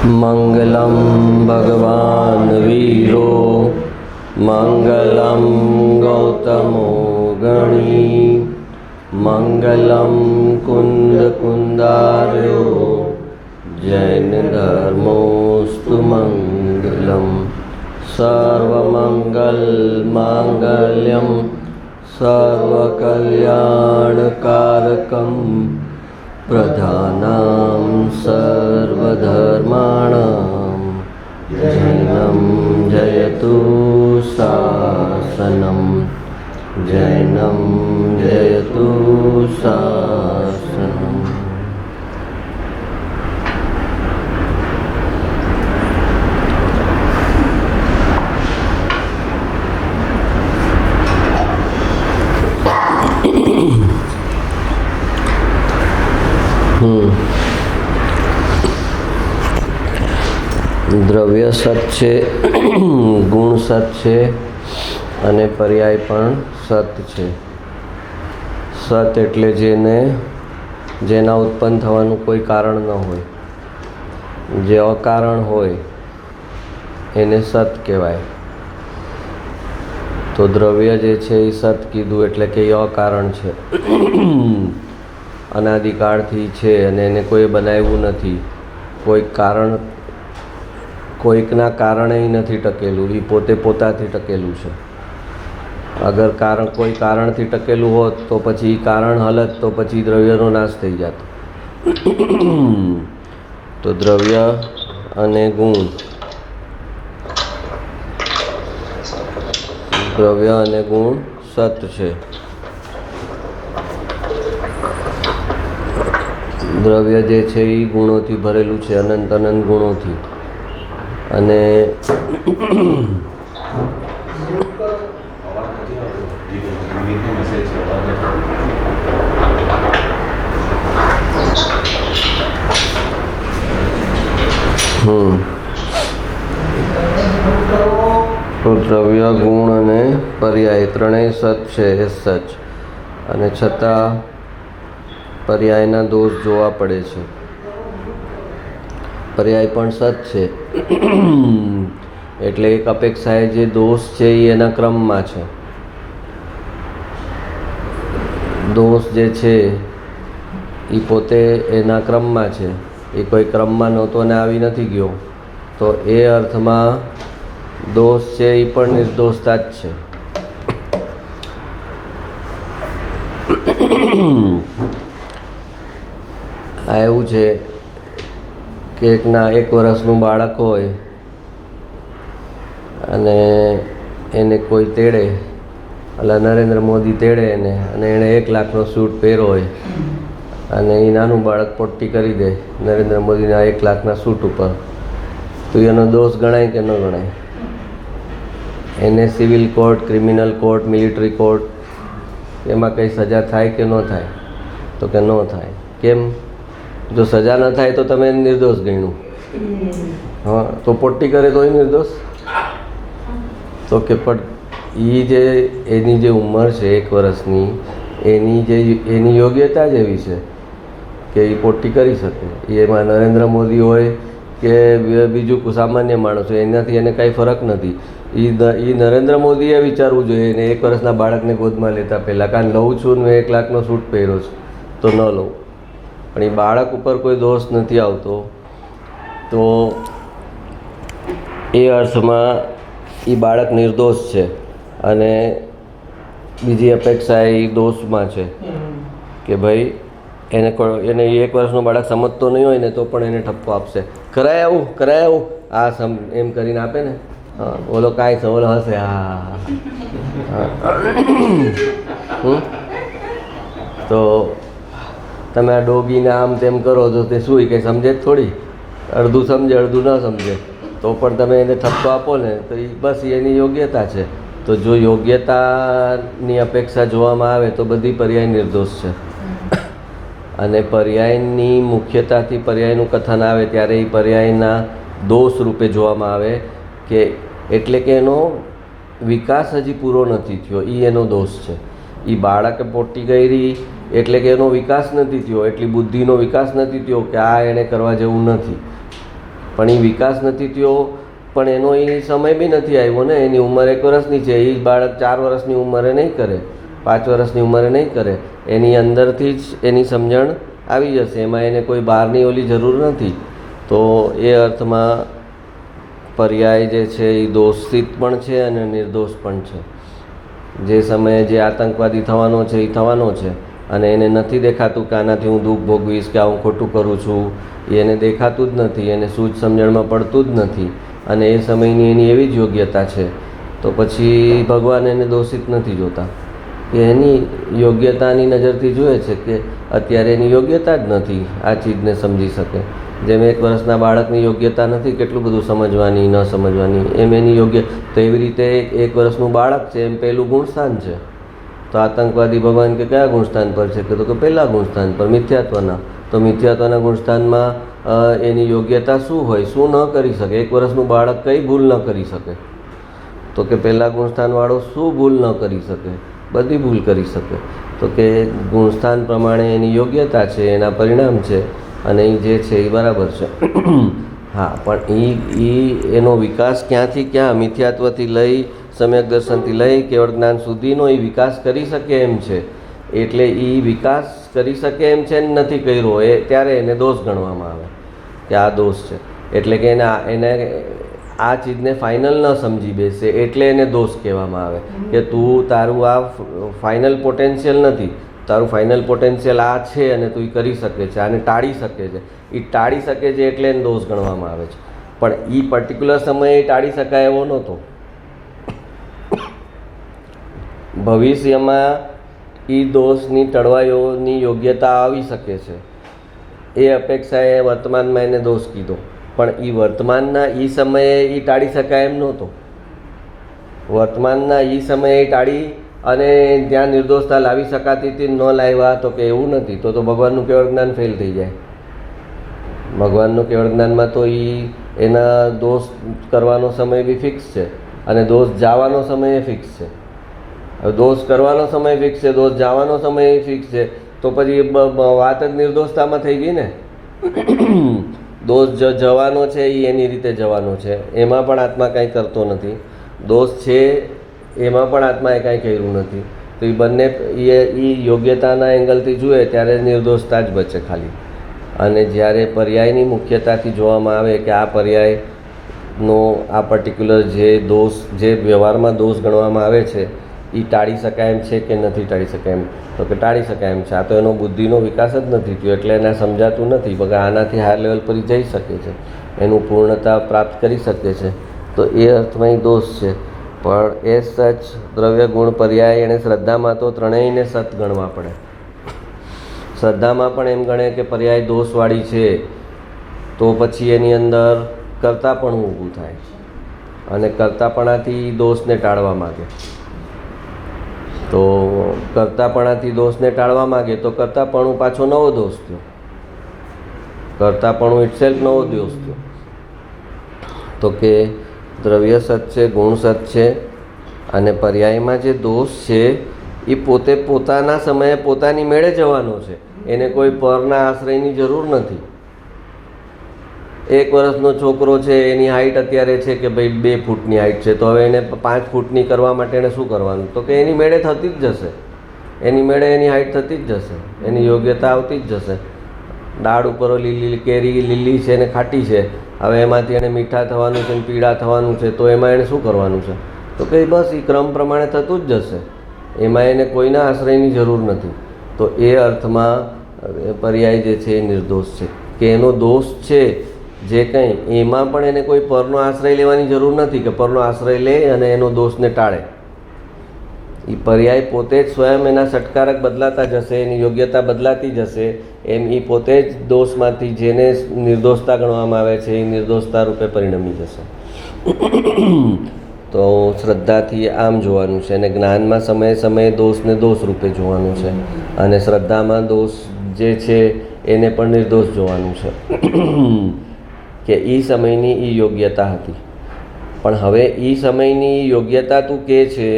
મંગલમ ભગવાન વીરો મંગલમ ગૌતમો ગણી મંગલમ કુંદ કુંદાર્યો જૈન ધર્મોસ્તુ મંગલમ સર્વમંગલ માંગલ્યમ સર્વકલ્યાણકારકમ પ્રધાનામ સર્વધર્માણામ જૈનમ જયતુ શાસનમ જૈનમ જયતુ શાસનમ. દ્રવ્ય સત છે, ગુણ સત છે અને પર્યાય પણ સત છે. સત એટલે જેના ઉત્પન્ન થવાનું કોઈ કારણ ન હોય, જે અકારણ હોય એને સત કહેવાય. તો દ્રવ્ય જે છે એ સત કીધું એટલે કે એ અકારણ છે, અનાદિકાળથી છે અને એને કોઈ બનાવ્યું નથી. કોઈકના કારણે નથી ટકેલું, એ પોતાથી ટકેલું છે. અગર કોઈ કારણથી ટકેલું હોત તો પછી કારણ હલત તો પછી દ્રવ્યનો નાશ થઈ જાત. તો દ્રવ્ય અને ગુણ, દ્રવ્ય અને ગુણ સત છે. દ્રવ્ય જે છે એ ગુણોથી ભરેલું છે, અનંત ગુણોથી. અને તો દ્રવ્ય, ગુણ અને પર્યાય ત્રણેય સત છે એ સચ. અને છતાં પર્યાયના દોષ જોવા પડે છે. પર્યાય પણ સત છે એટલે એક અપેક્ષાએ જે દોષ છે એ એના ક્રમમાં છે. દોષ જે છે એ પોતે એના ક્રમમાં છે, એ કોઈ ક્રમમાં નહોતો અને આવી નથી ગયો. તો એ અર્થમાં દોષ છે એ પણ નિર્દોષતા જ છે. આ એવું છે કે એક વર્ષનું બાળક હોય અને એને કોઈ તેડે, એટલે નરેન્દ્ર મોદી તેડે એને, અને એણે 1 લાખનો સૂટ પહેર્યો હોય અને એ નાનું બાળક પોટ્ટી કરી દે નરેન્દ્ર મોદીના 1 લાખના સૂટ ઉપર, તો એનો દોષ ગણાય કે ન ગણાય? એને civil court, criminal court, military court એમાં કંઈ સજા થાય કે ન થાય? તો કે ન થાય. કેમ? જો સજા ન થાય તો તમે નિર્દોષ ગણ્યું. હા, તો પોટ્ટી કરે તોય નિર્દોષ. તો કે પણ એની જે ઉંમર છે 1 વર્ષની, એની યોગ્યતા જ એવી છે કે એ પોટ્ટી કરી શકે. એમાં નરેન્દ્ર મોદી હોય કે બીજું સામાન્ય માણસ હોય, એનાથી એને કાંઈ ફરક નથી. એ નરેન્દ્ર મોદીએ વિચારવું જોઈએ એને 1 વર્ષના બાળકને ગોદમાં લેતા પહેલાં, કારણ લઉં છું ને 1 લાખનો સૂટ પહેર્યો છે તો ન લઉં. પણ એ બાળક ઉપર કોઈ દોષ નથી આવતો, તો એ અર્થમાં એ બાળક નિર્દોષ છે. અને બીજી અપેક્ષા એ દોષમાં છે કે ભાઈ એને 1 વર્ષનું બાળક સમજતો નહીં હોય ને તો પણ એને ઠપકો આપશે, કરાય આવું આ એમ કરીને આપે ને. હા, ઓલો કાંઈ છે, ઓલો હશે, હા. તો તમે આ ડોગીને આમ તેમ કરો તો તે શું કંઈ સમજે જ થોડી? અડધું સમજે અડધું ન સમજે, તો પણ તમે એને ઠપકો આપો ને તો એ બસ એની યોગ્યતા છે. તો જો યોગ્યતાની અપેક્ષા જોવામાં આવે તો બધી પર્યાય નિર્દોષ છે. અને પર્યાયની મુખ્યતાથી પર્યાયનું કથન આવે ત્યારે એ પર્યાયના દોષ રૂપે જોવામાં આવે કે એટલે કે એનો વિકાસ હજી પૂરો નથી થયો, એ એનો દોષ છે. એ બાળકે પોટ્ટી કરી એટલે કે એનો વિકાસ નથી થયો, એટલી બુદ્ધિનો વિકાસ નથી થયો કે આ એણે કરવા જેવું નથી. પણ એ વિકાસ નથી થયો, પણ એનો એ સમય બી નથી આવ્યો ને. એની ઉંમર 1 વર્ષની છે, એ બાળક 4 વર્ષની ઉંમરે નહીં કરે, 5 વર્ષની ઉંમરે નહીં કરે. એની અંદરથી જ એની સમજણ આવી જશે, એમાં એને કોઈ બહારની ઓલી જરૂર નથી. તો એ અર્થમાં પર્યાય જે છે એ દોષિત પણ છે અને નિર્દોષ પણ છે. જે સમયે જે આતંકવાદી થવાનો છે એ થવાનો છે, અને એને નથી દેખાતું કે આનાથી હું દુઃખ ભોગવીશ, કે આ હું ખોટું કરું છું, એ એને દેખાતું જ નથી, એને સૂઝ સમજણમાં પડતું જ નથી, અને એ સમયની એની એવી જ યોગ્યતા છે. તો પછી ભગવાન એને દોષિત નથી જોતા, કે એની યોગ્યતાની નજરથી જુએ છે કે અત્યારે એની યોગ્યતા જ નથી આ ચીજને સમજી શકે. જેમ 1 વર્ષના બાળકની યોગ્યતા નથી કેટલું બધું સમજવાની, ન સમજવાની, એમ એની યોગ્ય. તો એવી રીતે 1 વર્ષનું બાળક છે, એમ પહેલું ગુણસ્થાન છે. તો આતંકવાદી ભગવાન કે કયા ગુણસ્થાન પર છે, કે તો કે પહેલાં ગુણસ્થાન પર, મિથ્યાત્વના. તો મિથ્યાત્વના ગુણસ્થાનમાં એની યોગ્યતા શું હોય, શું ન કરી શકે? 1 વર્ષનું બાળક કઈ ભૂલ ન કરી શકે? તો કે પહેલાં ગુણસ્થાનવાળો શું ભૂલ ન કરી શકે? બધી ભૂલ કરી શકે. તો કે ગુણસ્થાન પ્રમાણે એની યોગ્યતા છે, એના પરિણામ છે, અને એ જે છે એ બરાબર છે. હા, પણ એનો વિકાસ ક્યાંથી ક્યાં, મિથ્યાત્વથી લઈ સમ્યક દર્શનથી લઈ કેવળ જ્ઞાન સુધીનો એ વિકાસ કરી શકે એમ છે. એટલે એ વિકાસ કરી શકે એમ છે ને નથી કર્યો, ત્યારે એને દોષ ગણવામાં આવે કે આ દોષ છે. એટલે કે એને આ ચીજને ફાઇનલ ન સમજી બેસે, એટલે એને દોષ કહેવામાં આવે કે તું તારું આ ફાઇનલ પોટેન્શિયલ નથી, તારું ફાઇનલ પોટેન્શિયલ આ છે અને તું એ કરી શકે છે, આને ટાળી શકે છે. એ ટાળી શકે છે એટલે એને દોષ ગણવામાં આવે છે. પણ એ પર્ટિક્યુલર સમયે ટાળી શકાય એવો નહોતો. ભવિષ્યમાં એ દોષની ટળવાયોની યોગ્યતા આવી શકે છે, એ અપેક્ષાએ વર્તમાનમાં એને દોષ કીધો. પણ એ વર્તમાનના એ સમયે એ ટાળી શકાય એમ નહોતો. વર્તમાનના એ સમયે ટાળી અને જ્યાં નિર્દોષતા લાવી શકાતી હતી ન લાવ્યા, તો કે એવું નથી. તો ભગવાનનું કેવળ જ્ઞાન ફેલ થઈ જાય. ભગવાનનું કેવળ જ્ઞાનમાં તો એના દોષ કરવાનો સમય બી ફિક્સ છે, અને દોષ જવાનો સમય ફિક્સ છે. હવે દોષ કરવાનો સમય ફિક્સ છે, દોષ જવાનો સમય ફિક્સ છે, તો પછી વાત જ નિર્દોષતામાં થઈ ગઈ ને. દોષ જવાનો છે એ એની રીતે જવાનો છે, એમાં પણ આત્મા કાંઈ કરતો નથી. દોષ છે એમાં પણ આત્માએ કાંઈ કર્યું નથી. તો એ બંને એ યોગ્યતાના એંગલથી જુએ ત્યારે નિર્દોષતા જ બચે ખાલી. અને જ્યારે પર્યાયની મુખ્યતાથી જોવામાં આવે કે આ પર્યાયનો આ પર્ટિક્યુલર જે દોષ, જે વ્યવહારમાં દોષ ગણવામાં આવે છે, એ ટાળી શકાય એમ છે કે નથી ટાળી શકાય એમ, તો કે ટાળી શકાય એમ છે. આ તો એનો બુદ્ધિનો વિકાસ જ નથી થયો, એટલે એને સમજાતું નથી. બગા આનાથી હાયર લેવલ પર જઈ શકે છે, એનું પૂર્ણતા પ્રાપ્ત કરી શકે છે. તો એ અર્થમાં દોષ છે. પણ એ સચ દ્રવ્ય ગુણ પર્યાય એને શ્રદ્ધામાં તો ત્રણેયને સત ગણવા પડે. શ્રદ્ધામાં પણ એમ ગણે કે પર્યાય દોષવાળી છે, તો પછી એની અંદર કર્તાપણું ઊભું થાય, અને કર્તાપણાથી દોષને ટાળવા માગે. તો કર્તાપણાથી દોષને ટાળવા માગે તો કર્તાપણું પાછો નવો દોષ થયો, કર્તાપણું ઇટસેલ્ફ નવો દોષ થયો. તો કે દ્રવ્ય સત છે, ગુણ સત છે, અને પર્યાયમાં જે દોષ છે એ પોતે પોતાના સમયે પોતાની મેળે જવાનો છે, એને કોઈ પરના આશ્રયની જરૂર નથી. 1 વર્ષનો છોકરો છે, એની હાઇટ અત્યારે છે કે ભાઈ 2 ફૂટની હાઇટ છે, તો હવે એને 5 ફૂટની કરવા માટે એને શું કરવાનું? તો કે એની મેળે થતી જ જશે, એની મેળે એની હાઇટ થતી જ જશે, એની યોગ્યતા આવતી જ જશે. ડાળ ઉપર લીલી કેરી લીલી છે ને ખાટી છે, હવે એમાંથી એને મીઠા થવાનું છે ને પીળા થવાનું છે, તો એમાં એને શું કરવાનું છે? તો કે બસ એ ક્રમ પ્રમાણે થતું જ જશે, એમાં એને કોઈના આશ્રયની જરૂર નથી. તો એ અર્થમાં પર્યાય જે છે એ નિર્દોષ છે, કે એનો દોષ છે જે કંઈ, એમાં પણ એને કોઈ પરનો આશ્રય લેવાની જરૂર નથી કે પરનો આશ્રય લે અને એનો દોષને ટાળે. એ પર્યાય પોતે જ સ્વયં એના સટકારક બદલાતા જશે, એની યોગ્યતા બદલાતી જશે. એમ એ પોતે જ દોષમાંથી જેને નિર્દોષતા ગણવામાં આવે છે એ નિર્દોષતા રૂપે પરિણમી જશે. તો શ્રદ્ધાથી આમ જોવાનું છે, અને જ્ઞાનમાં સમયે સમયે દોષને દોષ રૂપે જોવાનું છે, અને શ્રદ્ધામાં દોષ જે છે એને પણ નિર્દોષ જોવાનું છે. કે એ સમયની એ યોગ્યતા હતી, પણ હવે એ સમયની યોગ્યતા તું કહે છે,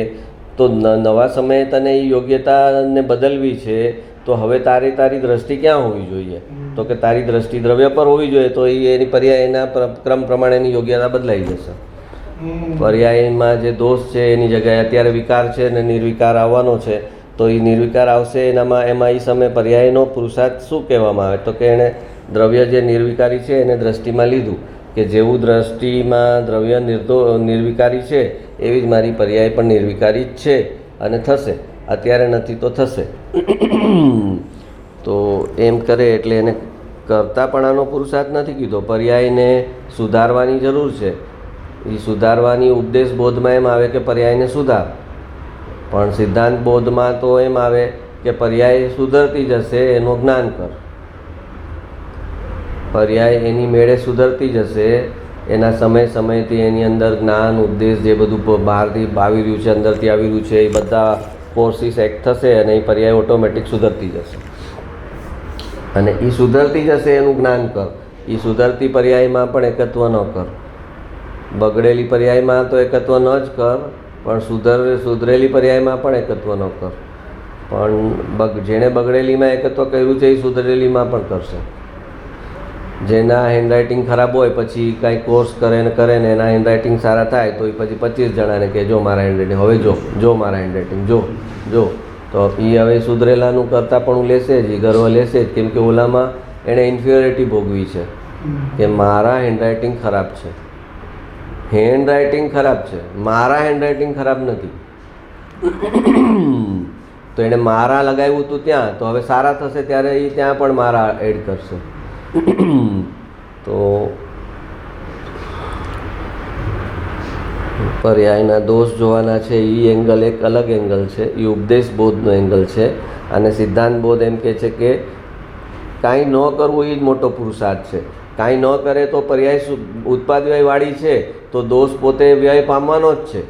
તો નવા સમયે તને એ યોગ્યતાને બદલવી છે, તો હવે તારી દ્રષ્ટિ ક્યાં હોવી જોઈએ? તો કે તારી દ્રષ્ટિ દ્રવ્ય પર હોવી જોઈએ, તો એની પર્યાય એના ક્રમ પ્રમાણેની યોગ્યતા બદલાઈ જશે. પર્યાયમાં જે દોષ છે એની જગ્યાએ અત્યારે વિકાર છે અને નિર્વિકાર આવવાનો છે, તો એ નિર્વિકાર આવશે એમાં એ સમયે પર્યાયનો પુરુષાર્થ શું કહેવામાં આવે? તો કે એણે દ્રવ્ય જે નિર્વિકારી છે એને દ્રષ્ટિમાં લીધું કે જેવું દ્રષ્ટિમાં દ્રવ્ય નિર્વિકારી છે એવી જ મારી પર્યાય પણ નિર્વિકારી જ છે અને થશે. અત્યારે નથી તો થશે. તો એમ કરે એટલે એને કરતાપણાનો પુરુષાર્થ નથી કીધો. પર્યાયને સુધારવાની જરૂર છે. એ સુધારવાની ઉપદેશ બોધમાં એમ આવે કે પર્યાયને સુધાર, પણ સિદ્ધાંત બોધમાં તો એમ આવે કે પર્યાય સુધરતી જશે એનું જ્ઞાન કર. પર્યાય એની મેળે સુધરતી જશે, એના સમયથી એની અંદર જ્ઞાન ઉપદેશ જે બધું બહારથી આવી રહ્યું છે, અંદરથી આવી રહ્યું છે, એ બધા ફોર્સિસ એક્ટ થશે અને એ પર્યાય ઓટોમેટિક સુધરતી જશે. અને એ સુધરતી જશે એનું જ્ઞાન કર. એ સુધરતી પર્યાયમાં પણ એકત્વ ન કર. બગડેલી પર્યાયમાં તો એકત્વ ન જ કર, પણ સુધરેલી પર્યાયમાં પણ એકત્વ ન કર. પણ જેણે બગડેલીમાં એકત્વ કર્યું છે એ સુધરેલીમાં પણ કરશે. જેના હેન્ડરાઇટિંગ ખરાબ હોય પછી કાંઈ કોર્સ કરે ને એના હેન્ડરાઇટિંગ સારા થાય તો એ પછી 25 જણાને કે જો મારા હેન્ડરાઇટિંગ, હવે જો મારા હેન્ડરાઇટિંગ જો તો એ હવે સુધરેલાનું કરતાં પણ લેશે જ, એ ગર્વ લેશે જ. કેમ કે ઓલામાં એણે ઇન્ફિયોરિટી ભોગવી છે કે મારા હેન્ડરાઇટિંગ ખરાબ છે. હેન્ડરાઇટિંગ ખરાબ છે, મારા હેન્ડરાઇટિંગ ખરાબ નથી. તો એણે મારા લગાવ્યું હતું ત્યાં, તો હવે સારા થશે ત્યારે એ ત્યાં પણ મારા એડ કરશે. તો પર્યાયના દોષ જોવાના છે. એ એંગલ એક અલગ એંગલ છે, એ ઉપદેશ બોધનો એંગલ છે. અને સિદ્ધાંત બોધ એમ કહે છે કે કાંઈ ન કરવું એ જ મોટો પુરુષાર્થ છે. કાંઈ ન કરે તો પર્યાય ઉત્પાદ વ્યયવાળી છે, તો દોષ પોતે વ્યય પામવાનો જ છે.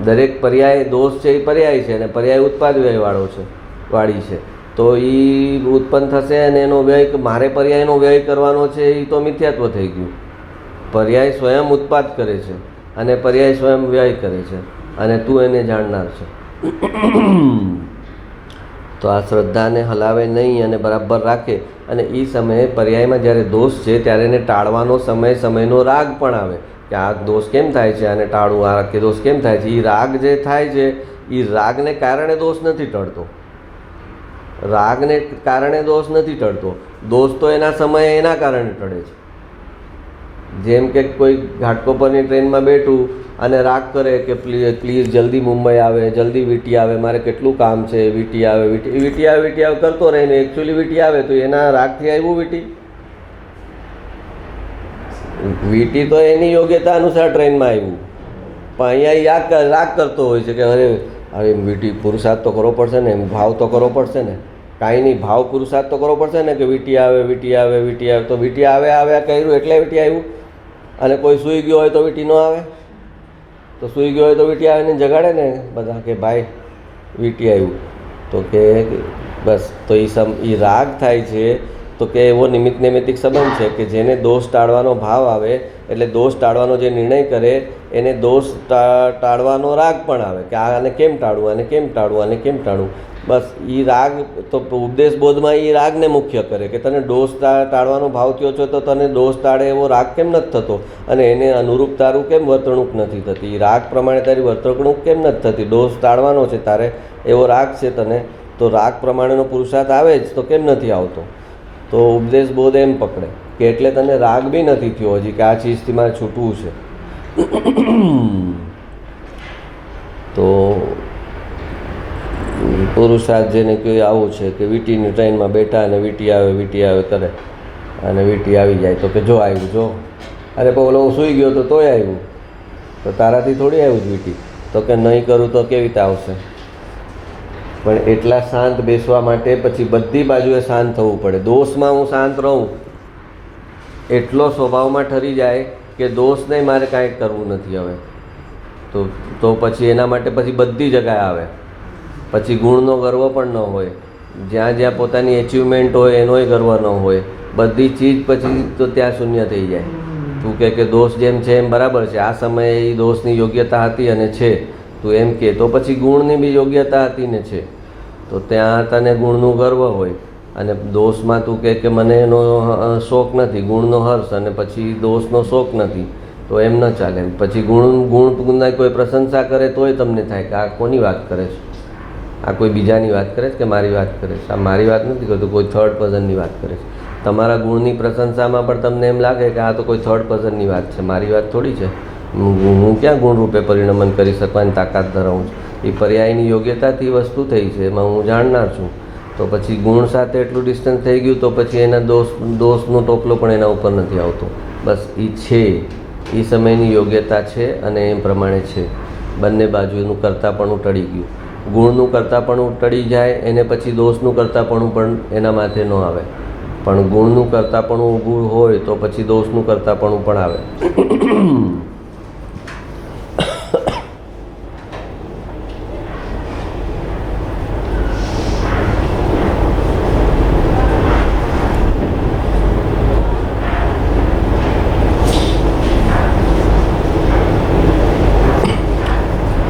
દરેક પર્યાય દોષ છે એ પર્યાય છે અને પર્યાય ઉત્પાદ વ્યયવાળો છે, વાળી છે. તો એ ઉત્પન્ન થશે અને એનો વ્યય, મારે પર્યાયનો વ્યય કરવાનો છે, એ તો મિથ્યાત્વ થઈ ગયું. પર્યાય સ્વયં ઉત્પાદ કરે છે અને પર્યાય સ્વયં વ્યય કરે છે અને તું એને જાણનાર છે. તો આ શ્રદ્ધાને હલાવે નહીં અને બરાબર રાખે. અને એ સમયે પર્યાયમાં જ્યારે દોષ છે ત્યારે એને ટાળવાનો સમયનો રાગ પણ આવે કે આ દોષ કેમ થાય છે, આને ટાળવું, આ કે દોષ કેમ થાય છે. એ રાગ જે થાય છે એ રાગને કારણે દોષ નથી ટળતો. રાગને કારણે દોષ નથી ટળતો. દોષ તો એના સમયે એના કારણે ટળે છે. જેમ કે કોઈ ઘાટકોપરની ટ્રેનમાં બેઠું અને રાગ કરે કે પ્લીઝ જલ્દી મુંબઈ આવે, જલ્દી વીટી આવે, મારે કેટલું કામ છે, વીટી આવે કરતો રહીને એકચ્યુઅલી વીટી આવે તો એના રાગથી આવ્યું વીટી તો એની યોગ્યતા અનુસાર ટ્રેનમાં આવ્યું. પણ અહીંયા રાગ કરતો હોય છે કે અરે વીટી પુરુષાર્થ તો કરવો પડશે ને, ભાવ તો કરવો પડશે ને. કાંઈ નહીં, ભાવ પુરુષાર્થ તો કરવો પડશે ને કે વીટી આવે તો વીટી આવ્યા કર્યું એટલે વીટી આવ્યું. અને કોઈ સૂઈ ગયો હોય તો વીટી ન આવે, તો સૂઈ ગયો હોય તો વીટી આવે ને જગાડે ને બધા કે ભાઈ વીટી આવ્યું. તો કે બસ, તો એ રાગ થાય છે. તો કે એવો નૈમિત્તિક સંબંધ છે કે જેને દોષ ટાળવાનો ભાવ આવે એટલે દોષ ટાળવાનો જે નિર્ણય કરે એને દોષ ટાળવાનો રાગ પણ આવે કે આને કેમ ટાળવું. બસ એ રાગ તો ઉપદેશ બોધમાં એ રાગને મુખ્ય કરે કે તને દોષ ટાળવાનો ભાવ થયો છે તો તને દોષ ટાળે એવો રાગ કેમ નથી થતો અને એને અનુરૂપ તારું કેમ વર્તણૂક નથી થતી. રાગ પ્રમાણે તારી વર્તણૂક કેમ નથી થતી. દોષ ટાળવાનો છે તારે, એવો રાગ છે તને, તો રાગ પ્રમાણેનો પુરુષાર્થ આવે જ તો કેમ નથી આવતો. તો ઉપદેશ બોધ એમ પકડે કે એટલે તને રાગ બી નથી થયો હજી કે આ ચીજથી મારે છૂટવું છે. તો પુરુષાર્થ જેને કહે આવું છે કે વીટીની ટ્રેનમાં બેઠા અને વીટી આવે કરે અને વીટી આવી જાય તો કે જો આવ્યું જો, અરે પણ હું સૂઈ ગયો તો તોય આવ્યું, તો તારાથી થોડી આવ્યું જ વીટી. તો કે નહીં કરું તો કેવી રીતે આવશે. પણ એટલા શાંત બેસવા માટે પછી બધી બાજુએ શાંત થવું પડે. દોષમાં હું શાંત રહું એટલો સ્વભાવમાં ઠરી જાય કે દોષને મારે કાંઈ કરવું નથી હવે. તો પછી એના માટે પછી બધી જગ્યાએ આવે. પછી ગુણનો ગર્વ પણ ન હોય, જ્યાં જ્યાં પોતાની એચિવમેન્ટ હોય એનોય ગર્વ ન હોય. બધી ચીજ પછી તો ત્યાં શૂન્ય થઈ જાય. તું કે દોષ જેમ છે એમ બરાબર છે, આ સમયે એ દોષની યોગ્યતા હતી અને છે, તું એમ કે તો પછી ગુણની બી યોગ્યતા હતી ને છે, તો ત્યાં તને ગુણનું ગર્વ હોય. અને દોષમાં તું કહે કે મને એનો શોખ નથી, ગુણનો હર્ષ, અને પછી દોષનો શોખ નથી, તો એમ ન ચાલે. પછી ગુણના કોઈ પ્રશંસા કરે તોય તમને થાય કે આ કોની વાત કરે છે, આ કોઈ બીજાની વાત કરે છે કે મારી વાત કરે છે. આ મારી વાત નથી કરતું, કોઈ થર્ડ પર્સનની વાત કરે છે. તમારા ગુણની પ્રશંસામાં પણ તમને એમ લાગે કે આ તો કોઈ થર્ડ પર્સનની વાત છે, મારી વાત થોડી છે. હું ક્યાં ગુણરૂપે પરિણમન કરી શકવાની તાકાત ધરાવું છું. એ પર્યાયની યોગ્યતાથી વસ્તુ થઈ છે, એમાં હું જાણનાર છું. તો પછી ગુણ સાથે એટલું ડિસ્ટન્સ થઈ ગયું તો પછી એના દોષનો ટોપલો પણ એના ઉપર નથી આવતો. બસ એ છે, એ સમયની યોગ્યતા છે અને એ પ્રમાણે છે. બંને બાજુ એનું કરતાપણું ટળી ગયું. ગુણનું કરતાપણું ટળી જાય એને પછી દોષનું કરતાપણું પણ એના માથે ન આવે. પણ ગુણનું કરતાપણું ઊભું હોય તો પછી દોષનું કરતાપણું પણ આવે.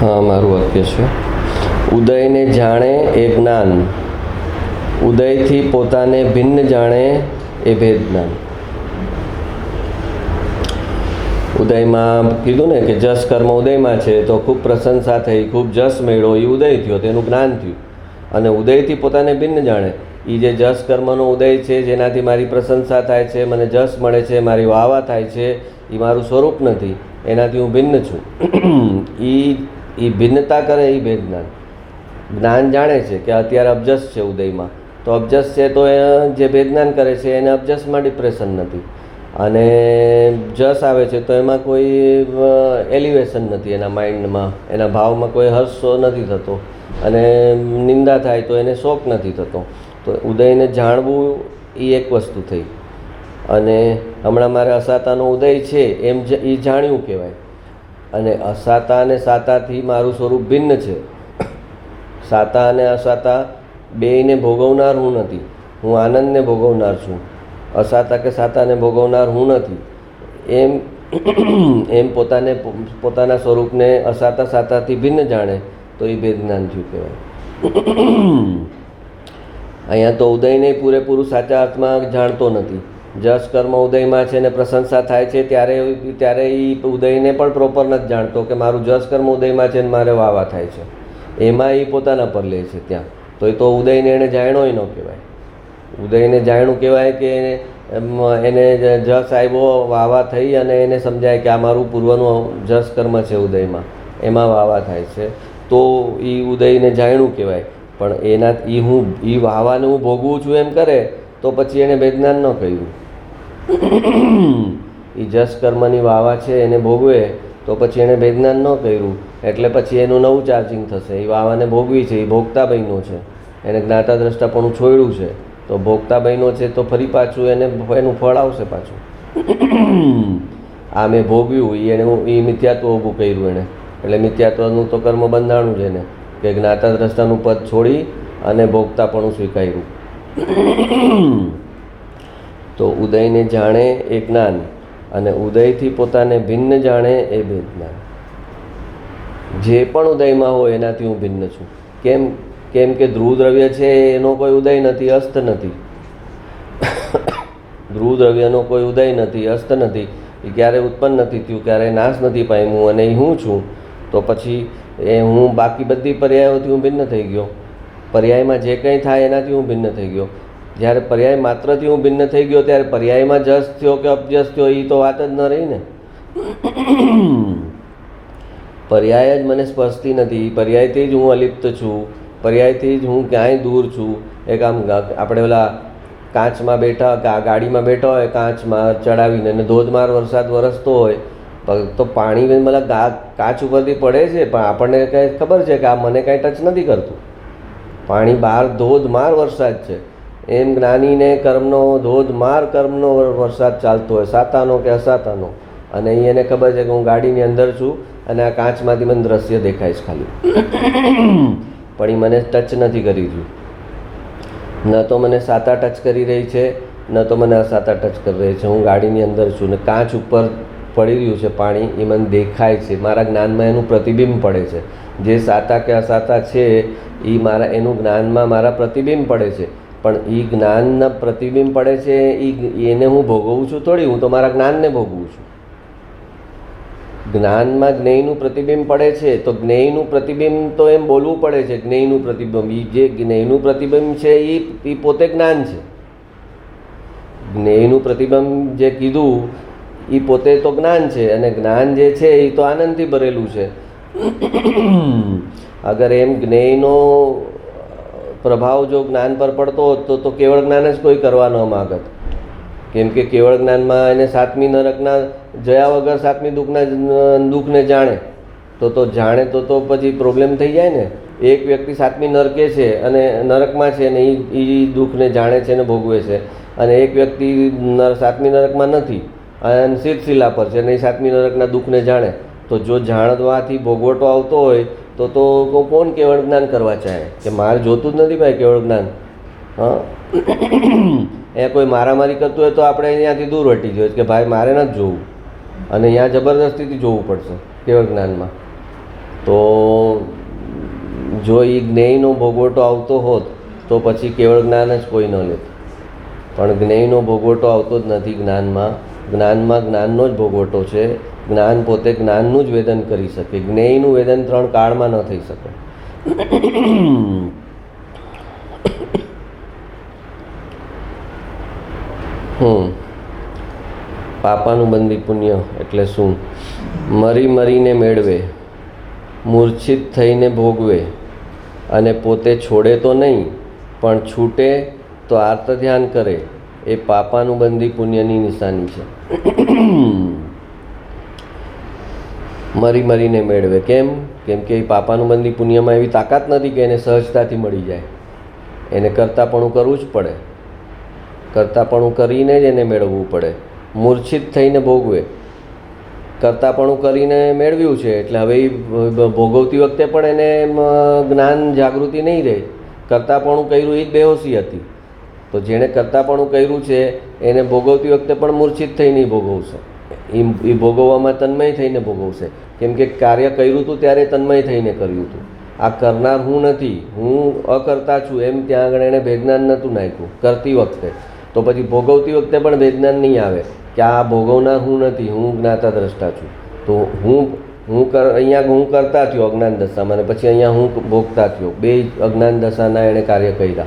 હા, મારું વાક્ય છે, ઉદયને જાણે એ જ્ઞાન, ઉદયથી પોતાને ભિન્ન જાણે એ ભેદ જ્ઞાન. ઉદયમાં કીધું ને કે જસ કર્મ ઉદયમાં છે, તો ખૂબ પ્રશંસા થઈ, ખૂબ જસ મેળ્યો, એ ઉદય થયો, તેનું જ્ઞાન થયું. અને ઉદયથી પોતાને ભિન્ન જાણે, એ જે જસ કર્મનો ઉદય છે, જેનાથી મારી પ્રશંસા થાય છે, મને જસ મળે છે, મારી વાહવા થાય છે, એ મારું સ્વરૂપ નથી, એનાથી હું ભિન્ન છું. એ ભિન્નતા કરે એ ભેદ જ્ઞાન. જ્ઞાન જાણે છે કે અત્યારે અબજસ છે ઉદયમાં, તો અબજસ છે તો એ જે ભેદ જ્ઞાન કરે છે એને અબજસમાં ડિપ્રેશન નથી, અને જસ આવે છે તો એમાં કોઈ એલિવેશન નથી, એના માઇન્ડમાં, એના ભાવમાં કોઈ હર્ષ નથી થતો, અને નિંદા થાય તો એને શોક નથી થતો. તો ઉદયને જાણવું એ એક વસ્તુ થઈ. અને હમણાં મારે અસાતાનો ઉદય છે એમ એ જાણ્યું કહેવાય. અને અસાતા અને સાતાથી મારું સ્વરૂપ ભિન્ન છે. સાતા અને અસાતા બેયને ભોગવનાર હું નથી, હું આનંદને ભોગવનાર છું. અસાતા કે સાતાને ભોગવનાર હું નથી. એમ પોતાના સ્વરૂપને અસાતા સાતાથી ભિન્ન જાણે તો એ ભેદ જ્ઞાન થયું કહેવાય. અહીંયા તો ઉદયને પૂરેપૂરું સાચા અર્થમાં જાણતો નથી. જસ કર્મ ઉદયમાં છે ને પ્રશંસા થાય છે ત્યારે એ ઉદયને પણ પ્રોપર નથી જાણતો કે મારું જસ કર્મ ઉદયમાં છે ને મારે વાવા થાય છે. એમાં એ પોતાના પર લે છે ત્યાં. તો એ તો ઉદયને એણે જાણ્યો ન કહેવાય. ઉદયને જાણ્યું કહેવાય કે એને જસ આવ્યો, વાવા થઈ, અને એને સમજાય કે આ મારું પૂર્વનું જસ કર્મ છે ઉદયમાં, એમાં વાવા થાય છે, તો એ ઉદયને જાણ્યું કહેવાય. પણ એ વાવાને હું ભોગવું છું એમ કરે તો પછી એણે વેદનાન ન કહ્યું. એ જસ કર્મની વાવા છે એને ભોગવે તો પછી એણે વેદનાન ન કર્યું, એટલે પછી એનું નવું ચાર્જિંગ થશે. એ વાવાને ભોગવી છે, એ ભોગતા બહેનો છે, એને જ્ઞાતા દ્રષ્ટાપણું છોડ્યું છે, તો ભોગતા બહેનો છે તો ફરી પાછું એનું ફળ આવશે પાછું. આ મેં ભોગવ્યું એ મિથ્યાત્વ ઊભું કર્યું એણે, એટલે મિથ્યાત્વનું તો કર્મ બંધાણું છે એને, કે જ્ઞાતા દ્રષ્ટાનું પદ છોડી અને ભોગતાપણું સ્વીકાર્યું. તો ઉદયને જાણે એ જ્ઞાન, અને ઉદયથી પોતાને ભિન્ન જાણે એ ભેદ જ્ઞાન. જે પણ ઉદયમાં હોય એનાથી હું ભિન્ન છું. કેમ કે ધ્રુવ દ્રવ્ય છે એનો કોઈ ઉદય નથી, અસ્ત નથી. ધ્રુવ દ્રવ્યનો કોઈ ઉદય નથી, અસ્ત નથી. એ ક્યારેય ઉત્પન્ન નથી થયું, ક્યારેય નાશ નથી પામ્યું, અને એ હું છું. તો પછી એ હું બાકી બધી પર્યાયોથી હું ભિન્ન થઈ ગયો. પર્યાયમાં જે કંઈ થાય એનાથી હું ભિન્ન થઈ ગયો. જ્યારે પર્યાય માત્રથી હું ભિન્ન થઈ ગયો ત્યારે પર્યાયમાં જસ થયો કે અપજસ થયો એ તો વાત જ ન રહી ને. પર્યાય જ મને સ્પર્શતી નથી, પર્યાયથી જ હું અલિપ્ત છું, પર્યાયથી જ હું ક્યાંય દૂર છું. એક આમ આપણે ઓલા કાચમાં બેઠા, ગાડીમાં બેઠા હોય, કાચમાં ચડાવીને, અને ધોધમાર વરસાદ વરસતો હોય તો પાણી મતલબ કાચ ઉપરથી પડે છે, પણ આપણને કંઈ ખબર છે કે આ મને કાંઈ ટચ નથી કરતું. પાણી બહાર ધોધમાર વરસાદ છે. એમ જ્ઞાનીને ધોધમાર કર્મનો વરસાદ ચાલતો હોય, સાતાનો કે અસાતાનો, અને એને ખબર છે કે હું ગાડીની અંદર છું અને આ કાચમાંથી મને દ્રશ્ય દેખાય છે ખાલી, પણ એ મને ટચ નથી કરી રહ્યું. ન તો મને સાતા ટચ કરી રહી છે, ન તો મને અસાતા ટચ કરી રહી છે. હું ગાડીની અંદર છું ને કાચ ઉપર પડી રહ્યું છે પાણી, એ મને દેખાય છે. મારા જ્ઞાનમાં એનું પ્રતિબિંબ પડે છે. જે સાતા કે અસાતા છે એ એનું જ્ઞાનમાં મારા પ્રતિબિંબ પડે છે. પણ એ જ્ઞાનના પ્રતિબિંબ પડે છે, એને હું ભોગવું છું થોડી, હું તો મારા જ્ઞાનને ભોગવું છું. જ્ઞાનમાં જ્ઞેયનું પ્રતિબિંબ પડે છે તો જ્ઞેયનું પ્રતિબિંબ તો એમ બોલવું પડે છે. જ્ઞેયનું પ્રતિબિંબ, એ જે જ્ઞેયનું પ્રતિબિંબ છે એ પોતે જ્ઞાન છે. જ્ઞેયનું પ્રતિબિંબ જે કીધું એ પોતે તો જ્ઞાન છે, અને જ્ઞાન જે છે એ તો આનંદથી ભરેલું છે. અગર એમ જ્ઞેયનો પ્રભાવ જો જ્ઞાન પર પડતો હોત તો કેવળ જ્ઞાન જ કોઈ કરવા ન માગત. કેમ કે કેવળ જ્ઞાનમાં એને સાતમી નરકના જયા વગર સાતમી દુઃખને જાણે તો જાણે તો પછી પ્રોબ્લેમ થઈ જાય ને. એક વ્યક્તિ સાતમી નરકે છે અને નરકમાં છે ને એ દુઃખને જાણે છે ને ભોગવે છે, અને એક વ્યક્તિ સાતમી નરકમાં નથી અને શીતશિલા પર છે ને એ સાતમી નરકના દુઃખને જાણે, તો જો જાણવાથી ભોગવટો આવતો હોય તો કોણ કેવળ જ્ઞાન કરવા ચાહે? કે મારે જોતું જ નથી ભાઈ કેવળ જ્ઞાન. હા, એ કોઈ મારામારી કરતું હોય તો આપણે અહીંયાથી દૂર હટી જોઈએ કે ભાઈ મારે નથી જોવું, અને અહીંયા જબરદસ્તીથી જોવું પડશે કેવળ જ્ઞાનમાં. તો જો એ જ્ઞેયનો ભોગવટો આવતો હોત તો પછી કેવળ જ્ઞાન જ કોઈ ન લેત. પણ જ્ઞેયનો ભોગવટો આવતો જ નથી જ્ઞાનમાં. જ્ઞાનમાં જ્ઞાનનો જ ભોગવટો છે. જ્ઞાન પોતે જ્ઞાનનું જ વેદન કરી શકે. જ્ઞેયનું વેદન 3 કાળમાં ન થઈ શકે. પાપાનું બંધી પુણ્ય એટલે શું? મરીને મેળવે, મૂર્છિત થઈને ભોગવે, અને પોતે છોડે તો નહીં પણ છૂટે તો આર્ત ધ્યાન કરે, એ પાપાનું બંધી પુણ્યની નિશાની છે. મરીને મેળવે. કેમ કે એ પાપાનું બંધી પુણ્યમાં એવી તાકાત નથી કે એને સહજતાથી મળી જાય. એને કરતાપણું કરવું જ પડે. કરતાપણું કરીને જ એને મેળવવું પડે. મૂર્છિત થઈને ભોગવે, કરતાપણું કરીને મેળવ્યું છે એટલે હવે એ ભોગવતી વખતે પણ એને જ્ઞાન જાગૃતિ નહીં રહે. કરતાપણું કર્યું એ જ બેહોશી હતી. તો જેણે કરતાપણું કર્યું છે એને ભોગવતી વખતે પણ મૂર્છિત થઈને ભોગવશે. એ ભોગવવામાં તન્મય થઈને ભોગવશે. કેમ કે કાર્ય કર્યું હતું ત્યારે તન્મય થઈને કર્યું હતું. આ કરનાર હું નથી, હું અકર્તા છું એમ ત્યાં આગળ એણે ભેજ્ઞાન નહોતું નાખ્યું કરતી વખતે. તો પછી ભોગવતી વખતે પણ ભેજ્ઞાન નહીં આવે કે આ ભોગવનાર હું નથી, હું જ્ઞાતા દ્રષ્ટા છું. તો અહીંયા હું કરતા થયો અજ્ઞાન દશામાં, અને પછી અહીંયા હું ભોગતા થયો. બે અજ્ઞાન દશાના એણે કાર્ય કર્યા.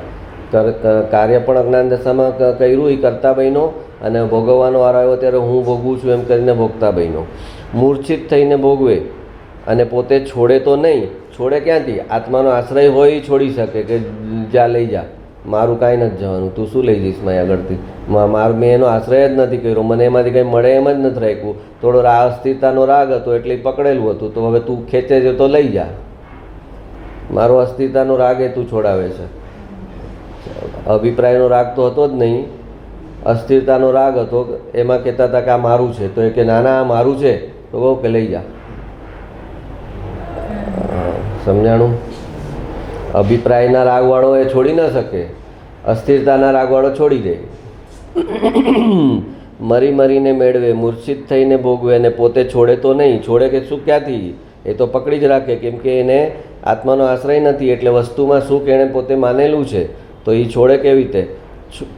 કાર્ય પણ અજ્ઞાન દશામાં કર્યું એ કરતા બહેનો, અને ભોગવવાનો વાર આવ્યો ત્યારે હું ભોગવું છું એમ કરીને ભોગતા બહેનો. મૂર્છિત થઈને ભોગવે અને પોતે છોડે તો નહીં. છોડે ક્યાંથી? આત્માનો આશ્રય હોય એ છોડી શકે કે જા લઈ જા, મારું કાંઈ નથી જવાનું, તું શું લઈ જઈશ મારી આગળથી? મેં એનો આશ્રય જ નથી કર્યો, મને એમાંથી કંઈ મળે એમ જ નથી રાખ્યું. થોડો અસ્થિરતાનો રાગ હતો એટલે પકડેલું હતું, તો હવે તું ખેંચે છે તો લઈ જા. મારો અસ્થિરતાનો રાગ એ તું છોડાવે છે. અભિપ્રાયનો રાગ તો હતો જ નહીં, અસ્થિરતાનો રાગ હતો. એમાં કહેતા હતા કે આ મારું છે, તો એ કે નાના આ મારું છે, તો કહું કે લઈ જા. સમજાણું? અભિપ્રાયના રાગવાળો એ છોડી ન શકે, અસ્થિરતાના રાગવાળો છોડી દે. મરીને મેળવે, મૂર્છિત થઈને ભોગવે, અને પોતે છોડે તો નહીં. છોડે કે સુખ ક્યાંથી? એ તો પકડી જ રાખે. કેમ કે એને આત્માનો આશ્રય નથી, એટલે વસ્તુમાં સુખ એણે પોતે માનેલું છે, તો એ છોડે કેવી રીતે?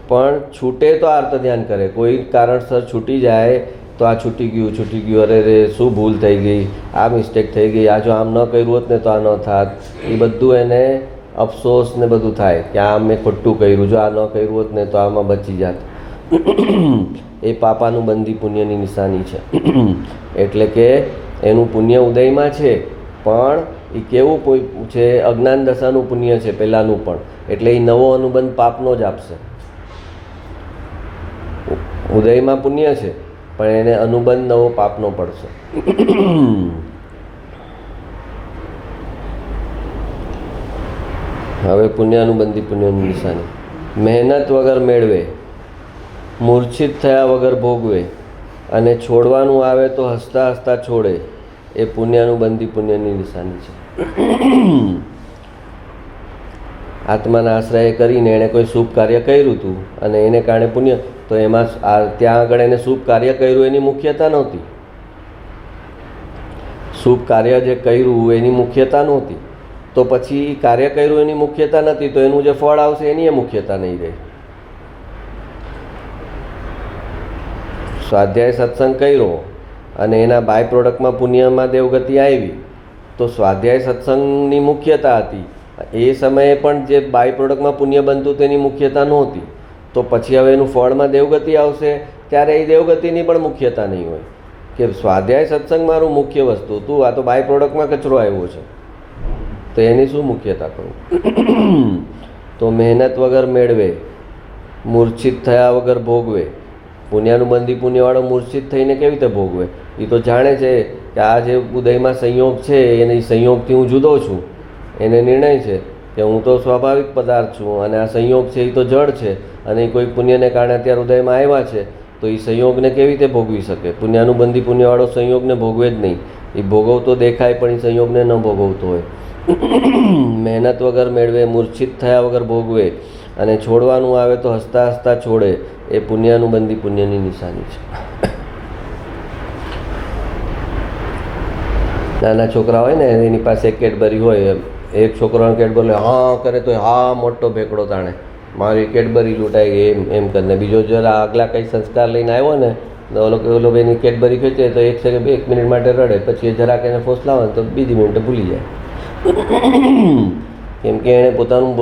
પણ છૂટે તો આર્ત ધ્યાન કરે. કોઈ કારણસર છૂટી જાય તો આ છૂટી ગયું, અરે રે શું ભૂલ થઈ ગઈ, આ મિસ્ટેક થઈ ગઈ, આ જો આમ ન કર્યું હોત ને તો આ ન થાત. એ બધું એને અફસોસ ને બધું થાય કે આ મેં ખોટું કર્યું, જો આ ન કર્યું હોત ને તો આમાં બચી જાત. એ પાપાનું બંધી પુણ્યની નિશાની છે. એટલે કે એનું પુણ્ય ઉદયમાં છે, પણ એ કેવું છે? અજ્ઞાન દશાનું પુણ્ય છે પહેલાંનું પણ. એટલે એ નવો અનુબંધ પાપનો જ આપશે. ઉદયમાં પુણ્ય છે પણ એને અનુબંધ નવો પાપનો પડશે. હવે પુણ્યાનુબંધી પુણ્યની નિશાની. મહેનત વગર મેળવે, મૂર્છિત થયા વગર ભોગવે, અને છોડવાનું આવે તો હસતા હસતા છોડે, એ પુણ્યાનુબંધી પુણ્યની નિશાની છે. આત્માના આશ્રય કરીને એણે કોઈ શુભ કાર્ય કર્યું હતું અને એને કારણે પુણ્ય, તો એમાં ત્યાં આગળ એને શુભ કાર્ય કર્યું એની મુખ્યતા નહોતી. શુભ કાર્ય જે કર્યું એની મુખ્યતા નહોતી. તો પછી કાર્ય કર્યું એની મુખ્યતા નથી, તો એનું જે ફળ આવશે એની એ મુખ્યતા નહીં રહે. સ્વાધ્યાય સત્સંગ કર્યો અને એના બાય પ્રોડક્ટમાં પુણ્યમાં દેવગતિ આવી, તો સ્વાધ્યાય સત્સંગની મુખ્યતા હતી. એ સમયે પણ જે બાય પ્રોડક્ટમાં પુણ્ય બનતું તેની મુખ્યતા નહોતી. તો પછી હવે એનું ફળમાં દેવગતિ આવશે ત્યારે એ દેવગતિની પણ મુખ્યતા નહીં હોય કે સ્વાધ્યાય સત્સંગ મારું મુખ્ય વસ્તુ તું, આ તો બાય પ્રોડક્ટમાં કચરો આવ્યો છે, તો એની શું મુખ્યતા કરું? તો મહેનત વગર મેળવે, મૂર્છિત થયા વગર ભોગવે. પુણ્યાનુબંધી પુણ્યવાળો મૂર્છિત થઈને કેવી રીતે ભોગવે? એ તો જાણે છે કે આ જે ઉદયમાં સંયોગ છે એની સંયોગથી હું જુદો છું. એને નિર્ણય છે કે હું તો સ્વાભાવિક પદાર્થ છું અને આ સંયોગ છે એ તો જડ છે અને કોઈ પુણ્યને કારણે અત્યારે ઉદયમાં આવ્યા છે, તો એ સંયોગને કેવી રીતે ભોગવી શકે? પુણ્યાનુબંધી પુણ્યવાળો સંયોગને ભોગવે જ નહીં. એ ભોગવતો દેખાય પણ એ સંયોગને ન ભોગવતો હોય. મહેનત વગર મેળવે, મૂર્છિત થયા વગર ભોગવે અને છોડવાનું આવે તો હસતા હસતા છોડે, એ પુણ્યાનુબંધી પુણ્યની નિશાની છે. નાના છોકરા હોય ને એની પાસે કેડબરી હોય, એક છોકરાનો કેડબરી હા કરે તો હા મોટો ભેકડો તાણે મારી કેડબરી લૂંટાઈ ગઈ એમ કરીને. બીજો જરા આગલા કંઈ સંસ્કાર લઈને આવ્યો ને ઓલો એની કેડબરી ખેંચે તો એક મિનિટ માટે રડે, પછી જરાક એને ફોસલાવે તો બીજી મિનિટે ભૂલી જાય. કેમ કે એણે પોતાનું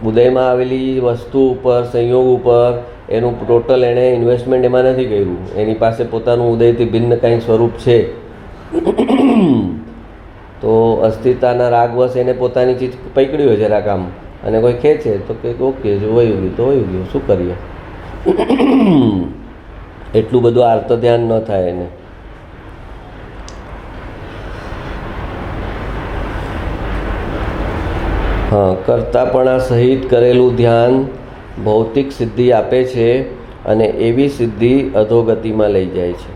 ઉદયમાં આવેલી વસ્તુ ઉપર, સંયોગ ઉપર એનું ટોટલ એણે ઇન્વેસ્ટમેન્ટ એમાં નથી કર્યું. એની પાસે પોતાનું ઉદયથી ભિન્ન કાંઈ સ્વરૂપ છે તો અસ્થિરતાના રાગવશ એને પોતાની ચીજ પકડી હોય જરાક આમ અને કોઈ ખેંચે તો કે ઓકે જો વયું ગયું તો વયું ગયું, શું કરીએ? એટલું બધું આર્ત ધ્યાન ન થાય એને. હા, કરતાપણા સહિત કરેલું ધ્યાન ભૌતિક સિદ્ધિ આપે છે અને એવી સિદ્ધિ અધોગતિમાં લઈ જાય છે.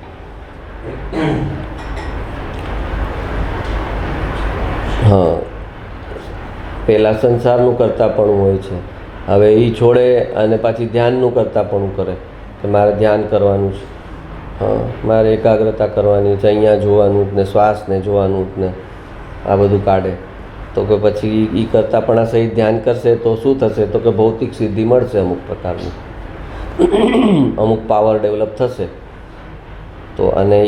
હા, પહેલાં સંસારનું કરતાપણું હોય છે, હવે એ છોડે અને પાછી ધ્યાનનું કરતાપણું કરે કે મારે ધ્યાન કરવાનું છે, હા મારે એકાગ્રતા કરવાની છે, અહીંયા જોવાનું જ ને શ્વાસને જોવાનું જ ને આ બધું કાઢે. તો કે પછી એ કરતાપણા સહિત ધ્યાન કરશે તો શું થશે? તો કે ભૌતિક સિદ્ધિ મળશે અમુક પ્રકારની, અમુક પાવર ડેવલપ થશે. તો અને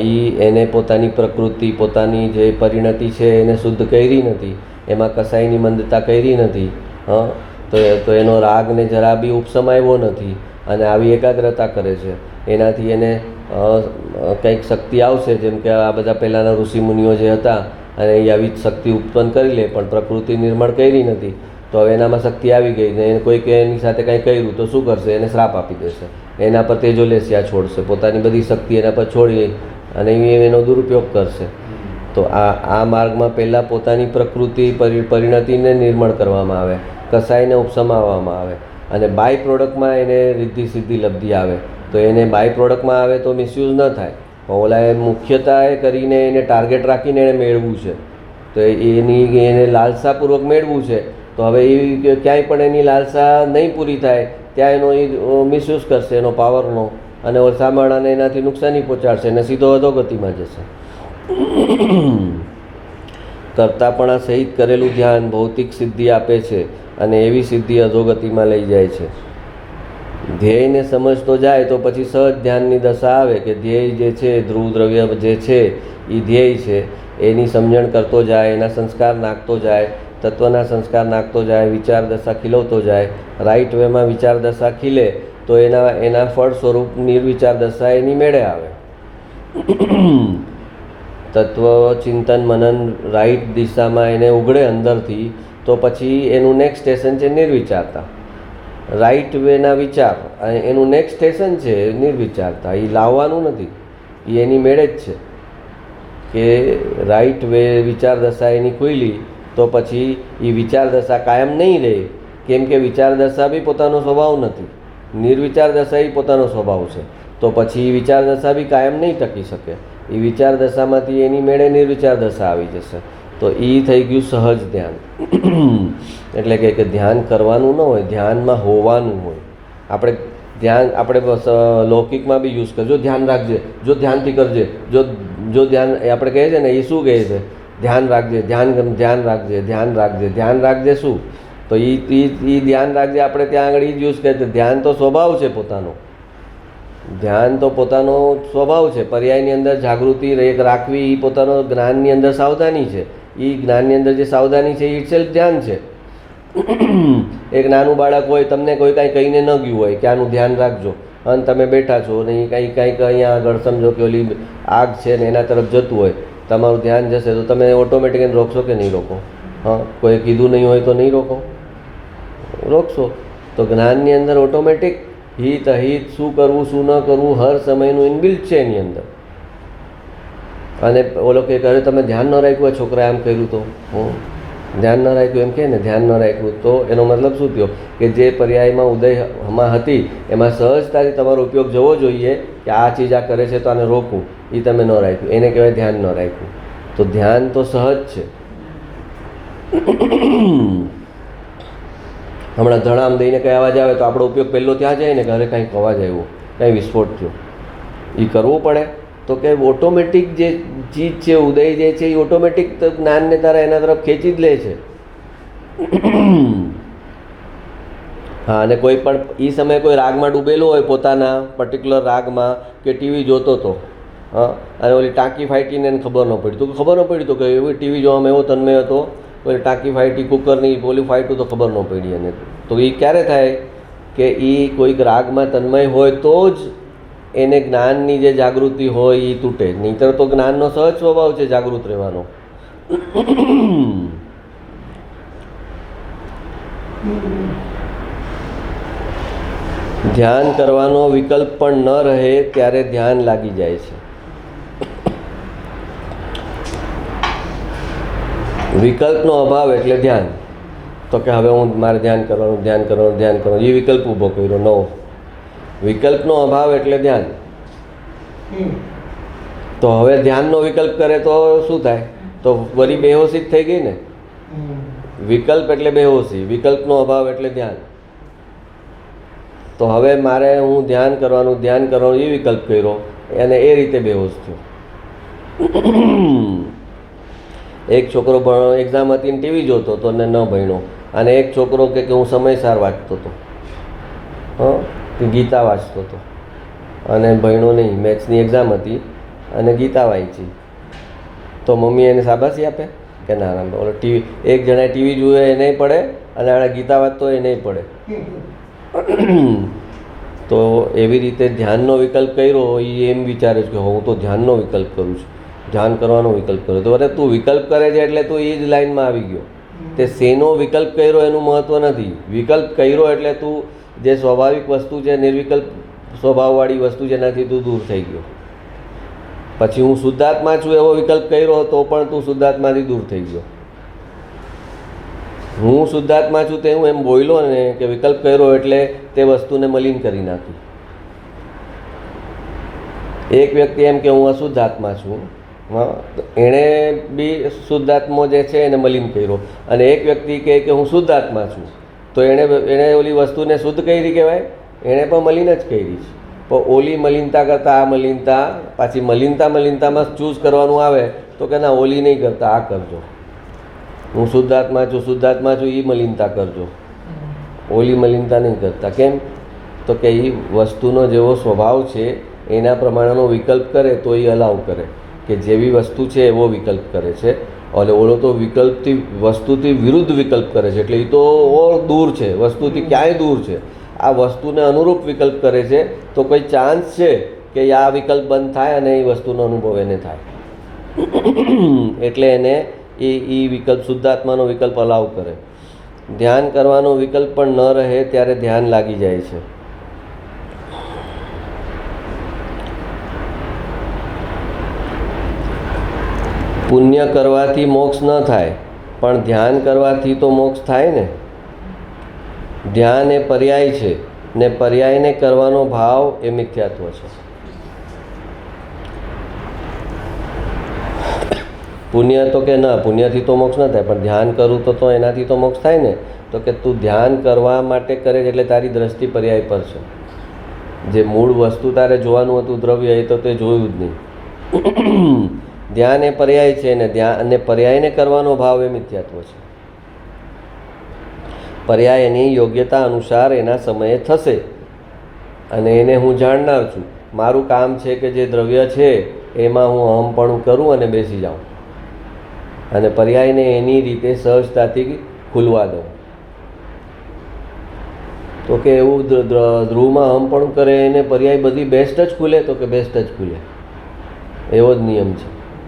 એને પોતાની પ્રકૃતિ, પોતાની જે પરિણતિ છે એને શુદ્ધ કરી નથી, એમાં કસાયની મંદતા કરી નથી. હા, તો એનો રાગને જરા બી ઉપસમાવ્યો નથી અને આવી એકાગ્રતા કરે છે. એનાથી એને કંઈક શક્તિ આવશે, જેમ કે આ બધા પહેલાંના ઋષિમુનિઓ જે હતા અને એ આવી શક્તિ ઉત્પન્ન કરી લે પણ પ્રકૃતિ નિર્મળ કરી નથી. તો હવે એનામાં શક્તિ આવી ગઈ ને કોઈક એની સાથે કંઈ કર્યું તો શું કરશે? એને શ્રાપ આપી દેશે, એના પર તેજોલેસ્યા છોડશે, પોતાની બધી શક્તિ એના પર છોડી અને એનો દુરુપયોગ કરશે. તો આ માર્ગમાં પહેલાં પોતાની પ્રકૃતિ પરિણતિને નિર્મળ કરવામાં આવે, કસાયને ઉપસમાવવામાં આવે અને બાય પ્રોડક્ટમાં એને રિદ્ધિ સિદ્ધિ લબ્ધિ આવે. તો એને બાય પ્રોડક્ટમાં આવે તો મિસયુઝ ન થાય. ઓલાએ મુખ્યતા એ કરીને એને ટાર્ગેટ રાખીને એને મેળવવું છે, તો એને લાલસાપૂર્વક મેળવવું છે. તો હવે એ ક્યાંય પણ એની લાલસા નહીં પૂરી થાય ત્યાં એનો એ મિસયુઝ કરશે એનો પાવરનો અને સામાળાને એનાથી નુકસાની પહોંચાડશે અને સીધો અધોગતિમાં જશે. કરતાપણા સહિત કરેલું ધ્યાન ભૌતિક સિદ્ધિ આપે છે અને એવી સિદ્ધિ અધોગતિમાં લઈ જાય છે. ધ્યેયને સમજતો જાય તો પછી સહજ ધ્યાનની દશા આવે કે ધ્યેય જે છે, ધ્રુવ દ્રવ્ય જે છે એ ધ્યેય છે, એની સમજણ કરતો જાય, એના સંસ્કાર નાખતો જાય, તત્વના સંસ્કાર નાખતો જાય, વિચાર દશા ખીલવતો જાય. રાઈટ વેમાં વિચાર દશા ખીલે તો એના ફળ સ્વરૂપ નિર્વિચાર દશા એની મેળે આવે. તત્વ ચિંતન મનન રાઈટ દિશામાં એને ઉઘડે અંદરથી તો પછી એનું નેક્સ્ટ સ્ટેશન છે નિર્વિચારતા. રાઈટ વેના વિચાર અને એનું નેક્સ્ટ સ્ટેશન છે નિર્વિચારતા. એ લાવવાનું નથી, એ એની મેળે જ છે કે રાઈટ વે વિચાર દશા એની ખુલી તો પછી એ વિચાર દશા કાયમ નહીં રહે. કેમ કે વિચાર દશા બી પોતાનો સ્વભાવ નથી, નિર્વિચાર દશા એ પોતાનો સ્વભાવ છે. તો પછી એ વિચાર દશા બી કાયમ નહીં ટકી શકે. એ વિચાર દશામાંથી એની મેળે નિર્વિચાર દશા આવી જશે. તો એ થઈ ગયું સહજ ધ્યાન. એટલે કે ધ્યાન કરવાનું ન હોય, ધ્યાનમાં હોવાનું હોય. આપણે લૌકિકમાં બી યુઝ કરજો, ધ્યાન રાખજે, જો ધ્યાનથી કરજે, જો ધ્યાન આપણે કહીએ છીએ ને એ શું કહે છે ધ્યાન રાખજે, ધ્યાન રાખજે, ધ્યાન રાખજે. ધ્યાન રાખજે શું? તો એ ધ્યાન રાખજે આપણે ત્યાં આગળ એ જ યુઝ કરે છે. ધ્યાન તો સ્વભાવ છે પોતાનો, ધ્યાન તો પોતાનો સ્વભાવ છે. પર્યાયની અંદર જાગૃતિ રાખવી એ પોતાનો જ્ઞાનની અંદર સાવધાની છે. એ જ્ઞાનની અંદર જે સાવધાની છે એ ઇટસેલ્ફ ધ્યાન છે. એક નાનું બાળક હોય, તમને કોઈ કાંઈ કહીને ન ગયું હોય કે આનું ધ્યાન રાખજો, અને તમે બેઠા છો ને એ કંઈક અહીંયા આગળ સમજો કે ઓલી આગ છે ને એના તરફ જતું હોય, તમારું ધ્યાન જશે તો તમે ઓટોમેટિક એને રોકશો કે નહીં રોકો? હા, કોઈ કીધું નહીં હોય તો નહીં રોકો? રોકશો. તો જ્ઞાનની અંદર ઓટોમેટિક હિત અહિત, શું કરવું શું ન કરવું, હર સમયનું ઇનબિલ્ટ છે એની અંદર. અને ઓલો કે કરે તમે ધ્યાન ન રાખ્યું, આ છોકરાએ આમ કર્યું તો ધ્યાન ન રાખ્યું એમ કહે ને, ધ્યાન ન રાખ્યું તો એનો મતલબ શું થયો કે જે પર્યાયમાં ઉદયમાં હતી એમાં સહજતાથી તમારો ઉપયોગ જવો જોઈએ કે આ ચીજ આ કરે છે તો આને રોકવું, એ તમે ન રાખ્યું, એને કહેવાય ધ્યાન ન રાખ્યું. તો ધ્યાન તો સહજ છે. હમણાં ધડામ દઈને કંઈ અવાજ આવે તો આપણો ઉપયોગ પહેલો ત્યાં જાય ને કે અરે કંઈક અવાજ આવ્યો, કંઈ વિસ્ફોટ થયો, એ કરવું પડે. તો કે ઓટોમેટિક જે ચીજ છે, ઉદય જે છે એ ઓટોમેટિક જ્ઞાનને તારા એના તરફ ખેંચી જ લે છે. હા, અને કોઈ પણ એ સમયે કોઈ રાગમાં ડૂબેલો હોય, પોતાના પર્ટિક્યુલર રાગમાં, કે ટીવી જોતો હતો, હા, અને ઓલી ટાંકી ફાટીને એને ખબર ન પડી, તો ખબર ન પડી તો કે એવી ટીવી જોવામાં એવો તન્મય હતો, ઓલી ટાંકી ફાટી, કુકરની ઓલી ફાટ્યું તો ખબર ન પડી એને. તો એ ક્યારે થાય કે એ કોઈક રાગમાં તન્મય હોય તો જ એને જ્ઞાનની જે જાગૃતિ હોય એ તૂટે, નહીંતર તો જ્ઞાનનો સહજ સ્વભાવ છે જાગૃત રહેવાનો. ધ્યાન કરવાનો વિકલ્પ પણ ન રહે ત્યારે ધ્યાન લાગી જાય છે. વિકલ્પનો અભાવ એટલે ધ્યાન. તો કે હવે હું મારે ધ્યાન કરવાનું, એ વિકલ્પ ઊભો કર્યો નવો. વિકલ્પનો અભાવ એટલે ધ્યાન. તો હવે ધ્યાનનો વિકલ્પ કરે તો શું થાય? તો વળી બેહોશી જ થઈ ગઈ ને. વિકલ્પ એટલે બેહોશી, વિકલ્પનો અભાવ એટલે ધ્યાન. તો હવે મારે હું ધ્યાન કરવાનું એ વિકલ્પ કર્યો અને એ રીતે બેહોશ થયો. એક છોકરો એક્ઝામ હતી ને ટીવી જોતો હતો ને ન ભણ્યો, અને એક છોકરો કે હું સમયસર વાંચતો હતો, ગીતા વાંચતો હતો અને ભણ્યો નહીં. મેથ્સની એક્ઝામ હતી અને ગીતા વાંચી, તો મમ્મી એને શાબાશી આપે કે ના ના, ઓલો ટીવી એક જણાએ ટીવી જુએ એ નહીં પડે અને આણે ગીતા વાંચતો એ નહીં પડે. તો એવી રીતે ધ્યાનનો વિકલ્પ કર્યો, એ એમ વિચારે છે કે હું તો ધ્યાનનો વિકલ્પ કરું છું, ધ્યાન કરવાનો વિકલ્પ કર્યો. તો અરે તું વિકલ્પ કરે છે એટલે તું એ જ લાઈનમાં આવી ગયો. તે શેનો વિકલ્પ કર્યો એનું મહત્ત્વ નથી. વિકલ્પ કર્યો એટલે તું જે સ્વાભાવિક વસ્તુ છે, નિર્વિકલ્પ સ્વભાવવાળી વસ્તુ જેનાથી તું દૂર થઈ ગયો. પછી હું શુદ્ધાત્મા છું એવો વિકલ્પ કર્યો તો પણ તું શુદ્ધાત્માથી દૂર થઈ ગયો. હું શુદ્ધાત્મા છું તે હું એમ બોલ્યો ને કે વિકલ્પ કર્યો એટલે તે વસ્તુને મલિન કરી નાખી. એક વ્યક્તિ એમ કે હું અશુદ્ધાત્મા છું, એણે બી શુદ્ધાત્મો જે છે એને મલિન કર્યો. અને એક વ્યક્તિ કહે કે હું શુદ્ધાત્મા છું, તો એણે ઓલી વસ્તુને શુદ્ધ કરી કહેવાય, એણે પણ મલિન જ કરી છે. પણ ઓલી મલિનતા કરતાં આ મલિનતા, પાછી મલિનતામાં ચૂઝ કરવાનું આવે તો કે ના ઓલી નહીં કરતા આ કરજો. હું શુદ્ધાત્મા છું એ મલિનતા કરજો, ઓલી મલિનતા નહીં કરતા. કેમ? તો કે એ વસ્તુનો જેવો સ્વભાવ છે એના પ્રમાણેનો વિકલ્પ કરે તો એ અલાવ કરે કે જેવી વસ્તુ છે એવો વિકલ્પ કરે છે. અને ઓલો તો વિકલ્પથી, વસ્તુથી વિરુદ્ધ વિકલ્પ કરે છે, એટલે એ તો દૂર છે, વસ્તુથી ક્યાંય દૂર છે. આ વસ્તુને અનુરૂપ વિકલ્પ કરે છે, તો કોઈ ચાન્સ છે કે આ વિકલ્પ બંધ થાય અને એ વસ્તુનો અનુભવ એને થાય. એટલે એને એ વિકલ્પ, શુદ્ધાત્માનો વિકલ્પ અલાવ કરે. ધ્યાન કરવાનો વિકલ્પ પણ ન રહે ત્યારે ધ્યાન લાગી જાય છે. પુણ્ય કરવાથી મોક્ષ ન થાય, પણ ધ્યાન કરવાથી તો મોક્ષ થાય ને. ધ્યાન એ પર્યાય છે ને પર્યાયને કરવાનો ભાવ એ મિથ્યાત્વ છે. પુણ્ય તો કે ના, પુણ્યથી તો મોક્ષ ન થાય, પણ ધ્યાન કરું તો એનાથી તો મોક્ષ થાય ને. તો કે તું ધ્યાન કરવા માટે કરે છે એટલે તારી દ્રષ્ટિ પર્યાય પર છે. જે મૂળ વસ્તુ તારે જોવાનું હતું દ્રવ્ય, એ તો તે જોયું જ નહીં. ધ્યાન એ પર્યાય છે ને ધ્યાન અને પર્યાયને કરવાનો ભાવ એ મિથ્યાત્વ છે. પર્યાયની યોગ્યતા અનુસાર એના સમયે થશે અને એને હું જાણનાર છું. મારું કામ છે કે જે દ્રવ્ય છે એમાં હું અહમપણું કરું અને બેસી જાઉં અને પર્યાયને એની રીતે સહજતાથી ખુલવા દઉં. તો કે એવું ધ્રુવમાં અહમપણું કરે એને પર્યાય બધી બેસ્ટ જ ખુલે, તો કે બેસ્ટ જ ખુલે. એવો જ નિયમ છે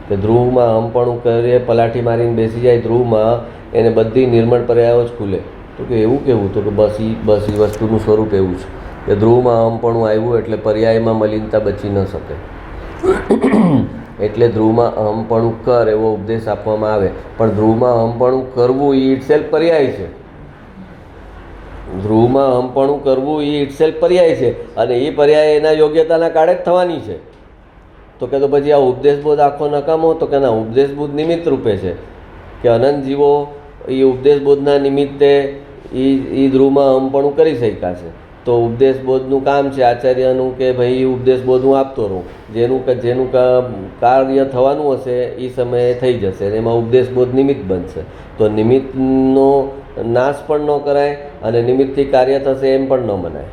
કે ધ્રુવમાં અહમપણું કરે, પલાઠી મારીને બેસી જાય ધ્રુવમાં, એને બધી નિર્મળ પર્યાયો જ ખુલે. તો કે એવું કેવું? તો કે બસ એ વસ્તુનું સ્વરૂપ એવું છે કે ધ્રુવમાં અહમપણું આવ્યું એટલે પર્યાયમાં મલિનતા બચી ન શકે. એટલે ધ્રુવમાં અહમપણું કર એવો ઉપદેશ આપવામાં આવે. પણ ધ્રુવમાં અહમપણું કરવું એ ઇટસેલ્ફ પર્યાય છે. ધ્રુવમાં અહમપણું કરવું એ ઇટસેલ્ફ પર્યાય છે અને એ પર્યાય એના યોગ્યતાના કાળે જ થવાની છે. તો કે તો પછી આ ઉપદેશબોધ આખો નકામો? તો કે ના, ઉપદેશબોધ નિમિત્ત રૂપે છે કે અનંત જીવો એ ઉપદેશબોધના નિમિત્તે એ ધ્રુવમાં અહમપણું કરી શક્યા છે. તો ઉપદેશબોધનું કામ છે આચાર્યનું કે ભાઈ ઉપદેશબોધ હું આપતો રહું, જેનું કાર્ય થવાનું હશે એ સમયે થઈ જશે અને એમાં ઉપદેશબોધ નિમિત્ત બનશે. તો નિમિત્તનો નાશ પણ ન કરાય અને નિમિત્તથી કાર્ય થશે એમ પણ ન મનાય.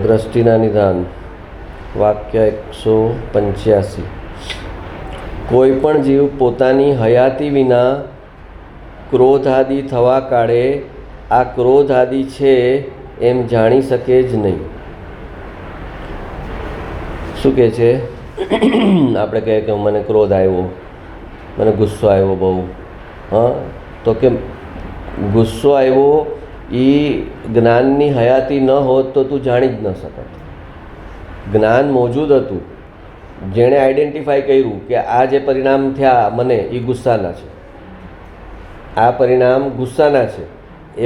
દ્રષ્ટિના નિધાન વાક્ય 185. કોઈ પણ જીવ પોતાની હયાતી વિના ક્રોધાદિ થવા કાળે આ ક્રોધાદિ છે એમ જાણી શકે જ નહીં. શું કહે છે? આપણે કહીએ કે મને ક્રોધ આવ્યો, મને ગુસ્સો આવ્યો બહુ. તો કે ગુસ્સો આવ્યો એ જ્ઞાનની હયાતી ન હોત તો તું જાણી જ ન શકત. જ્ઞાન મોજૂદ હતું, જેણે આઈડેન્ટિફાઈ કર્યું કે આ જે પરિણામ થયા મને એ ગુસ્સાના છે, આ પરિણામ ગુસ્સાના છે,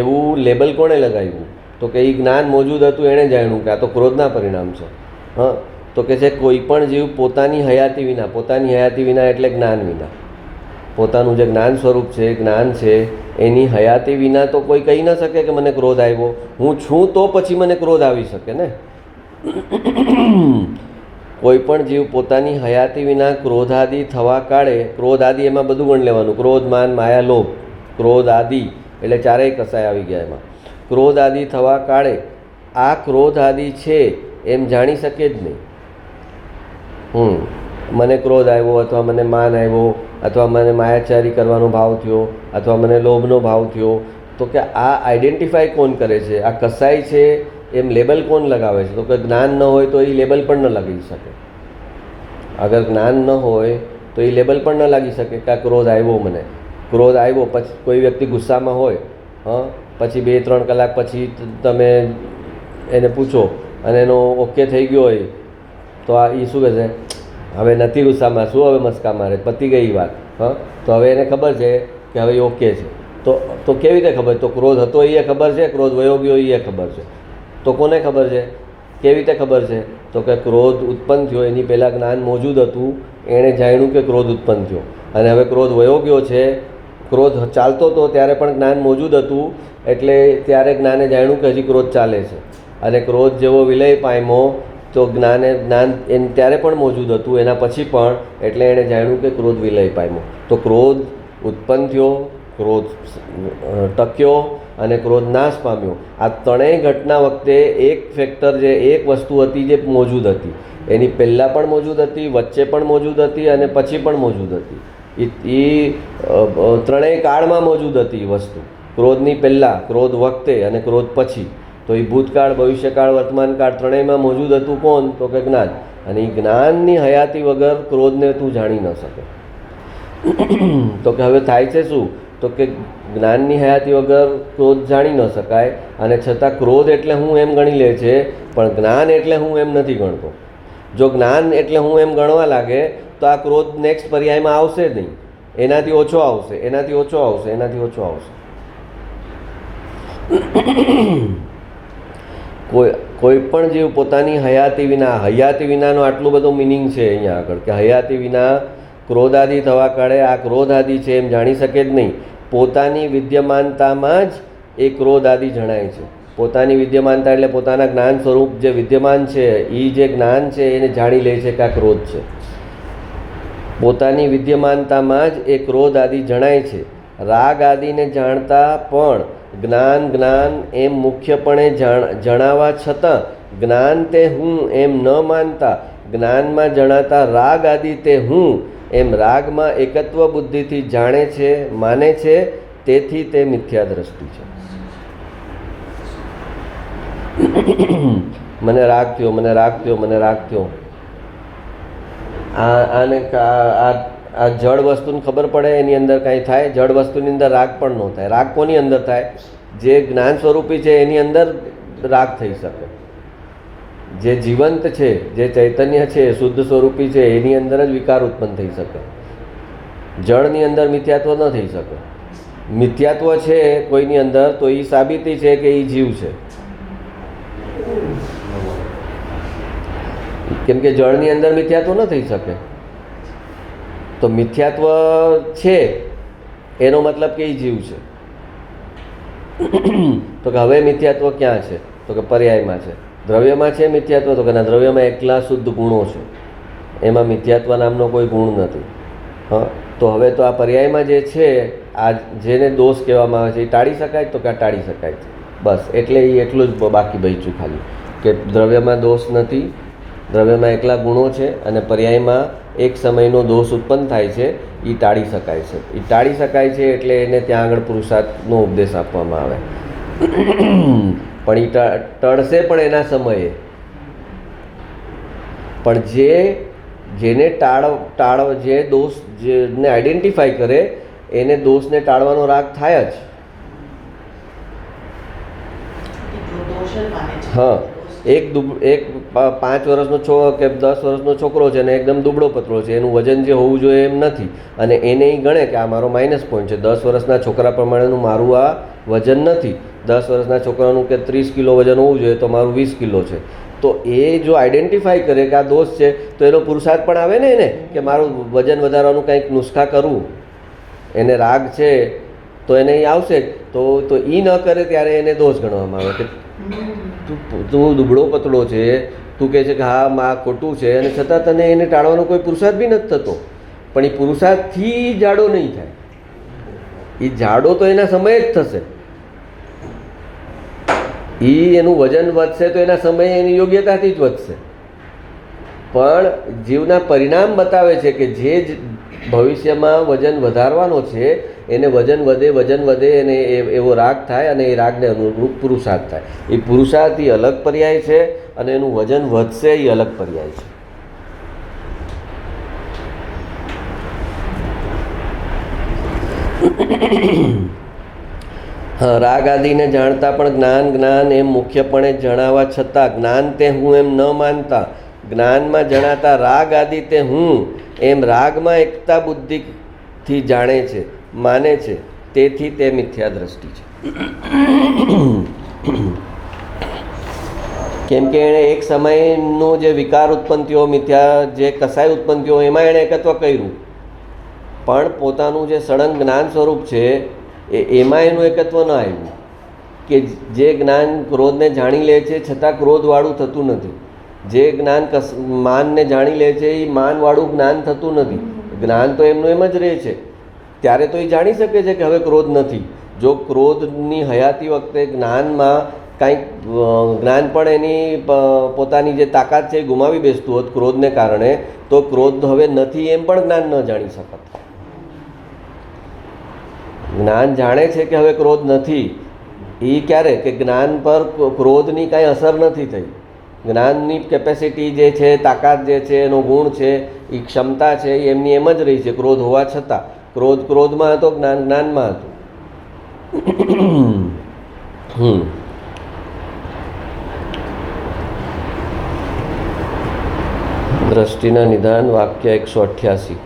એવું લેબલ કોણે લગાવ્યું? તો કે એ જ્ઞાન મોજૂદ હતું, એણે જાણ્યું કે આ તો ક્રોધના પરિણામ છે. તો કે છે કોઈ પણ જીવ પોતાની હયાતી વિના, પોતાની હયાતી વિના એટલે જ્ઞાન વિના, પોતાનું જે જ્ઞાન સ્વરૂપ છે, જ્ઞાન છે, એની હયાતી વિના તો કોઈ કહી ન શકે કે મને ક્રોધ આવ્યો. હું છું તો પછી મને ક્રોધ આવી શકે ને. કોઈ પણ જીવ પોતાની હયાતી વિના ક્રોધાદિ થવા કાળે, ક્રોધ આદિ એમાં બધું ગણ લેવાનું, ક્રોધ, માન, માયા, લોભ, ક્રોધ આદિ એટલે ચારેય કસાય આવી ગયા એમાં. ક્રોધ આદિ થવા કાળે આ ક્રોધ આદિ છે એમ જાણી શકે જ નહીં. મને ક્રોધ આવ્યો અથવા મને માન આવ્યો અથવા મને માયાચારી કરવાનો ભાવ થયો અથવા મને લોભનો ભાવ થયો, તો કે આ આઈડેન્ટિફાઈ કોણ કરે છે? આ કસાય છે એમ લેબલ કોણ લગાવે છે? તો કે જ્ઞાન ન હોય તો એ લેબલ પણ ન લાગી શકે. અગર જ્ઞાન ન હોય તો એ લેબલ પણ ન લાગી શકે કે આ ક્રોધ આવ્યો મને. ક્રોધ આવ્યો પછી કોઈ વ્યક્તિ ગુસ્સામાં હોય, પછી 2-3 કલાક પછી તમે એને પૂછો અને એનો ઓકે થઈ ગયો હોય તો આ એ શું કહે છે? હવે નથી ગુસ્સામાં, શું હવે મસ્કા મારે, પતી ગઈ વાત. તો હવે એને ખબર છે કે હવે એ ઓકે છે. તો કેવી રીતે ખબર? તો ક્રોધ હતો એ ખબર છે, ક્રોધ વયો ગયો એ ખબર છે. તો કોને ખબર છે? કેવી રીતે ખબર છે? તો કે ક્રોધ ઉત્પન્ન થયો એની પહેલાં જ્ઞાન મોજૂદ હતું, એણે જાણ્યું કે ક્રોધ ઉત્પન્ન થયો અને હવે ક્રોધ વયો ગયો છે. ક્રોધ ચાલતો હતો ત્યારે પણ જ્ઞાન મોજૂદ હતું, એટલે ત્યારે જ્ઞાને જાણ્યું કે હજી ક્રોધ ચાલે છે અને ક્રોધ જેવો વિલય પામ્યો તો જ્ઞાન ત્યારે પણ મોજૂદ હતું, એના પછી પણ, એટલે એણે જાણ્યું કે ક્રોધ વિલય પામ્યો. તો ક્રોધ ઉત્પન્ન થયો, ક્રોધ ટક્યો અને ક્રોધ નાશ પામ્યો. આ ત્રણેય ઘટના વખતે એક ફેક્ટર, જે એક વસ્તુ હતી જે મોજૂદ હતી, એની પહેલાં પણ મોજૂદ હતી, વચ્ચે પણ મોજૂદ હતી અને પછી પણ મોજૂદ હતી. એ ત્રણેય કાળમાં મોજૂદ હતી વસ્તુ. ક્રોધની પહેલાં, ક્રોધ વખતે અને ક્રોધ પછી. તો એ ભૂતકાળ, ભવિષ્યકાળ, વર્તમાનકાળ ત્રણેયમાં મોજૂદ હતું કોણ? તો કે જ્ઞાન. અને એ જ્ઞાનની હયાતી વગર ક્રોધને તું જાણી ન શકે. તો કે હવે થાય છે શું? તો કે જ્ઞાનની હયાતી વગર ક્રોધ જાણી ન શકાય અને છતાં ક્રોધ એટલે હું એમ ગણી લે છે, પણ જ્ઞાન એટલે હું એમ નથી ગણતો. જો જ્ઞાન એટલે હું એમ ગણવા લાગે તો આ ક્રોધ નેક્સ્ટ પર્યાયમાં આવશે જ નહીં, એનાથી ઓછો આવશે, એનાથી ઓછો આવશે, એનાથી ઓછો આવશે. કોઈ પણ જીવ પોતાની હયાતી વિના, હયાતી વિનાનો આટલું બધું મિનિંગ છે અહીંયા આગળ કે હયાતી વિના ક્રોધાદિ થવા કાળે આ ક્રોધાદિ છે એમ જાણી શકે જ નહીં. પોતાની વિદ્યમાનતામાં જ એ ક્રોધાદિ જણાય છે. પોતાની વિદ્યમાનતા એટલે પોતાના જ્ઞાન સ્વરૂપ જે વિદ્યમાન છે એ જે જ્ઞાન છે એને જાણી લે છે કે આ ક્રોધ છે. પોતાની વિદ્યમાનતામાં જ એ ક્રોધ આદિ જણાય છે. રાગ આદિને જાણતા પણ જ્ઞાન એમ મુખ્યપણે જણાવવા છતાં જ્ઞાન તે હું એમ ન માનતા જ્ઞાનમાં જણાતા રાગ આદિ તે હું એમ રાગમાં એકત્વ બુદ્ધિથી જાણે છે, માને છે, તેથી તે મિથ્યા દ્રષ્ટિ છે. મને રાગ થયો, મને રાગ થયો, મને રાગ થયો. આને આ જળ વસ્તુને ખબર પડે એની અંદર કાંઈ થાય? જળ વસ્તુની અંદર રાગ પણ ન થાય. રાગ કોની અંદર થાય? જે જ્ઞાન સ્વરૂપી છે એની અંદર રાગ થઈ શકે. જે જીવંત છે, જે ચૈતન્ય છે, શુદ્ધ સ્વરૂપી છે, એની અંદર જ વિકાર ઉત્પન્ન થઈ શકે. જળની અંદર મિથ્યાત્વ ન થઈ શકે. મિથ્યાત્વ છે કોઈની અંદર તો એ સાબિતી છે કે એ જીવ છે. કેમ કે જળની અંદર મિથ્યાત્વ ન થઈ શકે. તો મિથ્યાત્વ છે એનો મતલબ કે એ જીવ છે. તો કે હવે મિથ્યાત્વ ક્યાં છે? તો કે પર્યાયમાં છે. દ્રવ્યમાં છે મિથ્યાત્વ? તો કે ના, દ્રવ્યમાં એકલા શુદ્ધ ગુણો છે, એમાં મિથ્યાત્વ નામનો કોઈ ગુણ નથી. હા, તો હવે તો આ પર્યાયમાં જે છે, આ જેને દોષ કહેવામાં આવે છે એ ટાળી શકાય? તો કે આ ટાળી શકાય છે. બસ, એટલે એ એટલું જ બાકી બચ્યું ખાલી કે દ્રવ્યમાં દોષ નથી, દ્રવ્યમાં એકલા ગુણો છે અને પર્યાયમાં એક સમયનો દોષ ઉત્પન્ન થાય છે, એ ટાળી શકાય છે. એ ટાળી શકાય છે એટલે એને ત્યાં આગળ પુરુષાર્થનો ઉપદેશ આપવામાં આવે. પણ એ ટળશે પણ એના સમયે. પણ જેને જે દોષ જેને આઈડેન્ટિફાઈ કરે એને દોષને ટાળવાનો રાગ થાય જ. હા, એક 5 વર્ષનો કે 10 વર્ષનો છોકરો છે અને એકદમ દુબળો પતળો છે, એનું વજન જે હોવું જોઈએ એમ નથી, અને એને એ ગણે કે આ મારો માઇનસ પોઈન્ટ છે. 10 વર્ષના છોકરા પ્રમાણેનું મારું આ વજન નથી. 10 વર્ષના છોકરાનું કે 30 કિલો વજન હોવું જોઈએ તો મારું 20 કિલો છે. તો એ જો આઈડેન્ટિફાઈ કરે કે આ દોષ છે તો એનો પુરુષાર્થ પણ આવે ને એને કે મારું વજન વધારવાનું કંઈક નુસ્ખા કરવું. એને રાગ છે તો એને એ આવશે. તો એ ન કરે ત્યારે એને દોષ ગણવામાં આવે કે તું દુબળો પતળો છે, તું કહે છે કે હા આ ખોટું છે, અને છતાં તને એને ટાળવાનો કોઈ પુરુષાર્થ બી નથી થતો. પણ એ પુરુષાર્થથી જાડો નહીં થાય. એ જાડો તો એના સમયે જ થશે. એનું વજન વધશે તો એના સમયે એની યોગ્યતાથી જ વધશે. પણ જીવના પરિણામ બતાવે છે કે જે ભવિષ્યમાં વજન વધારવાનો છે એને વજન વધે અને એવો રાગ થાય અને એ રાગને અનુરૂપ પુરુષાર્થ થાય. એ પુરુષાર્થ એ અલગ પર્યાય છે અને એનું વજન વધશે એ અલગ પર્યાય છે. હા, રાગ આદિને જાણતા પણ જ્ઞાન એમ મુખ્યપણે જણાવવા છતાં જ્ઞાન તે હું એમ ન માનતા જ્ઞાનમાં જણાતા રાગ આદિ તે હું એમ રાગમાં એકતા બુદ્ધિથી જાણે છે, માને છે, તેથી તે મિથ્યા દ્રષ્ટિ છે. કેમ કે એણે એક સમયનો જે વિકાર ઉત્પન્ન થયો, મિથ્યા જે કસાય ઉત્પન્ન થયો, એમાં એણે એકત્વ કર્યું. પણ પોતાનું જે સળંગ જ્ઞાન સ્વરૂપ છે એમાં એનું એકત્વ ન આવ્યું. કે જે જ્ઞાન ક્રોધને જાણી લે છે છતાં ક્રોધવાળું થતું નથી. જે જ્ઞાન માનને જાણી લે છે એ માનવાળું જ્ઞાન થતું નથી. જ્ઞાન તો એમનું એમ જ રહે છે. ત્યારે તો એ જાણી શકે છે કે હવે ક્રોધ નથી. જો ક્રોધની હયાતી વખતે જ્ઞાનમાં કાંઈક જ્ઞાન પણ એની પોતાની જે તાકાત છે એ ગુમાવી બેસતું હોત ક્રોધને કારણે, તો ક્રોધ હવે નથી એમ પણ જ્ઞાન ન જાણી શકત. જ્ઞાન જાણે છે કે હવે ક્રોધ નથી. એ ક્યારે? કે જ્ઞાન પર ક્રોધની કાંઈ અસર નથી થઈ. જ્ઞાનની કેપેસિટી જે છે, તાકાત જે છે, એનો ગુણ છે, એ ક્ષમતા છે, એ એમની એમ જ રહી છે ક્રોધ હોવા છતાં. ક્રોધમાં હતો, જ્ઞાનમાં હતું. દ્રષ્ટિના નિદાન વાક્ય 188.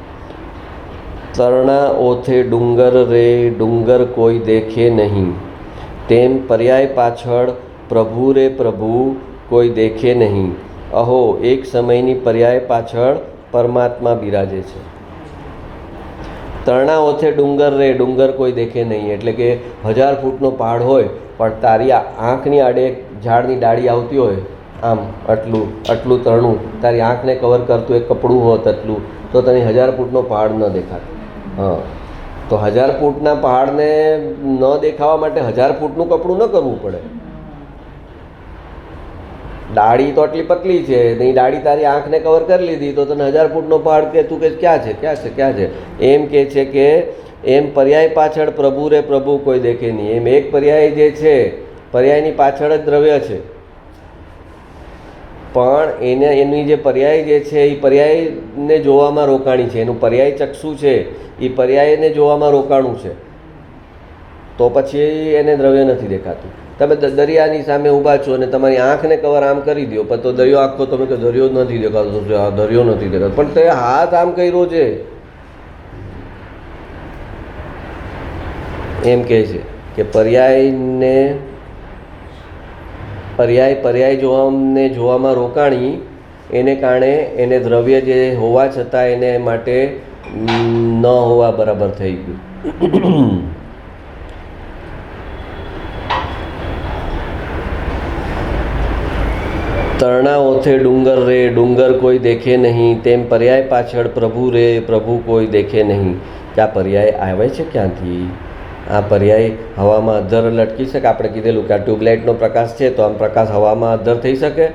તરણા ઓથે ડુંગર રે ડુંગર કોઈ દેખે નહીં, તેમ પર્યાય પાછળ પ્રભુ રે પ્રભુ કોઈ દેખે નહીં. અહો, એક સમયની પર્યાય પાછળ પરમાત્મા બિરાજે છે. તરણા ઓથે ડુંગર રે ડુંગર કોઈ દેખે નહીં, એટલે કે 1000 ફૂટનો પહાડ હોય પણ તારી આંખની આડે એક ઝાડની ડાળી આવતી હોય, આમ આટલું આટલું તરણું તારી આંખને કવર કરતું એક કપડું હોત એટલું, તો તને 1000 ફૂટનો પહાડ ન દેખાત. હા, તો 1000 ફૂટના પહાડને ન દેખાવા માટે 1000 ફૂટનું કપડું ન કરવું પડે. ડાળી તો આટલી પતલી છે, નહીં ડાળી તારી આંખને કવર કરી લીધી તો તને 1000 ફૂટનો પહાડ કે તું કે ક્યાં છે ક્યાં છે ક્યાં છે એમ કે છે. કે એમ પર્યાય પાછળ પ્રભુ રે પ્રભુ કોઈ દેખે નહીં. એમ એક પર્યાય જે છે, પર્યાયની પાછળ જ દ્રવ્ય છે, પણ એની જે પર્યાય જે છે એ પર્યાયને જોવામાં રોકાણી છે. એનું પર્યાય ચક્ષુ છે એ પર્યાયને જોવામાં રોકાણું છે, તો પછી એને દ્રવ્ય નથી દેખાતું. તમે દરિયાની સામે ઊભા છો અને તમારી આંખને કવર આમ કરી દો, પણ તો દરિયો આખો તમે કે દરિયો નથી દેખાતો, દરિયો નથી દેખાતો, પણ તે હાથ આમ કર્યો છે એમ કહે છે કે પર્યાય જોવામાં રોકાણી, એને કારણે એને દ્રવ્ય જે હોવા છતાં એને માટે ન હોવા બરાબર થઈ ગયું. તરણા ઓથે ડુંગર રે ડુંગર કોઈ દેખે નહીં, તેમ પર્યાય પાછળ પ્રભુ રે પ્રભુ કોઈ દેખે નહીં. કે આ પર્યાય આવે છે ક્યાંથી? આ પર્યાય હવામાં અધ્ધર લટકી શકે? આપણે કીધેલું કે આ ટ્યુબલાઇટનો પ્રકાશ છે, તો આમ પ્રકાશ હવામાં અધ્ધર થઈ શકે?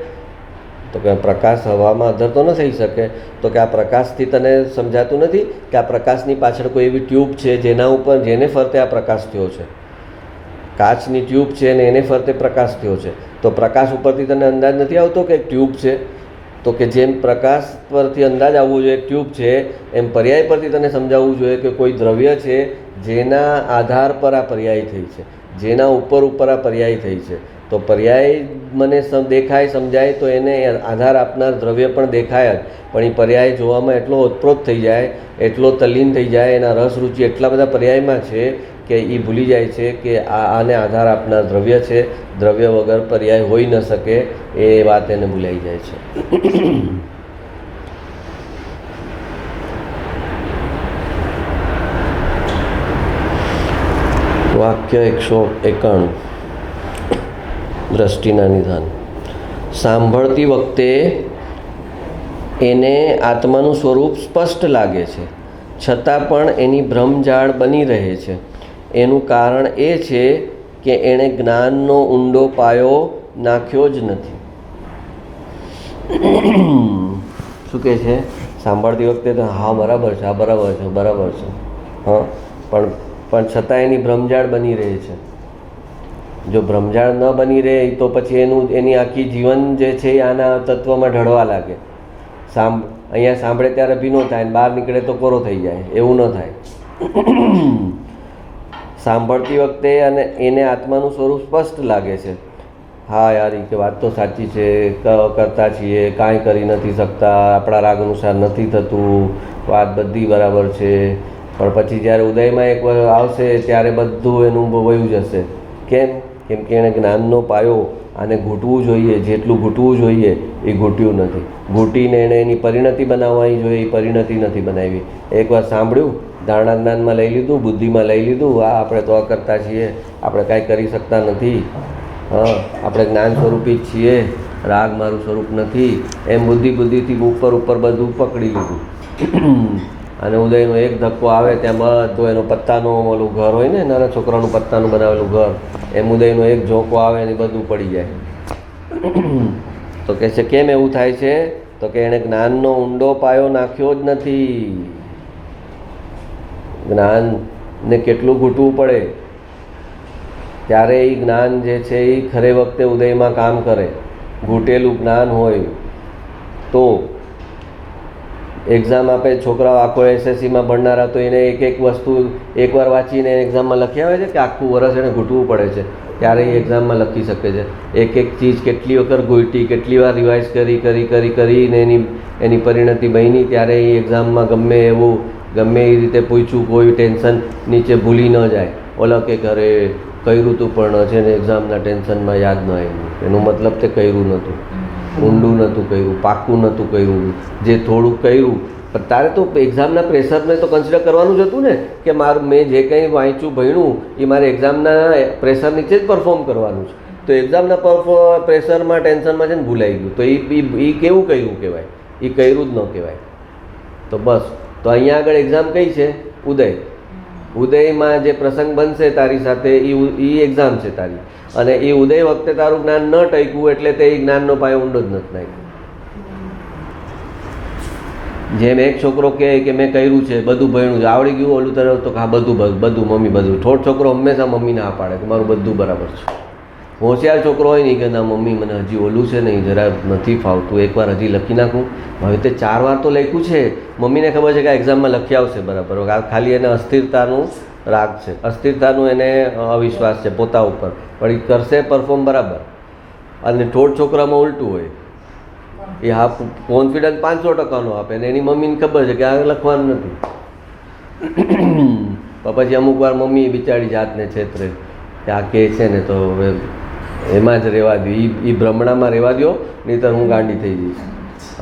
તો કે પ્રકાશ હવામાં અધ્ધર તો ન થઈ શકે. તો કે આ પ્રકાશથી તને સમજાતું નથી કે આ પ્રકાશની પાછળ કોઈ એવી ટ્યુબ છે જેને ફરતે આ પ્રકાશ થયો છે. કાચની ટ્યુબ છે ને એને ફરતે પ્રકાશ થયો છે, તો પ્રકાશ ઉપરથી તને અંદાજ નથી આવતો કે એક ટ્યુબ છે? તો કે જેમ પ્રકાશ પરથી અંદાજ આવવો જોઈએ એક ટ્યુબ છે, એમ પર્યાય પરથી તને સમજાવવું જોઈએ કે કોઈ દ્રવ્ય છે જેના આધાર પર આ પર્યાય થઈ છે, જેના ઉપર આ પર્યાય થઈ છે. તો પર્યાય મને દેખાય સમજાય તો એને આધાર આપનાર દ્રવ્ય પણ દેખાય જ, પણ એ પર્યાય જોવામાં એટલો ઓતપ્રોત થઈ જાય, એટલો તલ્લીન થઈ જાય, એના રસ રૂચિ એટલા બધા પર્યાયમાં છે કે એ ભૂલી જાય છે કે આને આધાર આપનાર દ્રવ્ય છે, દ્રવ્ય વગર પર્યાય હોઈ ન શકે, એ વાત એને ભૂલાઈ જાય છે. વાક્ય 191 દ્રષ્ટિના નિધાન. સાંભળતી વખતે એને આત્માનું સ્વરૂપ સ્પષ્ટ લાગે છે, છતાં પણ એની ભ્રમજાળ બની રહે છે. એનું કારણ એ છે કે એણે જ્ઞાનનો ઊંડો પાયો નાખ્યો જ નથી. શું કહે છે? સાંભળતી વખતે તો હા બરાબર છે, હા બરાબર છે, બરાબર છે, હા, પણ છતાં એની ભ્રમજાળ બની રહે છે. જો ભ્રમજાળ ન બની રહે તો પછી એની આખી જીવન જે છે એ આના તત્વમાં ઢળવા લાગે. અહીંયા સાંભળે ત્યારે ભીનો થાય, બહાર નીકળે તો કોરો થઈ જાય, એવું ન થાય. સાંભળતી વખતે અને એને આત્માનું સ્વરૂપ સ્પષ્ટ લાગે છે. હા યાર, એ કે વાત તો સાચી છે, કરતા છીએ, કાંઈ કરી નથી શકતા, આપણા રાગ અનુસાર નથી થતું, વાત બધી બરાબર છે. પણ પછી જ્યારે ઉદયમાં એક વાર આવશે ત્યારે બધું એનું વયું જશે. કેમ કે એણે જ્ઞાનનો પાયો આને ઘૂંટવું જોઈએ, જેટલું ઘૂંટવું જોઈએ એ ઘૂંટ્યું નથી. ઘૂંટીને એણે એની પરિણતિ બનાવવાની જોઈએ, એ પરિણતિ નથી બનાવી. એકવાર સાંભળ્યું, ધારણા જ્ઞાનમાં લઈ લીધું, બુદ્ધિમાં લઈ લીધું, આ આપણે તો આ કરતા છીએ, આપણે કાંઈ કરી શકતા નથી, હા આપણે જ્ઞાન સ્વરૂપી જ છીએ, રાગ મારું સ્વરૂપ નથી, એમ બુદ્ધિથી ઉપર બધું પકડી લીધું. અને ઉદયનો એક ધક્કો આવે ત્યાં બધું એનો પત્તાનું ઓલું ઘર હોય ને, નાના છોકરાનું પત્તાનું બનાવેલું ઘર, એમ ઉદયનો એક ઝોંકો આવે ને બધું પડી જાય. તો કહે છે કેમ એવું થાય છે? તો કે એણે જ્ઞાનનો ઊંડો પાયો નાખ્યો જ નથી. જ્ઞાનને કેટલું ઘૂંટવું પડે ત્યારે એ જ્ઞાન જે છે એ ખરે વખતે ઉદયમાં કામ કરે. ઘૂંટેલું જ્ઞાન હોય તો એક્ઝામ આપે છોકરાઓ, આખો એસએસસીમાં ભણનારા, તો એને એક વસ્તુ એકવાર વાંચીને એક્ઝામમાં લખી આવે છે કે આખું વર્ષ એને ઘૂંટવું પડે છે, ત્યારે એ એક્ઝામમાં લખી શકે છે. એક ચીજ કેટલી વખત ઘૂંટી, કેટલી વાર રિવાઇઝ કરીને એની પરિણતિ બની, ત્યારે એ એક્ઝામમાં ગમે એ રીતે પૂછ્યું, કોઈ ટેન્શન નીચે ભૂલી ન જાય. ઓલા કે ઘરે કર્યું હતું પણ છે ને એક્ઝામના ટેન્શનમાં યાદ ન આવ્યું. એનો મતલબ તે કર્યું નહોતું, ઊંડું નહોતું કર્યું, પાક્કું નહોતું કર્યું. જે થોડુંક કર્યું પણ તારે તો એક્ઝામના પ્રેશરને તો કન્સિડર કરવાનું જ હતું ને કે મારું મેં જે કંઈ વાંચ્યું ભણ્યું એ મારે એક્ઝામના પ્રેશર નીચે જ પરફોર્મ કરવાનું છે. તો એક્ઝામના પ્રેશરમાં ટેન્શનમાં છે ને ભૂલાઈ ગયું, તો એ કેવું કર્યું કહેવાય? એ કર્યું જ ન કહેવાય. તો બસ, તો અહીંયા આગળ એક્ઝામ કઈ છે? ઉદય. ઉદયમાં જે પ્રસંગ બનશે તારી સાથે એ એક્ઝામ છે તારી, અને એ ઉદય વખતે તારું જ્ઞાન ન ટક્યું એટલે તે જ્ઞાનનો પાયો ઊંડો જ નથી નાખ્યો. જેમ એક છોકરો કહે કે મેં કર્યું છે, બધું ભણ્યું છે, આવડી ગયું, ઓલું તરફ તો હા બધું મમ્મી બધું. ઠોઠ છોકરો હંમેશા મમ્મી ના પાડે કે મારું બધું બરાબર છે. હોશિયાર છોકરો હોય નહીં કે ના મમ્મી મને હજી ઓલું છે નહીં, જરા નથી ફાવતું, એકવાર હજી લખી નાખું. હવે તે 4 વાર તો લખ્યું છે, મમ્મીને ખબર છે કે આ એક્ઝામમાં લખી આવશે બરાબર. ખાલી એને અસ્થિરતાનું રાગ છે, અસ્થિરતાનું એને અવિશ્વાસ છે પોતા ઉપર, પણ એ કરશે પરફોર્મ બરાબર. અને ઠોઠ છોકરામાં ઉલટું હોય, એ હા કોન્ફિડન્સ 500%નો આપે ને એની મમ્મીને ખબર છે કે આ લખવાનું નથી. પછી અમુક વાર મમ્મી બિચારી જાતને છેતરે કે આ કહે છે ને તો હવે એમાં જ રહેવા દો, એ ભ્રમણામાં રહેવા દો, નહીંતર હું ગાંડી થઈ જઈશ.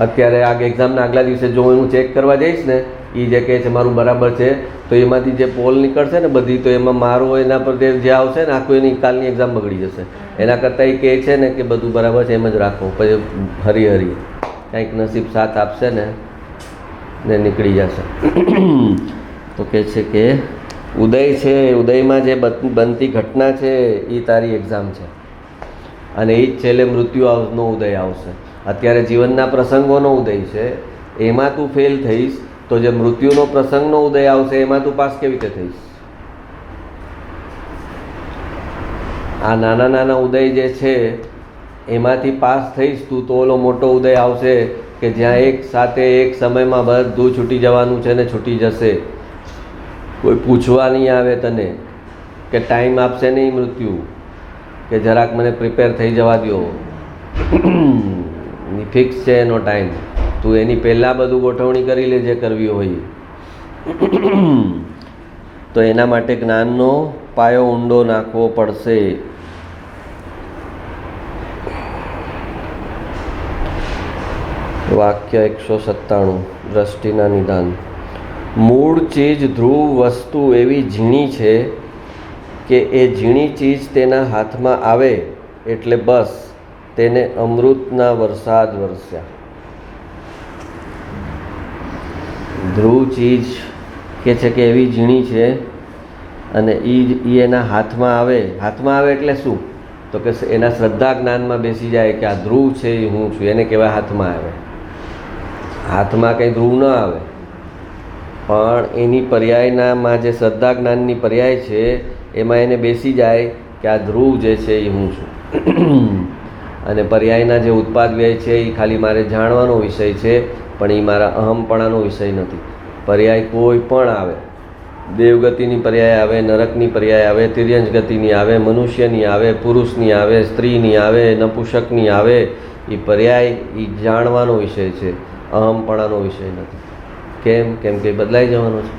અત્યારે આ એક્ઝામના આગલા દિવસે જો હું ચેક કરવા જઈશ ને, એ જે કહે છે મારું બરાબર છે, તો એમાંથી જે પોલ નીકળશે ને બધી, તો એમાં મારું એના પર જે આવશે ને આખું એની કાલની એક્ઝામ બગડી જશે. એના કરતાં એ કહે છે ને કે બધું બરાબર છે એમ જ રાખો, પછી હરી કંઈક નસીબ સાથ આપશે ને નીકળી જશે. તો કહે છે કે ઉદય છે, ઉદયમાં જે બનતી ઘટના છે એ તારી એક્ઝામ છે, અને એ જ છેલ્લે મૃત્યુનો ઉદય આવશે. અત્યારે જીવનના પ્રસંગોનો ઉદય છે, એમાં તું ફેલ થઈશ તો જે મૃત્યુનો પ્રસંગનો ઉદય આવશે એમાં તું પાસ કેવી રીતે થઈશ? આ નાના નાના ઉદય જે છે એમાંથી પાસ થઈશ તું તો ઓલો મોટો ઉદય આવશે કે જ્યાં એક સાથે એક સમયમાં બધું છૂટી જવાનું છે ને છૂટી જશે. કોઈ પૂછવા નહીં આવે તને કે ટાઈમ આપશે નહીં મૃત્યુ કે જરાક મને પ્રિપેર થઈ જવા દો, ફિક્સ છે એનો ટાઈમ, તું એની પહેલાં બધું ગોઠવણી કરી લે જે કરવી હોય. તો એના માટે જ્ઞાનનો પાયો ઊંડો નાખવો પડશે. વાક્ય 197 દ્રષ્ટિના નિદાન. મૂળ ચીજ ધ્રુવ વસ્તુ એવી ઝીણી છે કે એ ઝીણી ચીજ તેના હાથમાં આવે એટલે બસ તેને અમૃતના વરસાદ વરસ્યા. ધ્રુવ ચીજ કે છે કે એવી ઝીણી છે અને એ એના હાથમાં આવે એટલે શું? તો કે એના શ્રદ્ધા જ્ઞાનમાં બેસી જાય કે આ ધ્રુવ છે એ હું છું, એને કહેવાય હાથમાં આવે. હાથમાં કંઈ ધ્રુવ ન આવે, પણ એની પર્યાયનામાં જે શ્રદ્ધા જ્ઞાનની પર્યાય છે એમાં એને બેસી જાય કે આ ધ્રુવ જે છે એ હું છું. અને પર્યાયના જે ઉત્પાદ વ્યય છે એ ખાલી મારે જાણવાનો વિષય છે, પણ એ મારા અહમપણાનો વિષય નથી. પર્યાય કોઈ પણ આવે, દેવગતિની પર્યાય આવે, નરકની પર્યાય આવે, તિર્યંશ ગતિની આવે, મનુષ્યની આવે, પુરુષની આવે, સ્ત્રીની આવે, નપુંસકની આવે, એ પર્યાય એ જાણવાનો વિષય છે, અહમપણાનો વિષય નથી. કેમ કે બદલાઈ જવાનો છે.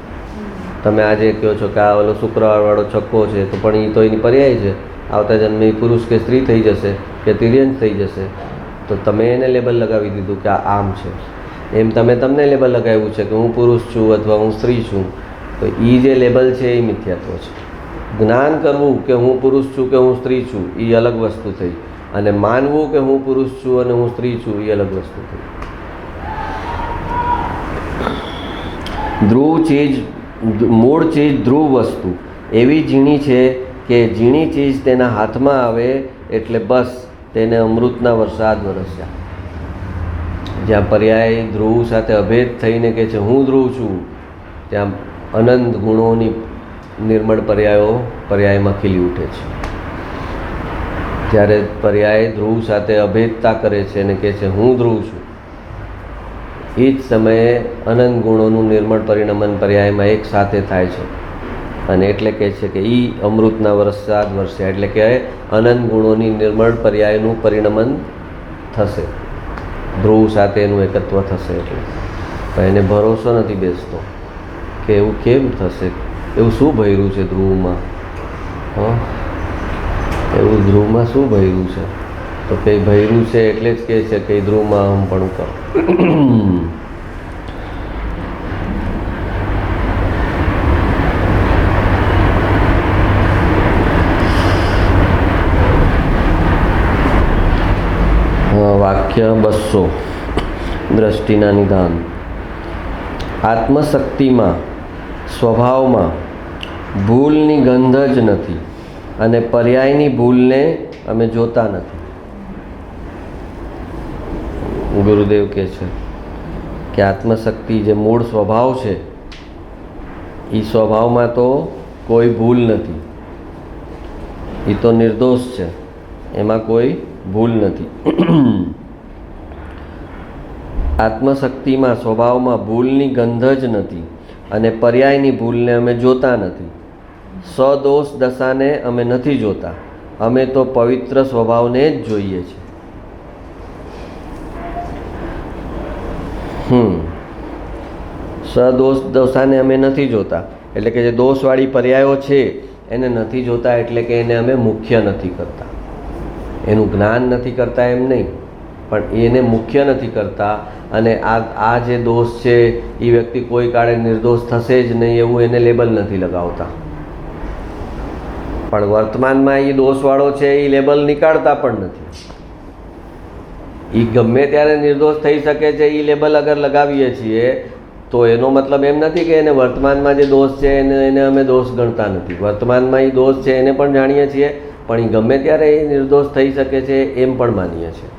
તમે આજે કહો છો કે આ ઓલો શુક્રવારવાળો છક્કો છે, તો પણ એ તો એની પર્યાય છે, આવતા જન્મે પુરુષ કે સ્ત્રી થઈ જશે કે તિર્યંશ થઈ જશે. તો તમે એને લેબલ લગાવી દીધું કે આ આમ છે. એમ તમને લેબલ લગાવ્યું છે કે હું પુરુષ છું અથવા હું સ્ત્રી છું, તો એ જે લેબલ છે એ મિથ્યાત્વ છે. જ્ઞાન કરવું કે હું પુરુષ છું કે હું સ્ત્રી છું એ અલગ વસ્તુ થઈ, અને માનવું કે હું પુરુષ છું અને હું સ્ત્રી છું એ અલગ વસ્તુ થઈ. ધ્રુવ ચીજ, મૂળ ચીજ ધ્રુવ વસ્તુ એવી ઝીણી છે કે ઝીણી ચીજ તેના હાથમાં આવે એટલે બસ તેને અમૃતના વરસાદ વરસ્યા. જ્યાં પર્યાય ધ્રુવ સાથે અભેદ થઈને કહે છે હું ધ્રુવ છું, ત્યાં અનંત ગુણોની નિર્મળ પર્યાયમાં ખીલી ઉઠે છે. જ્યારે પર્યાય ધ્રુવ સાથે અભેદતા કરે છે અને કહે છે હું ધ્રુવ છું, એ જ સમયે અનંત ગુણોનું નિર્મળ પરિણમન પર્યાયમાં એક સાથે થાય છે. અને એટલે કહે છે કે એ અમૃતના વરસાદ વરસ્યા, એટલે કે અનંત ગુણોની નિર્મળ પર્યાયનું પરિણમન થશે, ધ્રુવ સાથે એનું એકત્વ થશે. એટલે પણ એને ભરોસો નથી બેસતો કે એવું કેમ થશે, એવું શું ભર્યું છે ધ્રુવમાં, એવું ધ્રુવમાં શું ભર્યું છે? તો કંઈ ભર્યું છે એટલે જ કહે છે કે ધ્રુવમાં હમ પણ કરો. વાક્ય 200 દ્રષ્ટિના નિદાન. આત્મશક્તિમાં સ્વભાવમાં ભૂલની ગંધ જ નથી અને પર્યાયની ભૂલને અમે જોતા નથી. ગુરુદેવ કહે છે કે આત્મશક્તિ જે મૂળ સ્વભાવ છે એ સ્વભાવમાં તો કોઈ ભૂલ નથી, એ તો નિર્દોષ છે, એમાં કોઈ ભૂલ નથી. આત્મશક્તિમાં સ્વભાવમાં ભૂલની ગંધ જ નથી અને પર્યાયની ભૂલને અમે જોતા નથી. સદોષ દશાને અમે નથી જોતા, અમે તો પવિત્ર સ્વભાવને જ જોઈએ છીએ. સદોષ દશાને અમે નથી જોતા એટલે કે જે દોષવાળી પર્યાયો છે એને નથી જોતા, એટલે કે એને અમે મુખ્ય નથી કરતા. એનું જ્ઞાન નથી કરતા એમ નહીં, પણ એને મુખ્ય નથી કરતા. અને આ જે દોષ છે એ વ્યક્તિ કોઈ કાળે નિર્દોષ થશે જ નહીં એવું એને લેબલ નથી લગાવતા. પણ વર્તમાનમાં એ દોષવાળો છે એ લેબલ નીકાળતા પણ નથી. એ ગમે ત્યારે નિર્દોષ થઈ શકે છે એ લેબલ અગર લગાવીએ છીએ તો એનો મતલબ એમ નથી કે એને વર્તમાનમાં જે દોષ છે એને અમે દોષ ગણતા નથી. વર્તમાનમાં એ દોષ છે એને પણ જાણીએ છીએ, પણ એ ગમે ત્યારે એ નિર્દોષ થઈ શકે છે એમ પણ માનીએ છીએ.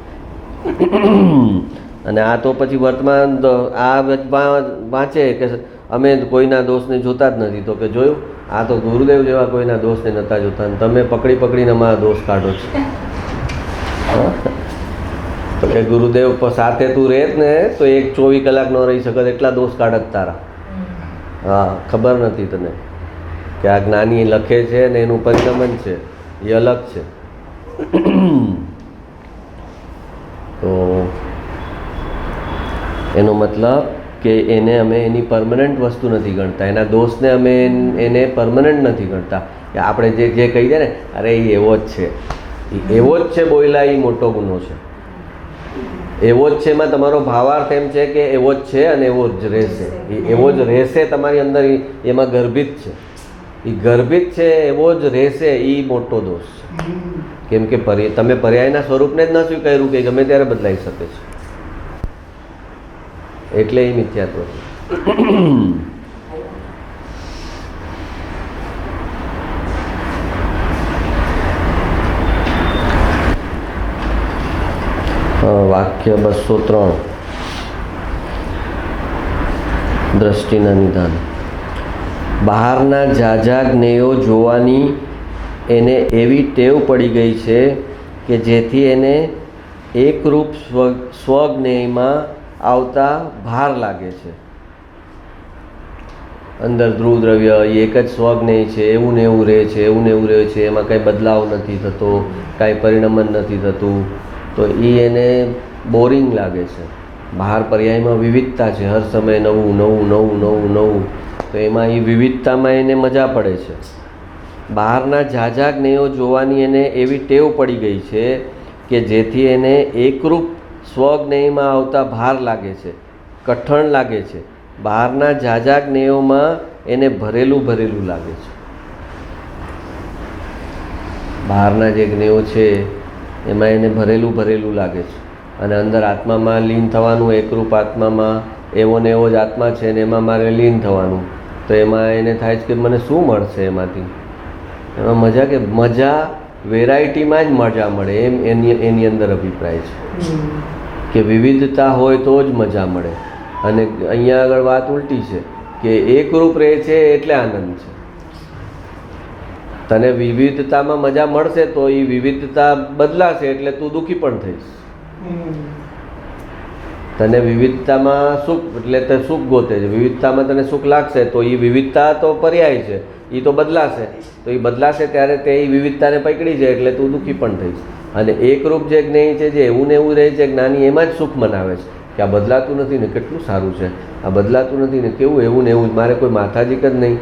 અને આ તો પછી વર્તમાન આ વાંચે કે અમે કોઈના દોષને જોતા જ નથી, તો કે જોયું આ તો ગુરુદેવ જેવા કોઈના દોષને નહોતા જોતા અને તમે પકડી પકડીને અમારા દોષ કાઢો છો. તો કે ગુરુદેવ સાથે તું રહે ને તો 24 કલાક ન રહી શકત એટલા દોષ કાઢત તારા. હા, ખબર નથી તને કે આ જ્ઞાની લખે છે ને એનું પરિણમન છે એ અલગ છે. તો એનો મતલબ કે એને અમે એની પરમનન્ટ વસ્તુ નથી ગણતા, એના દોષને અમે એને પરમનન્ટ નથી ગણતા. કે આપણે જે કહીએ ને અરે એ એવો જ છે, એ એવો જ છે બોયલા એ મોટો ગુનો છે. એવો જ છે એમાં તમારો ભાવાર્થ એમ છે કે એવો જ છે અને એવો જ રહેશે. એ એવો જ રહેશે તમારી અંદર એમાં ગર્ભિત છે, એ ગર્ભિત છે એવો જ રહેશે એ મોટો દોષ છે. કેમ કે તમે પર્યાયના સ્વરૂપને જ ન સ્વીકાર્યું કે ગમે ત્યારે બદલાઈ શકે છે, એટલે એ મિથ્યાત્વ છે. વાક્ય 203 દ્રષ્ટિના નિદાન. બહારના ઝાઝા જ્ઞેયો જોવાની એને એવી ટેવ પડી ગઈ છે કે જેથી એને એકરૂપ સ્વજ્ઞેયમાં આવતા ભાર લાગે છે. અંદર ધ્રુવ દ્રવ્ય એ એક જ સ્વજ્ઞેય છે, એવું ને એવું રહે છે, એવું ને એવું રહે છે, એમાં કંઈ બદલાવ નથી થતો, કાંઈ પરિણમન નથી થતું, તો એ એને બોરિંગ લાગે છે. બહાર પર્યાયમાં વિવિધતા છે, હર સમયે નવું નવું નવું નવું નવું, તો એમાં એ વિવિધતામાં એને મજા પડે છે. બહારના ઝાઝા જ્ઞેયો જોવાની એને એવી ટેવ પડી ગઈ છે કે જેથી એને એકરૂપ સ્વજ્ઞેયમાં આવતા ભાર લાગે છે, કઠણ લાગે છે. બહારના ઝાઝા જ્ઞેયોમાં એને ભરેલું ભરેલું લાગે છે. બહારના જે જ્ઞેયો છે એમાં એને ભરેલું ભરેલું લાગે છે, અને અંદર આત્મામાં લીન થવાનું, એકરૂપ આત્મામાં એવો ને એવો જ આત્મા છે ને એમાં મારે લીન થવાનું, તો એમાં એને થાય છે કે મને શું મળશે એમાંથી. એમાં મજા કે મજા વેરાયટીમાં જ મજા મળે એમ એની અંદર અભિપ્રાય છે કે વિવિધતા હોય તો જ મજા મળે. અને અહીંયા આગળ વાત ઉલટી છે કે એકરૂપ રહે છે એટલે આનંદ છે. તને વિવિધતામાં મજા મળશે તો એ વિવિધતા બદલાશે એટલે તું દુઃખી પણ થઈશ. તને વિવિધતામાં સુખ એટલે તે સુખ ગોતે છે, વિવિધતામાં તને સુખ લાગશે તો એ વિવિધતા તો પર્યાય છે, એ તો બદલાશે, તો એ બદલાશે ત્યારે તે એ વિવિધતાને પકડી જાય એટલે તું દુઃખી પણ થઈશ. અને એકરૂપ જે જ્ઞેય છે, જે એવું ને એવું રહે છે જ્ઞાની, એમાં જ સુખ મનાવે છે કે આ બદલાતું નથી ને કેટલું સારું છે, આ બદલાતું નથી ને કેવું એવું ને એવું, મારે કોઈ માથાજીક જ નહીં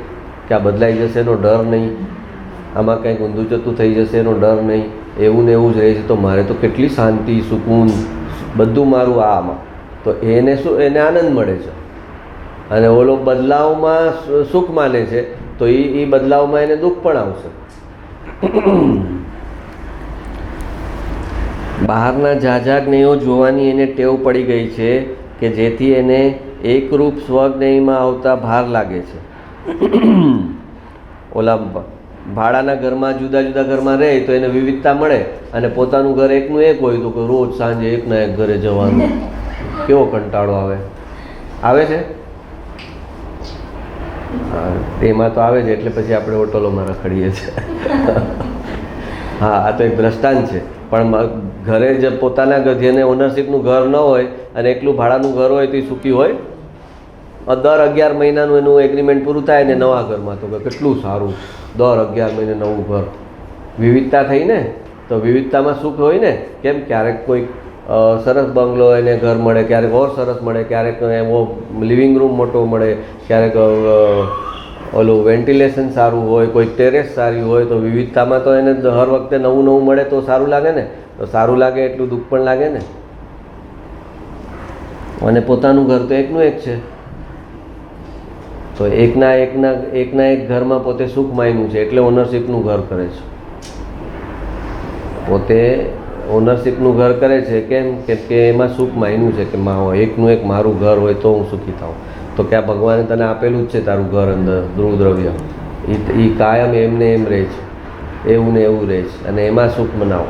કે આ બદલાઈ જશે એનો ડર નહીં, આમાં કંઈક ઊંધું ચતું થઈ જશે એનો ડર નહીં, એવું ને એવું જ રહે છે તો મારે તો કેટલી શાંતિ, સુકૂન, બધું મારું આમાં, તો એને શું, એને આનંદ મળે છે. અને ઓલો બદલાવમાં સુખ માને છે તો એ બદલાવમાં એને દુઃખ પણ આવશે. બહારના ઝાઝા જ્ઞેયો જોવાની એને ટેવ પડી ગઈ છે કે જેથી એને એકરૂપ સ્વજ્ઞેયમાં આવતા ભાર લાગે છે. ઓલા ભાડાના ઘરમાં જુદા જુદા ઘરમાં રહે તો એને વિવિધતા મળે, અને પોતાનું ઘર એકનું એક હોય તો કે રોજ સાંજે એકના એક ઘરે જવાનું, કેવો કંટાળો આવે છે. એમાં તો આવે છે એટલે પછી આપણે હોટલોમાં રખડીએ છીએ. હા, આ તો એક દ્રષ્ટાંત છે. પણ ઘરે જ પોતાના જેને ઓનરશીપનું ઘર ન હોય અને એકલું ભાડાનું ઘર હોય તો એ સુખી હોય? દર 11 મહિનાનું એનું એગ્રીમેન્ટ પૂરું થાય ને નવા ઘરમાં તો કેટલું સારું, દર 11 મહિને નવું ઘર. વિવિધતા થઈ ને, તો વિવિધતામાં સુખ હોય ને. કેમ ક્યારેક કોઈક સરસ બંગલો એને ઘર મળે, ક્યારેક ઓર સરસ મળે, ક્યારેક એવો લિવિંગ રૂમ મોટો મળે, ક્યારેક ઓલું વેન્ટિલેશન સારું હોય, કોઈ ટેરેસ સારી હોય. તો વિવિધતામાં તો એને હર વખતે નવું નવું મળે તો સારું લાગે ને. તો સારું લાગે એટલું દુઃખ પણ લાગે ને. અને પોતાનું ઘર તો એકનું એક છે, તો એકના એક ઘરમાં પોતે સુખ માન્યું છે એટલે ઓનરશીપનું ઘર કરે છે. પોતે ઓનરશીપનું ઘર કરે છે કેમ કે એમાં સુખ માન્યું છે કે એકનું એક મારું ઘર હોય તો હું સુખી થાઉં. તો ક્યાં ભગવાને તને આપેલું જ છે તારું ઘર અંદર ધ્રુવ દ્રવ્ય, એ કાયમ એમને એમ રહે છે, એવું ને એવું રહે છે, અને એમાં સુખ મનાવો.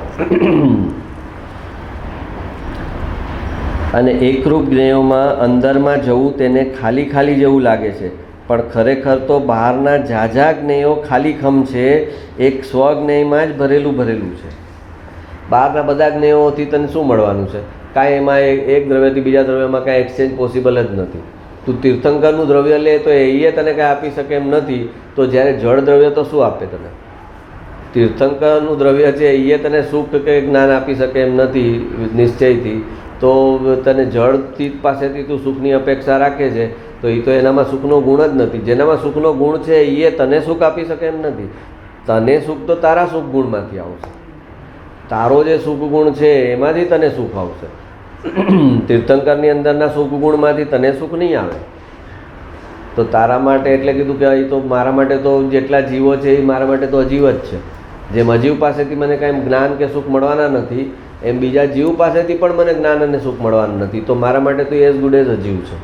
અને એકરૂપ જ્ઞેયોમાં અંદરમાં જવું તેને ખાલી ખાલી જેવું લાગે છે, પણ ખરેખર તો બહારના ઝાઝા જ્ઞેયો ખાલીખમ છે, એક સ્વજ્ઞેયમાં જ ભરેલું છે. બહારના બધા જ્ઞેયોથી તને શું મળવાનું છે? કાંઈ એમાં એક દ્રવ્યથી બીજા દ્રવ્યમાં કાંઈ એક્સચેન્જ પોસિબલ જ નથી. તું તીર્થંકરનું દ્રવ્ય લે તો એ તને કાંઈ આપી શકે એમ નથી. તો જ્યારે જળ દ્રવ્ય તો શું આપે તને? તીર્થંકરનું દ્રવ્ય છે એ તને સુખ કે જ્ઞાન આપી શકે એમ નથી નિશ્ચયથી. તો તને જળથી પાસેથી તું સુખની અપેક્ષા રાખે છે, તો એ તો એનામાં સુખનો ગુણ જ નથી. જેનામાં સુખનો ગુણ છે એ તને સુખ આપી શકે એમ નથી. તને સુખ તો તારા સુખ ગુણમાંથી આવશે. તારો જે સુખ ગુણ છે એમાંથી તને સુખ આવશે. તીર્થંકરની અંદરના સુખ ગુણમાંથી તને સુખ નહીં આવે. તો તારા માટે એટલે કીધું કે એ તો મારા માટે તો જેટલા જીવો છે એ મારા માટે તો અજીવ જ છે. જેમ અજીવ પાસેથી મને કાંઈ જ્ઞાન કે સુખ મળવાના નથી, એમ બીજા જીવ પાસેથી પણ મને જ્ઞાન અને સુખ મળવાનું નથી. તો મારા માટે તો એઝ ગુડ એઝ અજીવ છે.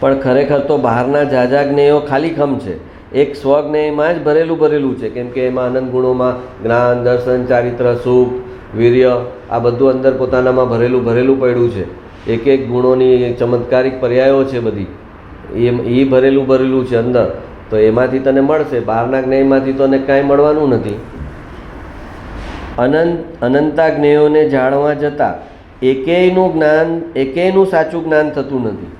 પણ ખરેખર તો બહારના ઝાઝા જ્ઞેયો ખાલીખમ છે, એક સ્વજ્ઞેયમાં જ ભરેલું છે. કેમ કે એમાં અનંત ગુણોમાં જ્ઞાન, દર્શન, ચારિત્ર, સુખ, વીર્ય આ બધું અંદર પોતાનામાં ભરેલું પડ્યું છે. એક એક ગુણોની ચમત્કારિક પર્યાયો છે બધી, એ ભરેલું છે અંદર. તો એમાંથી તને મળશે. બહારના જ્ઞેયમાંથી તને કાંઈ મળવાનું નથી. અનંતા જ્ઞેયોને જાણવા જતાં એકેયનું સાચું જ્ઞાન થતું નથી.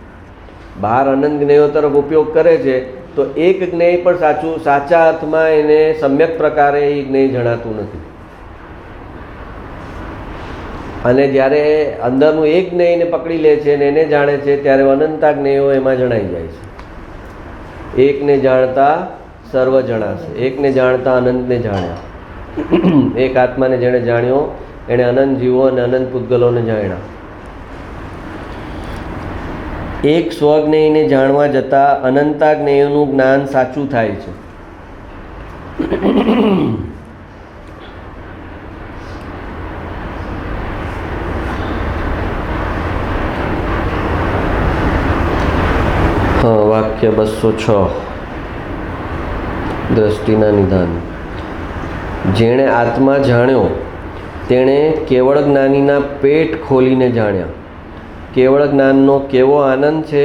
બહાર અનંત જ્ઞેયો તરફ ઉપયોગ કરે છે તો એક જ્ઞેય પણ સાચા અર્થમાં એને સમ્યક પ્રકારે એ જ્ઞેય જણાતું નથી. અને જ્યારે અંદરનું એક જ્ઞેયને પકડી લે છે અને એને જાણે છે ત્યારે અનંતા જ્ઞેયો એમાં જણાઈ જાય છે. એકને જાણતા સર્વ જણાશે. એકને જાણતા અનંતને જાણ્યા. એક આત્માને જેણે જાણ્યો એણે અનંત જીવો અને અનંત પૂતગલોને જાણ્યા. એક સ્વજ્ઞેયને જાણવા જતાં અનંતા જ્ઞેયનું જ્ઞાન સાચું થાય છે. વાક્ય 206 દ્રષ્ટિના નિધાન. જેણે આત્મા જાણ્યો તેણે કેવળ જ્ઞાનીના પેટ ખોલીને જાણ્યા. કેવળ જ્ઞાનનો કેવો આનંદ છે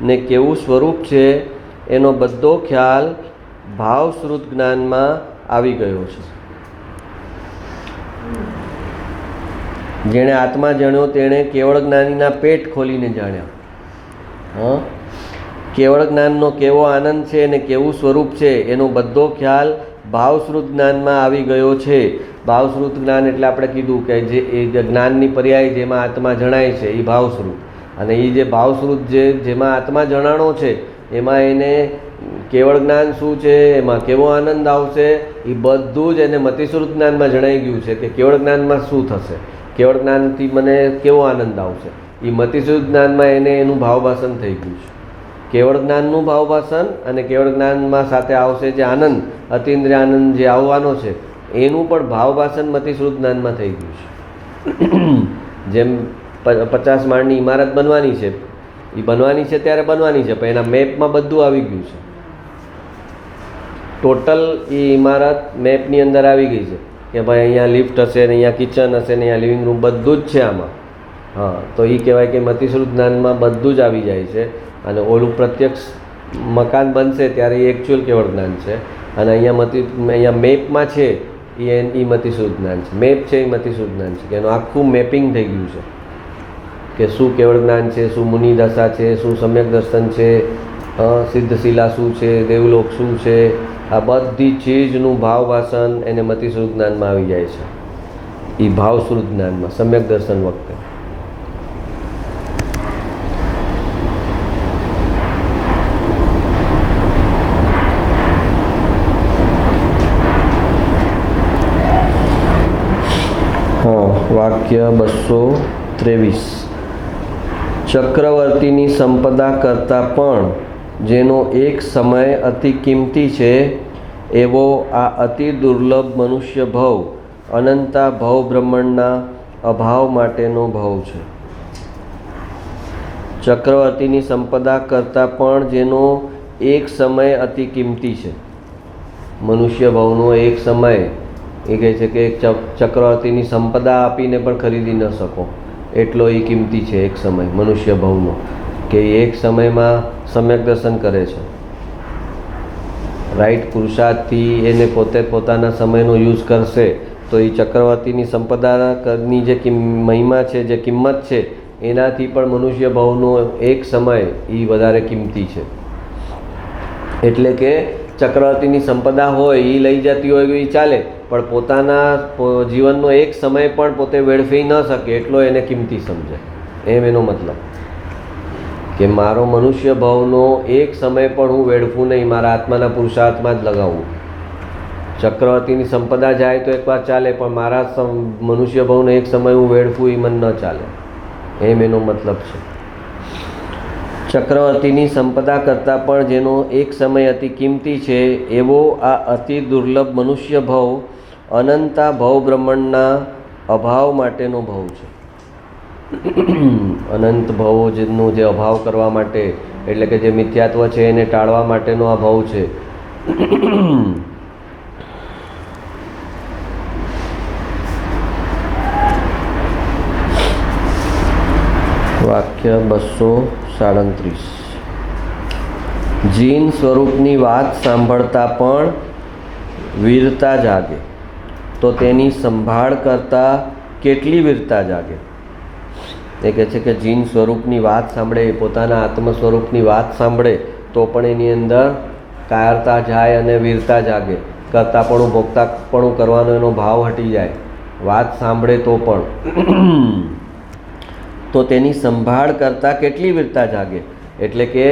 ને કેવું સ્વરૂપ છે એનો બધો ખ્યાલ ભાવશ્રુત જ્ઞાનમાં આવી ગયો છે. જેણે આત્મા જાણ્યો તેણે કેવળ જ્ઞાનીના પેટ ખોલીને જાણ્યા. કેવળ જ્ઞાનનો કેવો આનંદ છે અને કેવું સ્વરૂપ છે એનો બધો ખ્યાલ ભાવશ્રુત જ્ઞાનમાં આવી ગયો છે. ભાવશ્રુત જ્ઞાન એટલે આપણે કીધું કે જે એ જ્ઞાનની પર્યાય જેમાં આત્મા જણાય છે એ ભાવશ્રુત, અને એ જે ભાવશ્રુત જેમાં આત્મા જણાણો છે એમાં એને કેવળ જ્ઞાન શું છે, એમાં કેવો આનંદ આવશે, એ બધું જ એને મતિશ્રુત જ્ઞાનમાં જણાઈ ગયું છે કે કેવળ જ્ઞાનમાં શું થશે, કેવળ જ્ઞાનથી મને કેવો આનંદ આવશે. એ મતિશ્રુત જ્ઞાનમાં એને એનું ભાવભાષણ થઈ ગયું છે. કેવળ જ્ઞાનનું ભાવભાષણ અને કેવળ જ્ઞાનમાં સાથે આવશે જે આનંદ, અતિન્દ્રિય આનંદ જે આવવાનો છે એનું પણ ભાવભાષણ મતિશ્રુત જ્ઞાનમાં થઈ ગયું છે. જેમ 50 માળની ઇમારત બનવાની છે, એ બનવાની છે ત્યારે બનવાની છે, પણ એના મેપમાં બધું આવી ગયું છે. ટોટલ એ ઇમારત મેપની અંદર આવી ગઈ છે કે ભાઈ અહીંયા લિફ્ટ હશે ને અહીંયા કિચન હશે ને અહીંયા લિવિંગ રૂમ બધું જ છે આમાં. હા, તો એ કહેવાય કે મતિશ્રુત જ્ઞાનમાં બધું જ આવી જાય છે. અને ઓલું પ્રત્યક્ષ મકાન બનશે ત્યારે એ એકચ્યુઅલ કેવળ જ્ઞાન છે. અને અહીંયા મેપમાં છે એ મતિશ્રુત જ્ઞાન છે. મેપ છે એ મતિશ્રુત જ્ઞાન છે કે એનું આખું મેપિંગ થઈ ગયું છે કે શું કેવળ જ્ઞાન છે, શું મુનિ દશા છે, શું સમ્યક દર્શન છે, સિદ્ધશિલા શું છે, દેવલોક શું છે, આ બધી ચીજનું ભાવભાષણ એને મતિશ્રુત જ્ઞાનમાં આવી જાય છે. એ ભાવશ્રુત જ્ઞાનમાં સમ્યક દર્શન વખતે. વાક્ય 223. ચક્રવર્તીની સંપદા કરતાં પણ જેનો એક સમય અતિ કિંમતી છે એવો આ અતિ દુર્લભ મનુષ્ય ભવ અનંતા ભવ બ્રહ્માંડના અભાવ માટેનો ભવ છે. ચક્રવર્તીની સંપદા કરતાં પણ જેનો એક સમય અતિ કિંમતી છે. મનુષ્ય ભવનો એક સમય એ કહે છે કે એક ચક્રવર્તીની સંપદા આપીને પણ ખરીદી ન શકો એટલો એ કિંમતી છે એક સમય મનુષ્ય ભવનો, કે એક સમયમાં સમ્યક દર્શન કરે છે. રાઈટ પુરુષાર્થથી એને પોતે પોતાના સમયનો યુઝ કરશે તો એ ચક્રવર્તીની સંપદાની જે મહિમા છે, જે કિંમત છે, એનાથી પણ મનુષ્ય ભવનો એક સમય એ વધારે કિંમતી છે. એટલે કે ચક્રવર્તીની સંપદા હોય એ લઈ જતી હોય એ ચાલે, પણ પોતાના જીવનનો એક સમય પણ પોતે વેડફી ન શકે એટલો એને કિંમતી સમજે. એમ એનો મતલબ કે મારો મનુષ્ય ભાવનો એક સમય પણ હું વેડફું નહીં, મારા આત્માના પુરુષાર્થમાં જ લગાવું. ચક્રવર્તીની સંપદા જાય તો એક વાર ચાલે, પણ મારા મનુષ્ય ભાવનો એક સમય હું વેડફું એ મને ન ચાલે. એમ એનો મતલબ છે. ચક્રવર્તીની સંપદા કરતાં પણ જેનો એક સમય અતિ કિંમતી છે એવો આ અતિ દુર્લભ મનુષ્ય ભવ અનંતા ભવ બ્રહ્માંડના અભાવ માટેનો ભવ છે. અનંત ભવો જેનો જે અભાવ કરવા માટે, એટલે કે જે મિથ્યાત્વ છે એને ટાળવા માટેનો આ ભવ છે. વાક્ય 237. જીન સ્વરૂપની વાત સાંભળતા પણ વીરતા જાગે તો તેની સંભાળ કરતાં કેટલી વીરતા જાગે. એ કહે છે કે જીન સ્વરૂપની વાત સાંભળે, પોતાના આત્મ સ્વરૂપની વાત સાંભળે તો પણ એની અંદર કાયરતા જાય અને વીરતા જાગે. કરતાપણું ભોગતાપણું કરવાનો એનો ભાવ હટી જાય. વાત સાંભળે તો પણ તો તેની સંભાળ કરતાં કેટલી વીરતા જાગે. એટલે કે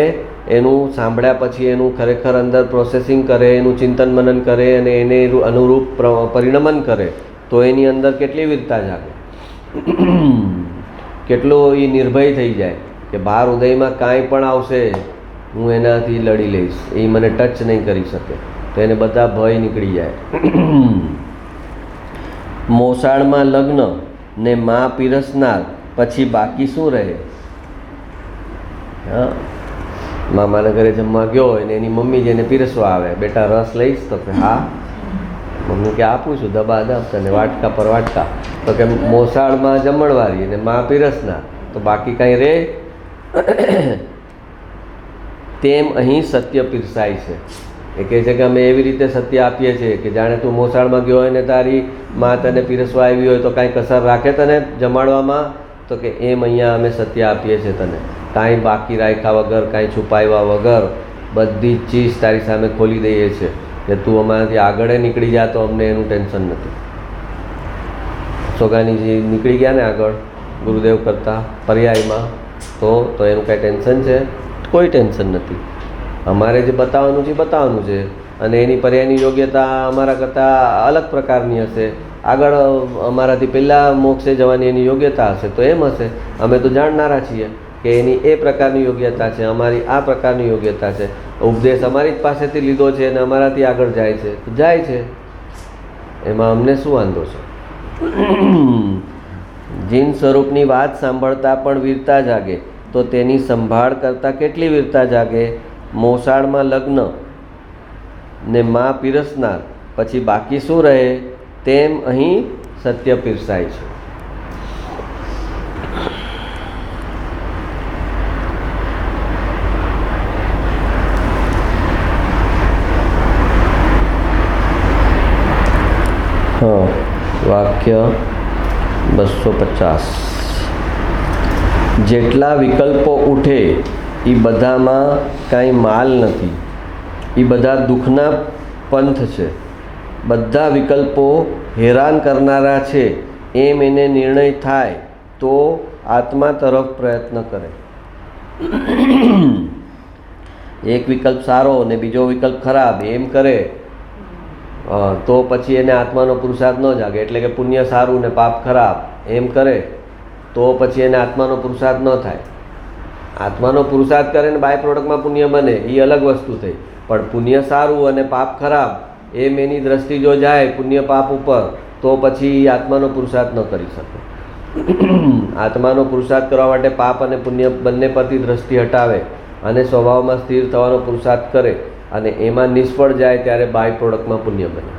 એનું સાંભળ્યા પછી એનું ખરેખર અંદર પ્રોસેસિંગ કરે, એનું ચિંતન મનન કરે અને એને અનુરૂપ પરિણમન કરે તો એની અંદર કેટલી વીરતા જાગે. કેટલો એ નિર્ભય થઈ જાય કે બહાર ઉદયમાં કાંઈ પણ આવશે હું એનાથી લડી લઈશ, એ મને ટચ નહીં કરી શકે. તો એને બધા ભય નીકળી જાય. મોસાળમાં લગ્ન ને માં પીરસનાર પછી બાકી શું રહે. હા, મામાના ઘરે જમવા ગયો હોય ને એની મમ્મી જેને પીરસવા આવે, બેટા રસ લઈશ? તો કે હા. મમ્મી કે આપું છું દબા દબ તને, વાટકા પર વાટકા. તો કે મોસાળમાં જમણવારી અને માં પીરસનાર, તો બાકી કાંઈ રહે? તેમ અહીં સત્ય પીરસાય છે. એ કહે છે કે અમે એવી રીતે સત્ય આપીએ છીએ કે જાણે તું મોસાળમાં ગયો હોય ને તારી માં તને પીરસવા આવી હોય તો કાંઈ કસર રાખે તને જમાડવામાં? તો કે એમ અહીંયા અમે સત્ય આપીએ છીએ તને, કાંઈ બાકી રાખ્યા વગર, કાંઈ છુપાવ્યા વગર બધી ચીજ તારી સામે ખોલી દઈએ છીએ કે તું અમારાથી આગળ નીકળી જા તો અમને એનું ટેન્શન નથી. સોગાનીજી નીકળી ગયા ને આગળ ગુરુદેવ કરતાં પર્યાયમાં, તો એનું કાંઈ ટેન્શન છે? કોઈ ટેન્શન નથી. અમારે જે બતાવવાનું છે બતાવવાનું છે, અને એની પર્યાયની યોગ્યતા અમારા કરતાં અલગ પ્રકારની હશે. આગળ અમારાથી પહેલાં મોક્ષે જવાની એની યોગ્યતા હશે તો એમ હશે. અમે તો જાણનારા છીએ કે કે એની એ પ્રકારની યોગ્યતા છે, અમારી આ પ્રકારની યોગ્યતા છે, ઉપદેશ અમારી જ પાસેથી લીધો છે અને અમારાથી આગળ જાય છે તો જાય છે, એમાં અમને શું વાંધો છે? જીન સ્વરૂપની વાત સાંભળતા પણ વીરતા જાગે તો તેની સંભાળ કરતાં કેટલી વીરતા જાગે? મોસાળમાં લગ્ન ને માં પીરસનાર પછી બાકી શું રહે? તેમ અહીં સત્ય પીરસાય છે. વાક્ય 250. જેટલા વિકલ્પો ઉઠે એ બધામાં કાંઈ માલ નથી, એ બધા દુઃખના પંથ છે. બધા વિકલ્પો હેરાન કરનારા છે એમ એને નિર્ણય થાય તો આત્મા તરફ પ્રયત્ન કરે. એક વિકલ્પ સારો ને બીજો વિકલ્પ ખરાબ એમ કરે તો પછી એને આત્માનો પુરુષાર્થ ન જાગે. એટલે કે પુણ્ય સારું ને પાપ ખરાબ એમ કરે તો પછી એને આત્માનો પુરુષાર્થ ન થાય. આત્માનો પુરુષાર્થ કરે ને બાય પ્રોડક્ટમાં પુણ્ય બને એ અલગ વસ્તુ થઈ, પણ પુણ્ય સારું અને પાપ ખરાબ એમ એની દ્રષ્ટિ જો જાય પુણ્ય પાપ ઉપર તો પછી આત્માનો પુરુષાર્થ ન કરી શકે. આત્માનો પુરુષાર્થ કરવા માટે પાપ અને પુણ્ય બંને પરથી દ્રષ્ટિ હટાવે અને સ્વભાવમાં સ્થિર થવાનો પુરુષાર્થ કરે અને એમાં નિષ્ફળ જાય ત્યારે બાય પ્રોડક્ટમાં પુણ્ય બને.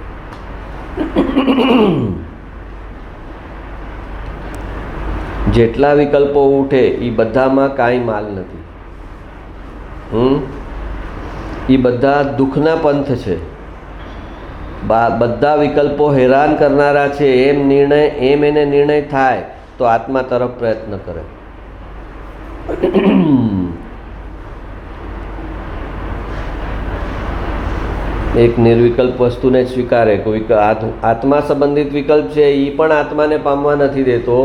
જેટલા વિકલ્પો ઉઠે એ બધામાં કાંઈ માલ નથી, એ બધા દુઃખના પંથ છે. બધા વિકલ્પો હેરાન કરનારા છે એમ એને નિર્ણય થાય તો આત્મા તરફ પ્રયત્ન કરે. એક નિર્વિકલ્પ વસ્તુને જ સ્વીકારે. કોઈ આત્મા સંબંધિત વિકલ્પ છે એ પણ આત્માને પામવા નથી દેતો.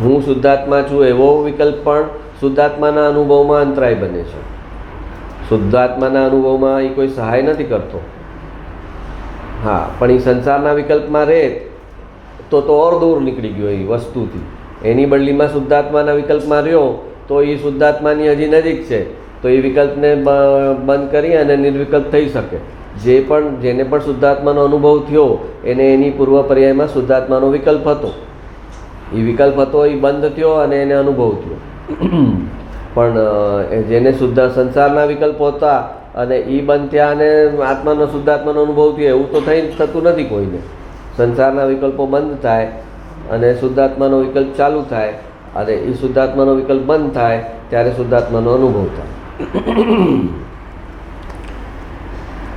હું શુદ્ધાત્મા છું એવો વિકલ્પ પણ શુદ્ધાત્માના અનુભવમાં અંતરાય બને છે. શુદ્ધાત્માના અનુભવમાં એ કોઈ સહાય નથી કરતો. હા, પણ એ સંસારના વિકલ્પમાં રહે તો ઓર દૂર નીકળી ગયો એ વસ્તુથી. એની બદલીમાં શુદ્ધાત્માના વિકલ્પમાં રહ્યો તો એ શુદ્ધાત્માની હજી નજીક છે, તો એ વિકલ્પને બંધ કરી અને નિર્વિકલ્પ થઈ શકે. જેને પણ શુદ્ધાત્માનો અનુભવ થયો એને એની પૂર્વ પર્યાયમાં શુદ્ધાત્માનો વિકલ્પ હતો. એ વિકલ્પ હતો એ બંધ થયો અને એને અનુભવ થયો. પણ જેને સંસારના વિકલ્પો હતા અને એ બંધ થયા અને શુદ્ધાત્માનો અનુભવ થયો એવું તો થતું નથી કોઈને. સંસારના વિકલ્પો બંધ થાય અને શુદ્ધાત્માનો વિકલ્પ ચાલુ થાય અને એ શુદ્ધાત્માનો વિકલ્પ બંધ થાય ત્યારે શુદ્ધાત્માનો અનુભવ થાય.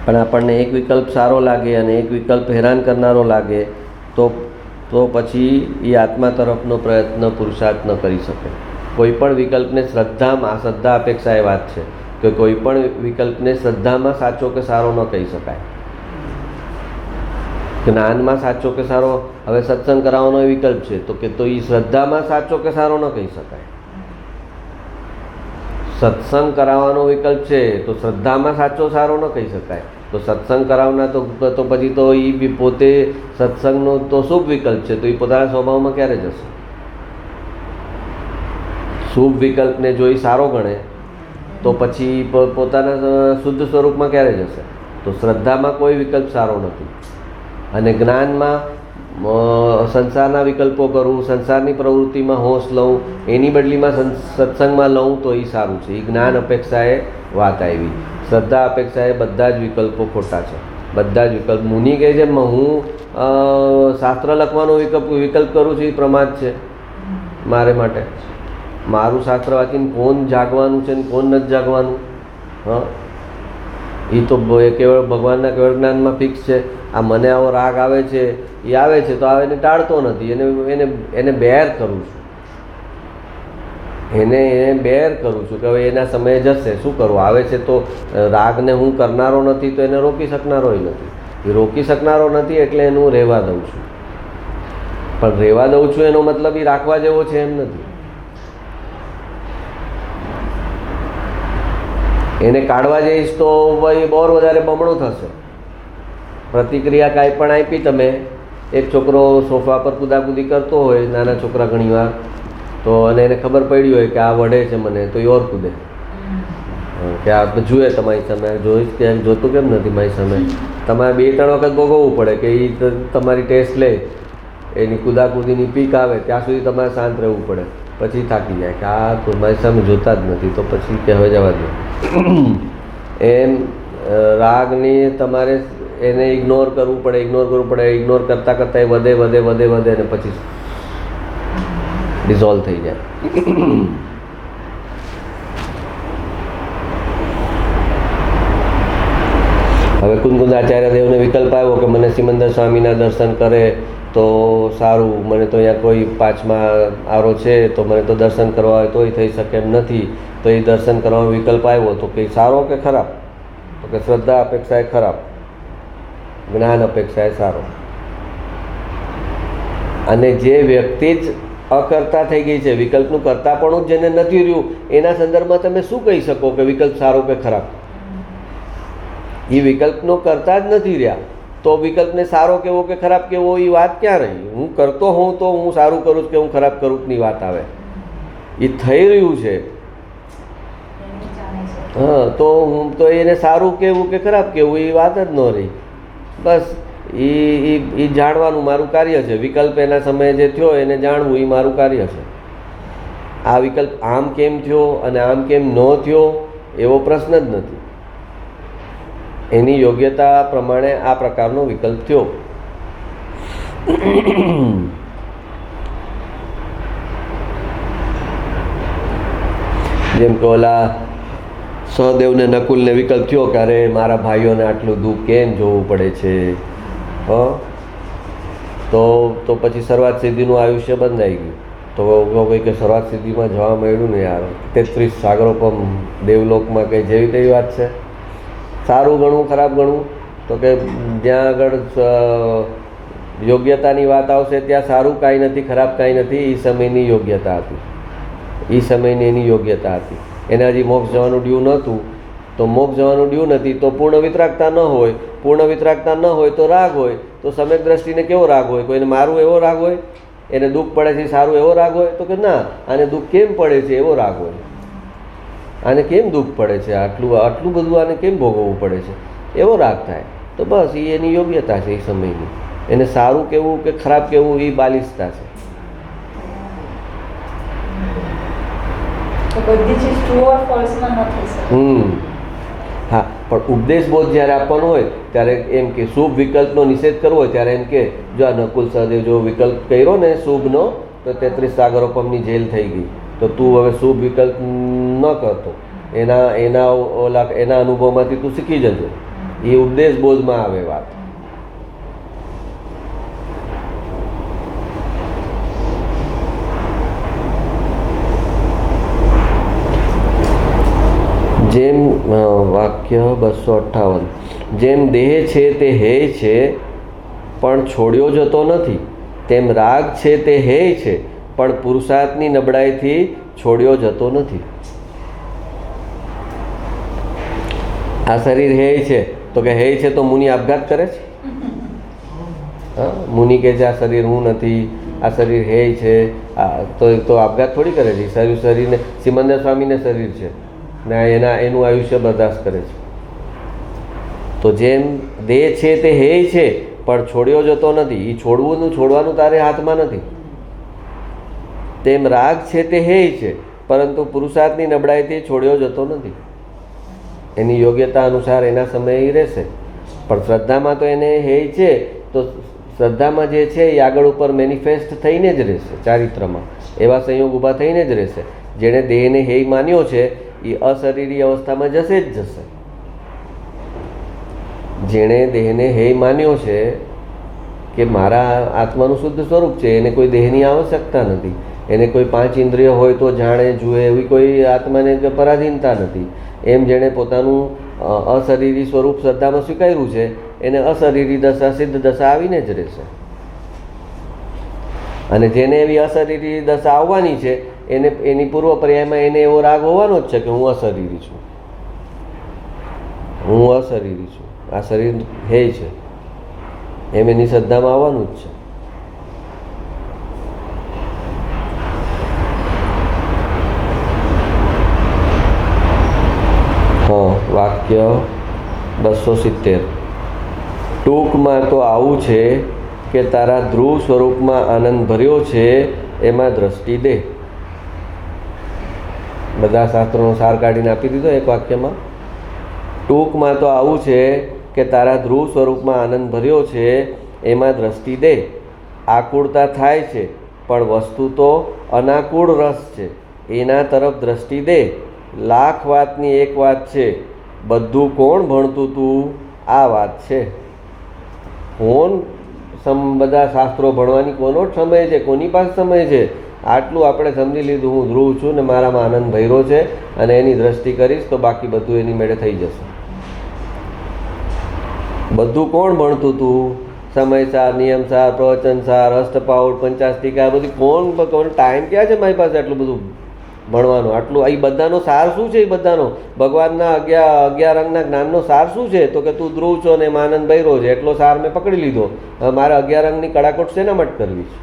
પણ આપણને એક વિકલ્પ સારો લાગે અને એક વિકલ્પ હેરાન કરનારો લાગે તો પછી એ આત્મા તરફનો પ્રયત્ન પુરુષાર્થ ન કરી શકે. કોઈ પણ વિકલ્પને શ્રદ્ધા અપેક્ષા એ વાત છે કે કોઈ પણ વિકલ્પને શ્રદ્ધામાં સાચો કે સારો ન કહી શકાય. જ્ઞાનમાં સાચો કે સારો, હવે સત્સંગ કરાવવાનો વિકલ્પ છે તો એ શ્રદ્ધામાં સાચો કે સારો ન કહી શકાય. સત્સંગ કરાવવાનો વિકલ્પ છે તો શ્રદ્ધામાં સાચો સારો ન કહી શકાય. તો સત્સંગ કરાવના તો પછી તો એ બી પોતે સત્સંગનો તો શુભ વિકલ્પ છે, તો એ પોતાના સ્વભાવમાં ક્યારે જશે? શુભ વિકલ્પને જો એ સારો ગણે તો પછી પોતાના શુદ્ધ સ્વરૂપમાં ક્યારે જશે? તો શ્રદ્ધામાં કોઈ વિકલ્પ સારો નથી. અને જ્ઞાનમાં સંસારના વિકલ્પો કરું, સંસારની પ્રવૃત્તિમાં હોશ લઉં, એની બદલીમાં સત્સંગમાં લઉં તો એ સારું છે. એ જ્ઞાન અપેક્ષાએ વાત આવી. શ્રદ્ધા અપેક્ષાએ બધા જ વિકલ્પો ખોટા છે. બધા જ વિકલ્પ. મુનિ કહે છે હું શાસ્ત્ર લખવાનો વિકલ્પ કરું છું એ પ્રમાદ છે મારે માટે. મારું શાસ્ત્ર વાંચીને કોણ જાગવાનું છે ને કોણ નથી જાગવાનું? એ તો કેવળ ભગવાનના કેવળ જ્ઞાનમાં ફિક્સ છે. આ મને આવો રાગ આવે છે એ આવે છે તો આવે એને ટાળતો નથી, એને બેર કરું છું. એને બેર કરું છું કે હવે એના સમયે જશે, શું કરવું? આવે છે તો રાગને હું કરનારો નથી તો એને રોકી શકનારો નથી. એ રોકી શકનારો નથી એટલે એનું રહેવા દઉં છું. પણ રહેવા દઉં છું એનો મતલબ એ રાખવા જેવો છે એમ નથી. એને કાઢવા જઈશ તો ભાઈ બહુ વધારે બમણું થશે. પ્રતિક્રિયા કાંઈ પણ આપી તમે, એક છોકરો સોફા પર કૂદાકૂદી કરતો હોય, નાના છોકરા ઘણીવાર તો અને એને ખબર પડી હોય કે આ વઢે છે મને, તો એ ઓર કૂદે કે આ તો જુએ તમારી સામે, જોઈશ કે જોતું કેમ નથી મારી સામે. તમારે 2-3 વખત ભોગવવું પડે કે એ તમારી ટેસ્ટ લે, એની કૂદાકૂદીની પીક આવે ત્યાં સુધી તમારે શાંત રહેવું પડે. પછી થાકી જાય કે આ તો મારી સામે જોતા જ નથી, તો પછી કે હવે જવા દો. એમ રાગની તમારે એને ઇગ્નોર કરવું પડે, ઇગ્નોર કરતાં કરતાં એ વધે અને પછી ડિઝોલ્વ થઈ જાય. હવે કુંદકુંદ આચાર્ય દેવને વિકલ્પ આવ્યો કે મને સિમંદર સ્વામીના દર્શન કરે તો સારું, મને તો અહીંયા કોઈ 5મા આરો છે તો મને તો દર્શન કરવા હોય તોય થઈ શકે એમ નથી, તો એ દર્શન કરવાનો વિકલ્પ આવ્યો તો કે સારો કે ખરાબ? તો કે શ્રદ્ધા અપેક્ષાએ ખરાબ, જ્ઞાન અપેક્ષાએ સારો. અને જે વ્યક્તિ જ અકર્તા થઈ ગઈ છે, વિકલ્પનું કરતાપણું જેને નથી રહ્યું, એના સંદર્ભમાં તમે શું કહી શકો કે વિકલ્પ સારો કે ખરાબ? એ વિકલ્પનો કરતા જ નથી રહ્યા, તો વિકલ્પને સારો કેવો કે ખરાબ કેવો એ વાત ક્યાં રહી? હું કરતો હોઉં તો હું સારું કરું કે હું ખરાબ કરું ની વાત આવે. એ થઈ રહ્યું છે, હા, તો હું તો એને સારું કેવું કે ખરાબ કેવું એ વાત જ ન રહી. બસ એ જાણવાનું મારું કાર્ય છે. વિકલ્પ એના સમયે જે થયો એને જાણવું એ મારું કાર્ય છે. આ વિકલ્પ આમ કેમ થયો અને આમ કેમ ન થયો એવો પ્રશ્ન જ નથી. એની યોગ્યતા પ્રમાણે આ પ્રકારનો વિકલ્પ થયો. જેમ કે ઓલા સહદેવને નકુલને વિકલ્પ થયો કે અરે મારા ભાઈઓને આટલું દુઃખ કેમ જોવું પડે છે, તો પછી સર્વાત સિદ્ધિનું આયુષ્ય બંધાઈ ગયું. તો કોઈ કે સર્વાત સિદ્ધિમાં જવા મળ્યું ને યાર, 33 સાગરોપમ દેવલોકમાં કંઈ જેવી તેવી વાત છે. સારું ગણવું ખરાબ ગણવું, તો કે જ્યાં આગળ યોગ્યતાની વાત આવશે ત્યાં સારું કાંઈ નથી, ખરાબ કાંઈ નથી. એ સમયની યોગ્યતા હતી, એ સમયની એની યોગ્યતા હતી. એને હજી મોક્ષ જવાનું ડ્યુ નહોતું, તો મોક્ષ જવાનું ડ્યુ નથી તો પૂર્ણ વિતરાગતા ન હોય. પૂર્ણ વિતરાગતા ન હોય તો રાગ હોય. તો સમ્યક દ્રષ્ટિને કેવો રાગ હોય? કોઈને મારું એવો રાગ હોય, એને દુઃખ પડે છે સારું એવો રાગ હોય? તો કે ના, આને દુઃખ કેમ પડે છે એવો રાગ હોય. આને કેમ દુઃખ પડે છે, આટલું બધું આને કેમ ભોગવવું પડે છે એવો રાગ થાય. તો બસ એ એની યોગ્યતા છે. એ સમયની એને સારું કેવું કે ખરાબ કેવું એ બાલિશતા છે. હા, પણ ઉપદેશ બોધ જ્યારે આપવાનો હોય ત્યારે એમ કે શુભ વિકલ્પનો નિષેધ કરવો હોય ત્યારે એમ કે જો આ નકુલ સહદેવ જો વિકલ્પ કર્યો ને શુભનો, તો 33 સાગરોપમની જેલ થઈ ગઈ. તો તું હવે શુભ વિકલ્પ ન કરતો, એના અનુભવમાંથી તું શીખી જજો. એ ઉપદેશ બોધમાં આવે વાત. જેમ વાક્ય 258, જેમ દેહ છે તે હેય છે પણ છોડ્યો જતો નથી, તેમ રાગ છે તે હેય છે પણ પુરુષાર્થની નબળાઈથી છોડ્યો જતો નથી. આ શરીર હેય છે તો કે હેય છે તો મુનિ આપઘાત કરે છે? હા, મુનિ કે છે આ શરીર હું નથી, આ શરીર હેય છે, તો આપઘાત થોડી કરે છે. શરીરને સિમંદર સ્વામીને શરીર છે ને એનું આયુષ્ય બરદાસ્ત કરે છે. તો જેમ દેહ છે તે હેય છે પણ છોડ્યો જતો નથી, એ છોડવાનું તારે હાથમાં નથી. તેમ રાગ છે તે હેય છે પરંતુ પુરુષાર્થની નબળાઈથી છોડ્યો જતો નથી. એની યોગ્યતા અનુસાર એના સમયે રહેશે. પણ શ્રદ્ધામાં તો એને હેય છે, તો શ્રદ્ધામાં જે છે એ આગળ ઉપર મેનિફેસ્ટ થઈને જ રહેશે. ચારિત્રમાં એવા સંયોગ ઊભા થઈને જ રહેશે. જેણે દેહને હેય માન્યો છે એ અશરીરી અવસ્થામાં જશે જ જશે. જેણે દેહને હેય માન્યો છે કે મારા આત્માનું શુદ્ધ સ્વરૂપ છે, એને કોઈ દેહની આવશ્યકતા નથી, એને કોઈ 5 ઇન્દ્રિય હોય તો જાણે જુએ એવી કોઈ આત્માને પરાધીનતા નથી, એમ જેણે પોતાનું અશરીરી સ્વરૂપ શ્રદ્ધામાં સ્વીકાર્યું છે એને અશરીરી દશા સિદ્ધ દશા આવીને જ રહેશે. અને જેને એવી અશરીરી દશા આવવાની છે એની પૂર્વ પર્યાયમાં એને એવો રાગ હોવાનો જ છે કે હું અશરીરી છું, આ શરીર હેય છે, એમ એની શ્રદ્ધામાં આવવાનું જ છે. વાક્ય 270. ટૂંકમાં તો આવું છે કે તારા ધ્રુવ સ્વરૂપમાં આનંદ ભર્યો છે, એમાં દ્રષ્ટિ દે. બધા શાસ્ત્રોનો સાર કાઢીને આપી દીધો એક વાક્યમાં. ટૂંકમાં તો આવું છે કે તારા ધ્રુવ સ્વરૂપમાં આનંદ ભર્યો છે, એમાં દ્રષ્ટિ દે. આકુળતા થાય છે, પણ વસ્તુ તો અનાકૂળ રસ છે, એના તરફ દ્રષ્ટિ દે. લાખ વાતની એક વાત છે, બધું કોણ ભણતું તું, આ વાત છે. બધા શાસ્ત્રો ભણવાની કોનો સમય છે, કોની પાસે સમય છે? આટલું આપણે સમજી લીધું, હું ધ્રુવ છું ને મારામાં આનંદ ભર્યો છે, અને એની દ્રષ્ટિ કરીશ તો બાકી બધું એની મેળે થઈ જશે. બધું કોણ ભણતું તું? સમયસાર, નિયમસાર, પ્રવચનસાર, અષ્ટપાઉડ, પંચાસ્તિકા, બધી કોણ ટાઈમ ક્યાં છે મારી પાસે આટલું બધું ભણવાનું? આટલું એ બધાનો સાર શું છે? એ બધાનો ભગવાનના 11 અંગના જ્ઞાનનો સાર શું છે? તો કે તું ધ્રુવ છો ને એમાં આનંદ ભર્યો છે, એટલો સાર મેં પકડી લીધો. હવે મારે 11 અંગની કડાકોટ શેના માટે કરવી છે?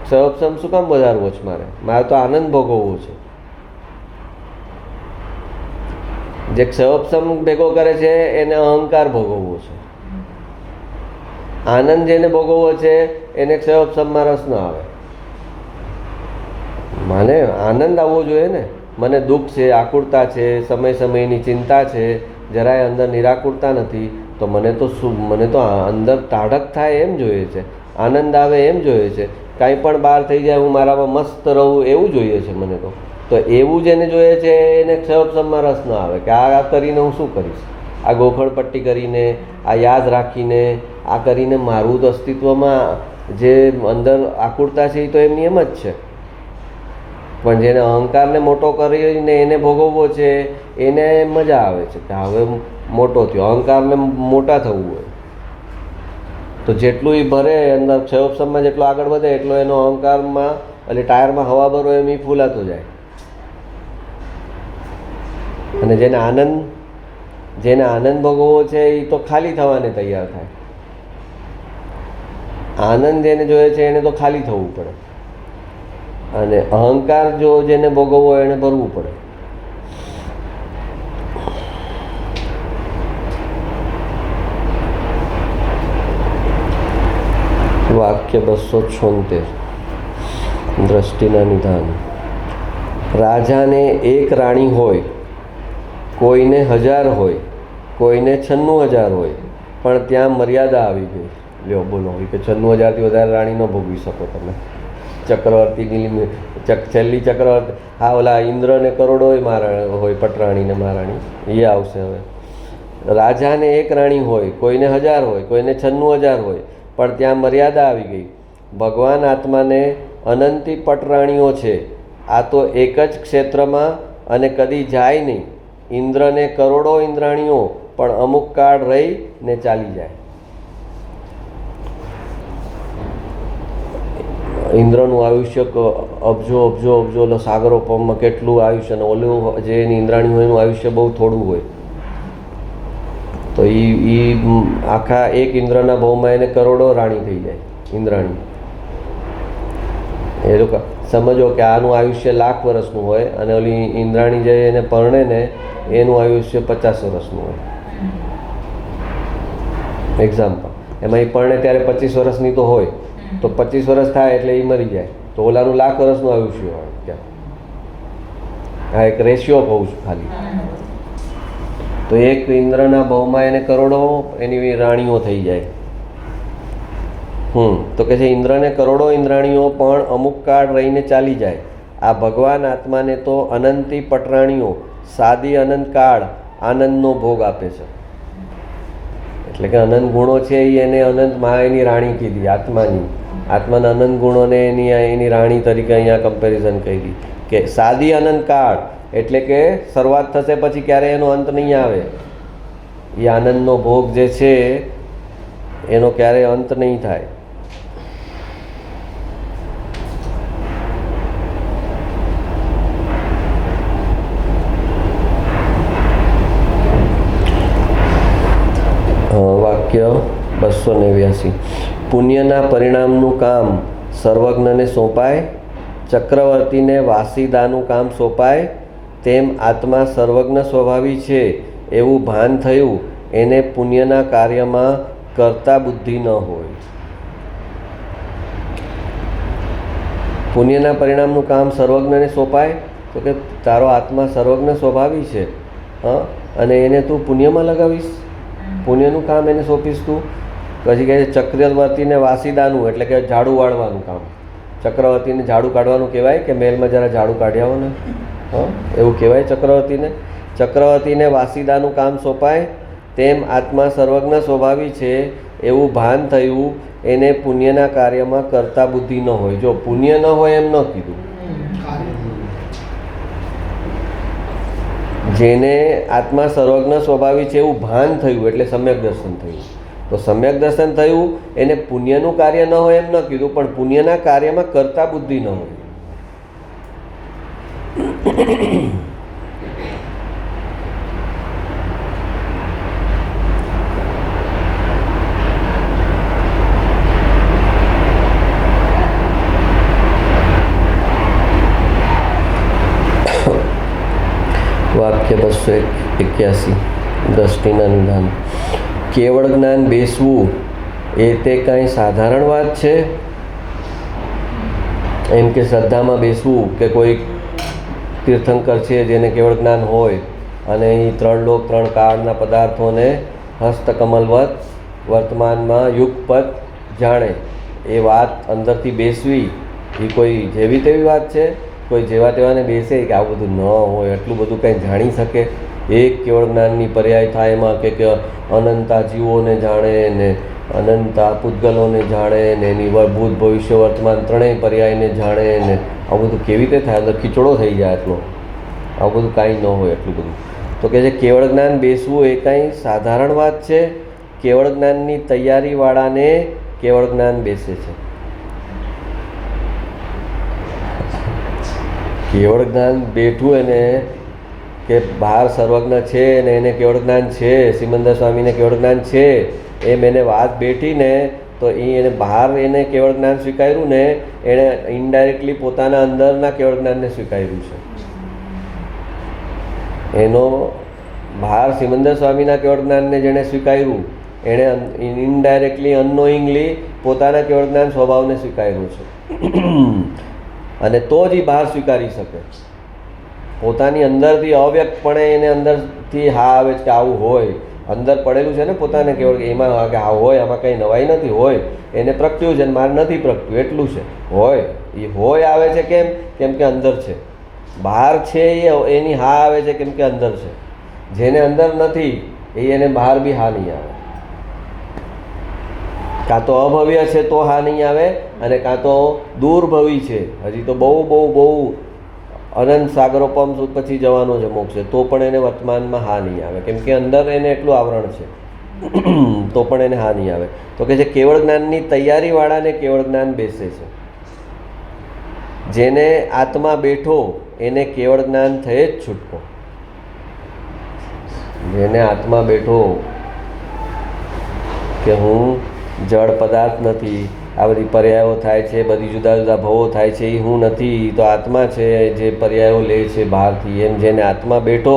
સહપસમ શું કામ વધારવો છે? મારે તો આનંદ ભોગવવો છે. જે સહપસમ ભેગો કરે છે એને અહંકાર ભોગવવો છે. આનંદ જેને ભોગવવો છે એને સહપસમમાં રસ ન આવે. મને આનંદ આવવો જોઈએ ને. મને દુઃખ છે, આકુળતા છે, સમયની ચિંતા છે, જરાય અંદર નિરાકુરતા નથી, તો મને તો અંદર ટાઢક થાય એમ જોઈએ છે, આનંદ આવે એમ જોઈએ છે. કાંઈ પણ બહાર થઈ જાય, હું મારામાં મસ્ત રહું એવું જોઈએ છે મને તો એવું જેને જોઈએ છે એને ક્ષયપસમમાં રસ ન આવે કે આ કરીને હું શું કરીશ, આ ગોખણ પટ્ટી કરીને, આ યાદ રાખીને, આ કરીને મારું તો અસ્તિત્વમાં જે અંદર આકુળતા છે એ તો એમની એમ જ છે. પણ જેને અહંકારને મોટો કરીને એને ભોગવવો છે એને મજા આવે છે કે હવે મોટો થયો. અહંકારને મોટા થવું હોય તો જેટલું એ ભરે અંદર ક્ષયોપસમમાં જેટલો આગળ વધે એટલો એનો અહંકારમાં એટલે ટાયરમાં હવા ભરો એમ એ ફૂલાતો જાય. અને જેને આનંદ ભોગવવો છે એ તો ખાલી થવાને તૈયાર થાય. આનંદ જેને જોઈએ છે એને તો ખાલી થવું પડે, અને અહંકાર જો જેને ભોગવવો હોય એને ભરવું પડે. વાક્ય 276. દ્રષ્ટિના નિધાન. રાજાને એક રાણી હોય, કોઈને 1000 હોય, કોઈને 96,000 હોય, પણ ત્યાં મર્યાદા આવી ગઈ. લ્યો બોલો કે 96,000થી વધારે રાણી ન ભોગવી શકો તમે. ચક્રવર્તીની છેલ્લી ચક્રવર્તી, હા ઓલા ઇન્દ્રને કરોડોય હોય, પટરાણીને મહારાણી એ આવશે. હવે રાજાને એક રાણી હોય, કોઈને 1000 હોય, કોઈને 96,000 હોય, પણ ત્યાં મર્યાદા આવી ગઈ. ભગવાન આત્માને અનંતી પટરાણીઓ છે, આ તો એક જ ક્ષેત્રમાં અને કદી જાય નહીં. ઇન્દ્રને કરોડો ઇન્દ્રાણીઓ, પણ અમુક કાળ રહીને ચાલી જાય. ઇન્દ્રનું આયુષ્ય અબજો અબજો અબજો સાગરોપમમાં કેટલું આયુષ્ય, અને ઓલું જે એની ઇન્દ્રાણી હોય એનું આયુષ્ય બહુ થોડું હોય. તો એ આખા એક ઇન્દ્રના ભાવમાં એને કરોડો રાણી થઈ જાય, ઇન્દ્રાણી. એ લોકો સમજો કે આનું આયુષ્ય 1,00,000 વર્ષનું હોય, અને ઓલી ઇન્દ્રાણી જે એને પરણે ને એનું આયુષ્ય 50 વર્ષનું હોય. એક્ઝામ્પલ, એમાં એ પરણે ત્યારે 25 વર્ષની તો હોય, તો 25 વર્ષ થાય એટલે એ મરી જાય, તો ઓલાનું 1,00,000 વર્ષનું આયુષ્ય હોય ત્યાં. આ એક રેશિયો કહું છું ખાલી. તો એક ઇન્દ્રના ભાવમાં એને કરોડો એની રાણીઓ થઈ જાય. તો કે છે ઇન્દ્રને કરોડો ઇન્દ્રાણીઓ, પણ અમુક કાળ રહીને ચાલી જાય. આ ભગવાન આત્માને તો અનંતી પટરાણીઓ સાદી અનંત કાળ આનંદનો ભોગ આપે છે. એટલે કે અનંત ગુણો છે એ એને અનંતમાં એની રાણી કીધી, આત્માના અનંત ગુણોને એની રાણી તરીકે અહીંયા કમ્પેરિઝન કરી કે સાદી અનંત કાળ એટલે કે શરૂઆત થશે પછી ક્યારે એનો અંત નહીં આવે. એ આનંદનો ભોગ જે છે એનો ક્યારેય અંત નહીં થાય. વાક્ય 289. પુણ્યના પરિણામનું કામ સર્વજ્ઞને સોંપાય, ચક્રવર્તીને વાસીદાનું કામ સોંપાય, તેમ આત્મા સર્વજ્ઞ સ્વભાવી છે એવું ભાન થયું એને પુણ્યના કાર્યમાં કરતા બુદ્ધિ ન હોય. પુણ્યના પરિણામનું કામ સર્વજ્ઞને સોંપાય તો કે તારો આત્મા સર્વજ્ઞ સ્વભાવી છે, અને એને તું પુણ્યમાં લગાવીશ, પુણ્યનું કામ એને સોંપીશ તું. પછી કહે છે ચક્રવર્તીને વાસીદાનું, એટલે કે ઝાડુ વાળવાનું કામ. ચક્રવર્તીને ઝાડુ કાઢવાનું કહેવાય કે મહેલમાં જરા ઝાડુ કાઢી આવો ને, એવું કહેવાય ચક્રવર્તીને. ચક્રવર્તીને વાસીદાનું કામ સોંપાય તેમ આત્મા સર્વજ્ઞ સ્વભાવી છે એવું ભાન થયું એને પુણ્યના કાર્યમાં કરતા બુદ્ધિ ન હોય. જો પુણ્ય ન હોય એમ ન કીધું, જેને આત્મા સર્વજ્ઞ સ્વભાવી છે એવું ભાન થયું એટલે સમ્યક દર્શન થયું. તો સમ્યક દર્શન થયું એને પુણ્યનું કાર્ય ન હોય એમ ન કીધું, પણ પુણ્યના કાર્યમાં કરતા બુદ્ધિ ન હોય. વાક્ય 281 દ્રષ્ટિના નિદાન. કેવળ જ્ઞાન બેસવું એ તે કાંઈ સાધારણ વાત છે? એમ કે શ્રદ્ધામાં બેસવું, કે કોઈ તીર્થંકર છે જેને કેવળ જ્ઞાન હોય અને એ 3 લોક 3 કાળના પદાર્થોને હસ્તકમલવત વર્તમાનમાં યુગપત જાણે, એ વાત અંદરથી બેસવી એ કોઈ જેવી તેવી વાત છે? કોઈ જેવા તેવાને બેસે કે આવું બધું ન હોય, એટલું બધું કંઈ જાણી શકે? એક કેવળ જ્ઞાનની પર્યાય થાય એમાં કે અનંતા જીવોને જાણે ને અનંતા પૂતગલોને જાણે ને એની ભૂત ભવિષ્ય વર્તમાન 3 પર્યાયને જાણે ને આવું બધું કેવી રીતે થાય? અંદર ખીચડો થઈ જાય એટલો. આવું બધું કાંઈ ન હોય એટલું બધું. તો કે છે કેવળ જ્ઞાન બેસવું એ કાંઈ સાધારણ વાત છે? કેવળ જ્ઞાનની તૈયારીવાળાને કેવળ જ્ઞાન બેસે છે. કેવળ જ્ઞાન બેઠું એને કે બહાર સર્વજ્ઞ છે ને એને કેવળ જ્ઞાન છે, સિમંદર સ્વામીને કેવળ જ્ઞાન છે, એમ એને વાત બેઠીને તો એને બહાર એને કેવળ જ્ઞાન સ્વીકાર્યું ને એણે ઇનડાયરેક્ટલી પોતાના અંદરના કેવળ જ્ઞાનને સ્વીકાર્યું છે. એનો બહાર સિમંદર સ્વામીના કેવળ જ્ઞાનને જેણે સ્વીકાર્યું એણે ઇનડાયરેક્ટલી અનનોઈંગલી પોતાના કેવળ જ્ઞાન સ્વભાવને સ્વીકાર્યું છે. અને તો જ એ બહાર સ્વીકારી શકે. પોતાની અંદરથી અવ્યક્તપણે એને અંદરથી હા આવે છે કે આવું હોય, અંદર પડેલું છે ને પોતાને કેવળ એમાં કે હા હોય, આમાં કંઈ નવાઈ નથી, હોય એને પ્રગટ્યું છે ને મારે નથી પ્રગટ્યું એટલું છે. હોય એ હોય આવે છે કેમ? કેમ કે અંદર છે. બહાર છે એની હા આવે છે કેમ કે અંદર છે. જેને અંદર નથી એને બહાર બી હા નહીં આવે. કાં તો અભવ્ય છે તો હા નહીં આવે, અને કાં તો દૂરભવી છે, હજી તો બહુ બહુ બહુ અનંત સાગરોપમ પછી જવાનો છે મોક્ષ, તો પણ એને વર્તમાનમાં હા નહીં આવે, કેમ કે અંદર એને એટલું આવરણ છે. તો પણ એને હા નહીં આવે. તો કે છે કેવળ જ્ઞાનની તૈયારીવાળાને કેવળ જ્ઞાન બેસે છે. જેને આત્મા બેઠો એને કેવળ જ્ઞાન થયે જ છૂટકો. જેને આત્મા બેઠો કે હું જળ પદાર્થ નથી, આ બધી પર્યાયો થાય છે, બધી જુદા જુદા ભવો થાય છે, એ હું નથી, તો આત્મા છે જે પર્યાયો લે છે બહારથી, એમ જેને આત્મા બેઠો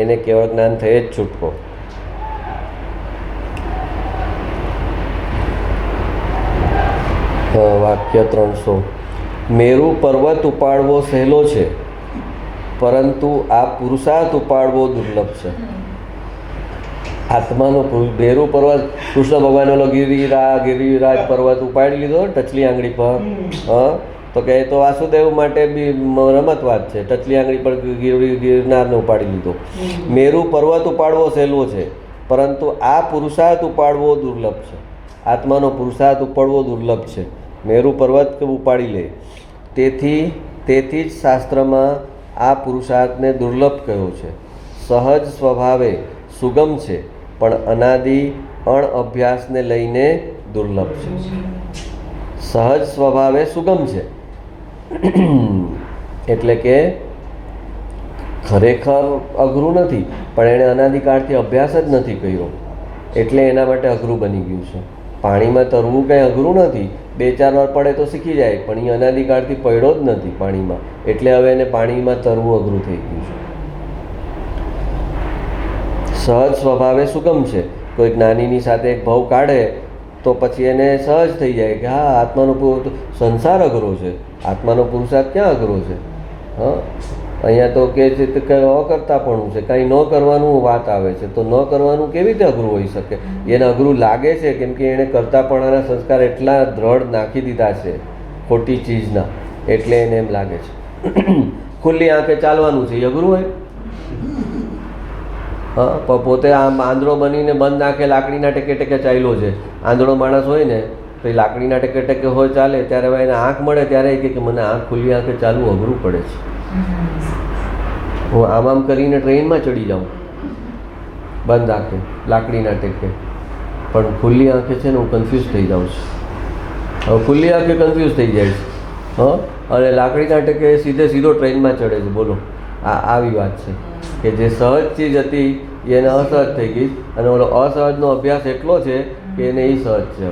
એને કેવળ જ્ઞાન થયે જ છૂટકો. વાક્ય 300. મેરુ પર્વત ઉપાડવો સહેલો છે, પરંતુ આ પુરુષાર્થ ઉપાડવો દુર્લભ છે. આત્માનો મેરુ પર્વત, કૃષ્ણ ભગવાન ઓલો ગિરિરાજ પર્વત ઉપાડી લીધો ટચલી આંગળી પર. તો કહે તો વાસુદેવ માટે બી રમત વાત છે, ટચલી આંગળી પર ગિરનારને ઉપાડી લીધો. મેરુ પર્વત ઉપાડવો સહેલો છે, પરંતુ આ પુરુષાર્થ ઉપાડવો દુર્લભ છે. આત્માનો પુરુષાર્થ ઉપાડવો દુર્લભ છે. મેરુ પર્વત ઉપાડી લે. તેથી જ શાસ્ત્રમાં આ પુરુષાર્થને દુર્લભ કહ્યો છે. સહજ સ્વભાવે સુગમ છે, પણ અનાદિ અણઅભ્યાસને લઈને દુર્લભ છે. સહજ સ્વભાવે સુગમ છે એટલે કે ખરેખર અઘરું નથી, પણ એણે અનાદિકાળથી અભ્યાસ જ નથી કર્યો એટલે એના માટે અઘરું બની ગયું છે. પાણીમાં તરવું કંઈ અઘરું નથી, 2-4 વાર પડે તો શીખી જાય, પણ એ અનાદિકાળથી પડ્યો જ નથી પાણીમાં, એટલે હવે એને પાણીમાં તરવું અઘરું થઈ ગયું છે. સહજ સ્વભાવે સુગમ છે. કોઈ જ્ઞાનીની સાથે એક ભાવ કાઢે તો પછી એને સહજ થઈ જાય કે હા આત્માનો સંસાર અઘરો છે, આત્માનો પુરુષાર્થ ક્યાં અઘરો છે. હા, અહીંયા તો કે છે કે અકર્તાપણું છે, કાંઈ ન કરવાનું વાત આવે છે, તો ન કરવાનું કેવી રીતે અઘરું હોઈ શકે? એને અઘરું લાગે છે કેમ કે એણે કરતાપણાના સંસ્કાર એટલા દ્રઢ નાખી દીધા છે ખોટી ચીજના, એટલે એને એમ લાગે છે. ખુલ્લી આંખે ચાલવાનું છે, એ અઘરું હોય? હા, પણ પોતે આમ આંધળો બનીને બંધ આંખે લાકડીના ટેકે ટેકે ચાલ્યો છે. આંધળો માણસ હોય ને તો એ લાકડીના ટેકે ટેકે હોય ચાલે, ત્યારે હવે એને આંખ મળે ત્યારે એ કે મને આંખ ખુલ્લી આંખે ચાલવું અઘરું પડે છે. હું આમ કરીને ટ્રેનમાં ચડી જાઉં બંધ આંખે લાકડીના ટેકે, પણ ખુલ્લી આંખે છે ને હું કન્ફ્યુઝ થઈ જાઉં છું. હવે ખુલ્લી આંખે કન્ફ્યુઝ થઈ જાય છે. હા, અને લાકડીના ટેકે સીધો ટ્રેનમાં ચડે છે. બોલો, આવી વાત છે કે જે સહજ ચીજ હતી એને અસહજ થઈ ગઈ, અને ઓલો અસહજનો અભ્યાસ એટલો છે કે એને એ સહજ છે.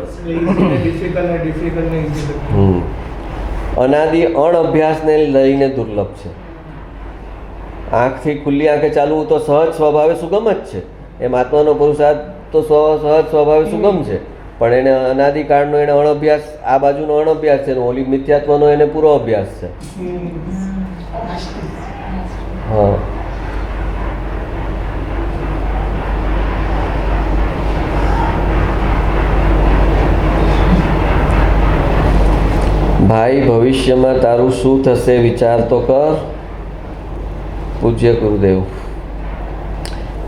અનાદિ અણઅભ્યાસને લઈને દુર્લભ છે. આંખથી ખુલ્લી આંખે ચાલવું તો સહજ સ્વભાવે સુગમ જ છે. એમ આત્માનો પુરુષાર્થ તો સહજ સ્વભાવે સુગમ છે, પણ એને અનાદિકાળનો એને અણઅભ્યાસ, આ બાજુનો અણઅભ્યાસ છે, ઓલી મિથ્યાત્વનો એને પૂરો અભ્યાસ છે. હા, ભાઈ ભવિષ્યમાં તારું શું થશે વિચાર તો કર. પૂજ્ય ગુરુદેવ.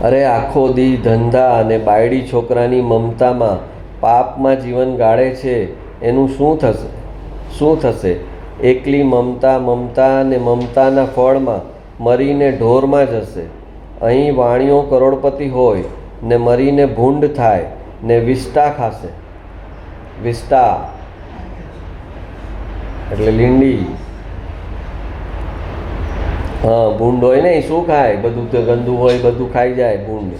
અરે આખો દી ધંધા અને બાયડી છોકરાની મમતામાં પાપમાં જીવન ગાળે છે, એનું શું થશે? શું થશે? એકલી મમતા ને મમતાના ફળમાં મરીને ઢોરમાં જશે. અહીં વાણીઓ કરોડપતિ હોય ને મરીને ભૂંડ થાય ને વિષ્ટા ખાશે. વિષ્ટા એટલે લીંડી. હા, ભૂંડ હોય ને એ શું ખાય? બધું ગંદુ હોય બધું ખાઈ જાય ભૂંડ.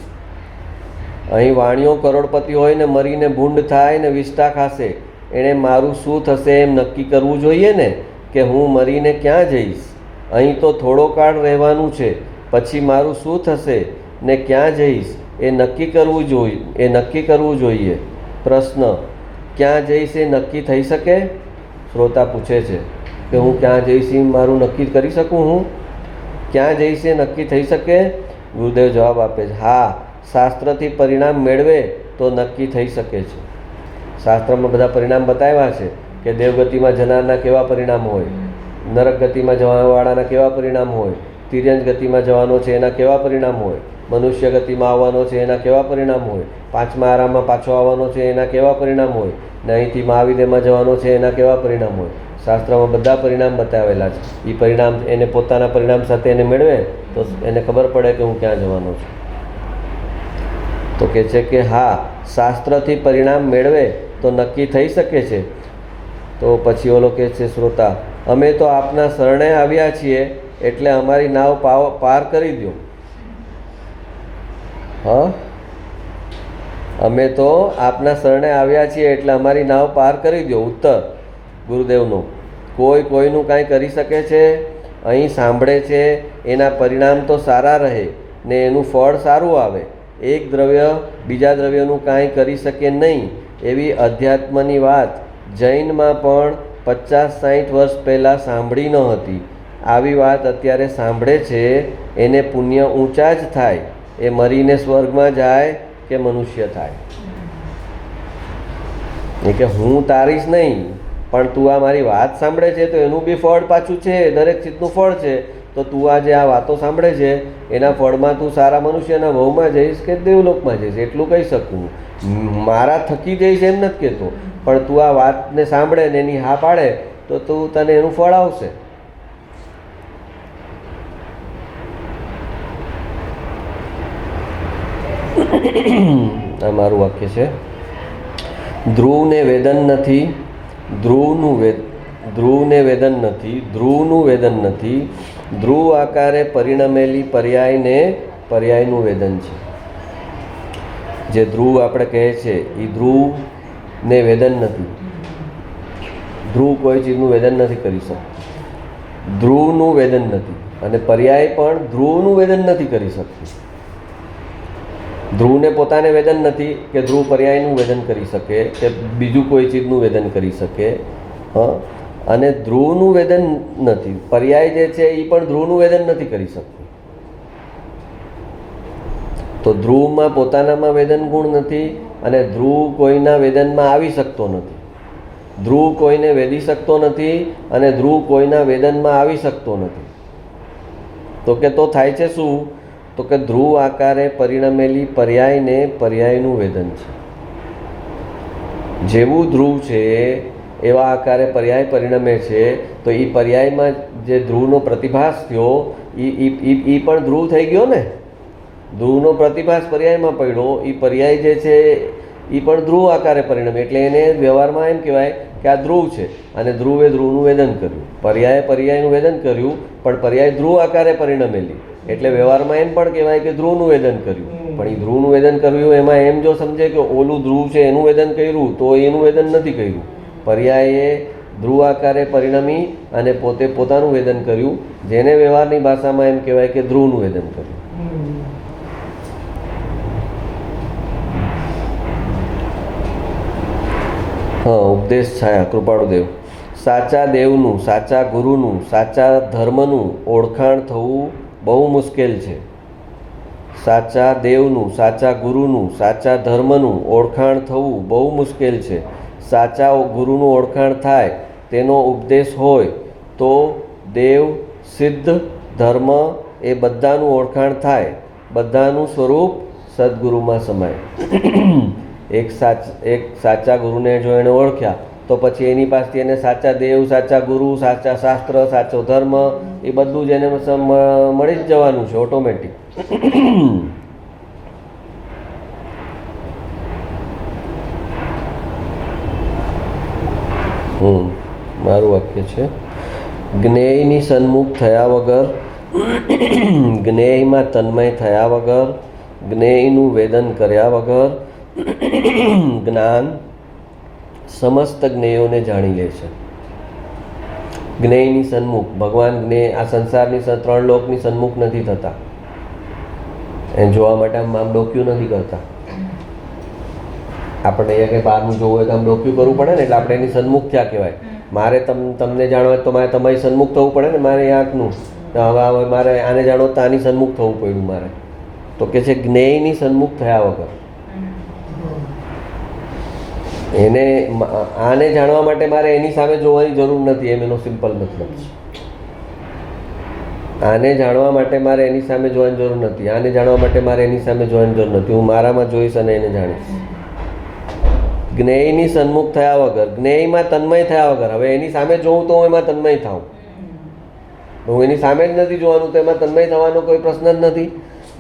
અહીં વાણીઓ કરોડપતિ હોય ને મરીને ભૂંડ થાય ને વિષ્ટા ખાશે. એણે મારું શું થશે એમ નક્કી કરવું જોઈએ ને, કે હું મરીને ક્યાં જઈશ. અહીં તો થોડો કાળ રહેવાનું છે, પછી મારું શું થશે ને ક્યાં જઈશ એ નક્કી કરવું જોઈએ. પ્રશ્ન: ક્યાં જઈશ એ નક્કી થઈ શકે? શ્રોતા પૂછે છે કે હું ક્યાં જઈશ એ મારું નક્કી કરી શકું? હું ક્યાં જઈશ એ નક્કી થઈ શકે? ગુરુદેવ જવાબ આપે છે, હા, શાસ્ત્રથી પરિણામ મેળવે તો નક્કી થઈ શકે છે. શાસ્ત્રમાં બધા પરિણામ બતાવ્યા છે કે દેવગતિમાં જનારના કેવા પરિણામ હોય, નરક ગતિમાં જવાવાળાના કેવા પરિણામ હોય, તિર્યંજ ગતિમાં જવાનો છે એના કેવા પરિણામ હોય, મનુષ્ય ગતિમાં આવવાનો છે એના કેવા પરિણામ હોય, પાંચમા આરામમાં પાછો આવવાનો છે એના કેવા પરિણામ હોય, ને અહીંથી મહાવિદ્યમાં જવાનો છે એના કેવા પરિણામ હોય. શાસ્ત્રમાં બધા પરિણામ બતાવેલા છે. એ પરિણામ એને પોતાના પરિણામ સાથે એને મેળવે તો એને ખબર પડે કે હું ક્યાં જવાનો છું. તો કહે છે કે હા, શાસ્ત્રથી પરિણામ મેળવે તો નક્કી થઈ શકે છે. તો પછી ઓલો કહે છે શ્રોતા, અમે તો આપના શરણે આવ્યા છીએ એટલે અમારી નાવ પાર કરી દો. હા, અમે તો આપના શરણે આવ્યા છીએ એટલે અમારી નાવ પાર કરી દો. ઉત્તર ગુરુદેવનો: કોઈનું કાંઈ કરી શકે છે? અહીં સાંભળે છે એના પરિણામ તો સારા રહે ને એનું ફળ સારું આવે. એક દ્રવ્ય બીજા દ્રવ્યનું કાંઈ કરી શકે નહીં એવી અધ્યાત્મની વાત જૈનમાં પણ 50-60 વર્ષ પહેલાં સાંભળી ન હતી. આવી વાત અત્યારે સાંભળે છે એને પુણ્ય ઊંચા જ થાય. એ મરીને સ્વર્ગમાં જાય કે મનુષ્ય થાય. એ કે હું તારીશ નહીં, પણ તું આ મારી વાત સાંભળે છે તો એનું બી ફળ પાછું છે, દરેક ચીજનું ફળ છે. તો તું આ જે આ વાતો સાંભળે છે એના ફળમાં તું સારા મનુષ્યના ભવમાં જઈશ કે દેવલોકમાં જઈશ એટલું કહી શકું. મારા થકી જઈશ એમ નથી કહેતો, પણ તું આ વાતને સાંભળે ને એની હા પાડે તો તું તને એનું ફળ આવશે. આ મારું વાક્ય છે. ધ્રુવને વેદન નથી, ધ્રુવનું વેદન નથી. ધ્રુવ આકારે પરિણમેલી પર્યાયનું વેદન છે. જે ધ્રુવ આપણે કહે છે એ ધ્રુવને વેદન નથી. ધ્રુવ કોઈ ચીજનું વેદન નથી કરી શકતું. ધ્રુવનું વેદન નથી, અને પર્યાય પણ ધ્રુવનું વેદન નથી કરી શકતું. ધ્રુવને પોતાને વેદન નથી કે ધ્રુવ પર્યાયનું વેદન કરી શકે કે બીજું કોઈ ચીજનું વેદન કરી શકે. અને ધ્રુવનું વેદન નથી, પર્યાય જે છે એ પણ ધ્રુવનું વેદન નથી કરી શકતું. તો ધ્રુવમાં પોતાનામાં વેદન ગુણ નથી અને ધ્રુવ કોઈના વેદનમાં આવી શકતો નથી. ધ્રુવ કોઈને વેદી શકતો નથી અને ધ્રુવ કોઈના વેદનમાં આવી શકતો નથી. તો કે તો થાય છે શું? તો કે ધ્રુવ આકારે પરિણમેલી પર્યાયને પર્યાયનું વેદન છે. જેવું ધ્રુવ છે એવા આકારે પર્યાય પરિણમે છે. તો એ પર્યાયમાં જે ધ્રુવનો પ્રતિભાસ થયો એ પણ ધ્રુવ થઈ ગયો ને. ધ્રુવનો પ્રતિભાસ પર્યાયમાં પડ્યો, એ પર્યાય જે છે એ પણ ધ્રુવ આકારે પરિણમે. એટલે એને વ્યવહારમાં એમ કહેવાય કે આ ધ્રુવ છે અને ધ્રુવે ધ્રુવનું વેદન કર્યું, પર્યાયે પર્યાયનું વેદન કર્યું, પણ પર્યાય ધ્રુવ આકારે પરિણમેલી. એટલે વ્યવહારમાં એમ પણ કહેવાય કે ધ્રુવનું વેદન કર્યું. પણ એ ધ્રુવનું વેદન કર્યું એમાં એમ જો સમજે કે ઓલું ધ્રુવ છે એનું વેદન કર્યું, તો એનું વેદન નથી કર્યું. પર્યાયે ધ્રુવ આકારે પરિણમી અને પોતે પોતાનું વેદન કર્યું, જેને વ્યવહારની ભાષામાં એમ કહેવાય કે ધ્રુવનું વેદન કર્યું. ઉપદેશ છાયા કૃપાળુદેવ. સાચા દેવનું, સાચા ગુરુનું, સાચા ધર્મનું ઓળખાણ થવું બહુ મુશ્કેલ છે. સાચા દેવનું, સાચા ગુરુનું, સાચા ધર્મનું ઓળખાણ થવું બહુ મુશ્કેલ છે. સાચા ગુરુનું ઓળખાણ થાય, તેનો ઉપદેશ હોય તો દેવ, સિદ્ધ, ધર્મ એ બધાનું ઓળખાણ થાય. બધાનું સ્વરૂપ સદગુરુમાં સમાય. એક સાચા ગુરુને જો એણે ઓળખ્યા તો પછી એની પાસેથી એને સાચા દેવ, સાચા ગુરુ, સાચા શાસ્ત્ર, સાચો ધર્મ એ બધું જ એને મળી જ જવાનું છે ઓટોમેટિક. મારું વાક્ય છે, જ્ઞેયની સન્મુખ થયા વગર, જ્ઞેયમાં તન્મય થયા વગર, જ્ઞેયનું વેદન કર્યા વગર જ્ઞાન સમસ્ત જ્ઞેયોને જાણી લે છે. જ્ઞેયની સન્મુખ, ભગવાન જ્ઞેય આ સંસારની 3 લોકની સન્મુખ નથી થતા. એને જોવા માટે આમ ડોક્યું નથી કરતા. આપણે અહીંયા કંઈ બહારનું જોવું હોય તો આમ ડોક્યું કરવું પડે ને, એટલે આપણે એની સન્મુખ થયા કહેવાય. મારે તમને જાણવા તો મારે તમારી સન્મુખ થવું પડે ને. મારે આંખનું હવે મારે આને જાણો તો આની સન્મુખ થવું પડ્યું મારે. તો કે છે જ્ઞેયની સન્મુખ થયા વગર. એને આને જાણવા માટે મારે એની સામે જોવાની જરૂર નથી, એમ એનો સિમ્પલ મતલબ છે. આને જાણવા માટે મારે એની સામે જોવાની જરૂર નથી, આને જાણવા માટે મારે એની સામે જોવાની જરૂર નથી. હું મારામાં જોઈશ અને એને જાણીશ. જ્ઞેયની સન્મુખ થયા વગર, જ્ઞેયમાં તન્મય થયા વગર. હવે એની સામે જોઉં તો હું એમાં તન્મય થાઉં. હું એની સામે જ નથી જોવાનું તો એમાં તન્મય થવાનો કોઈ પ્રશ્ન જ નથી.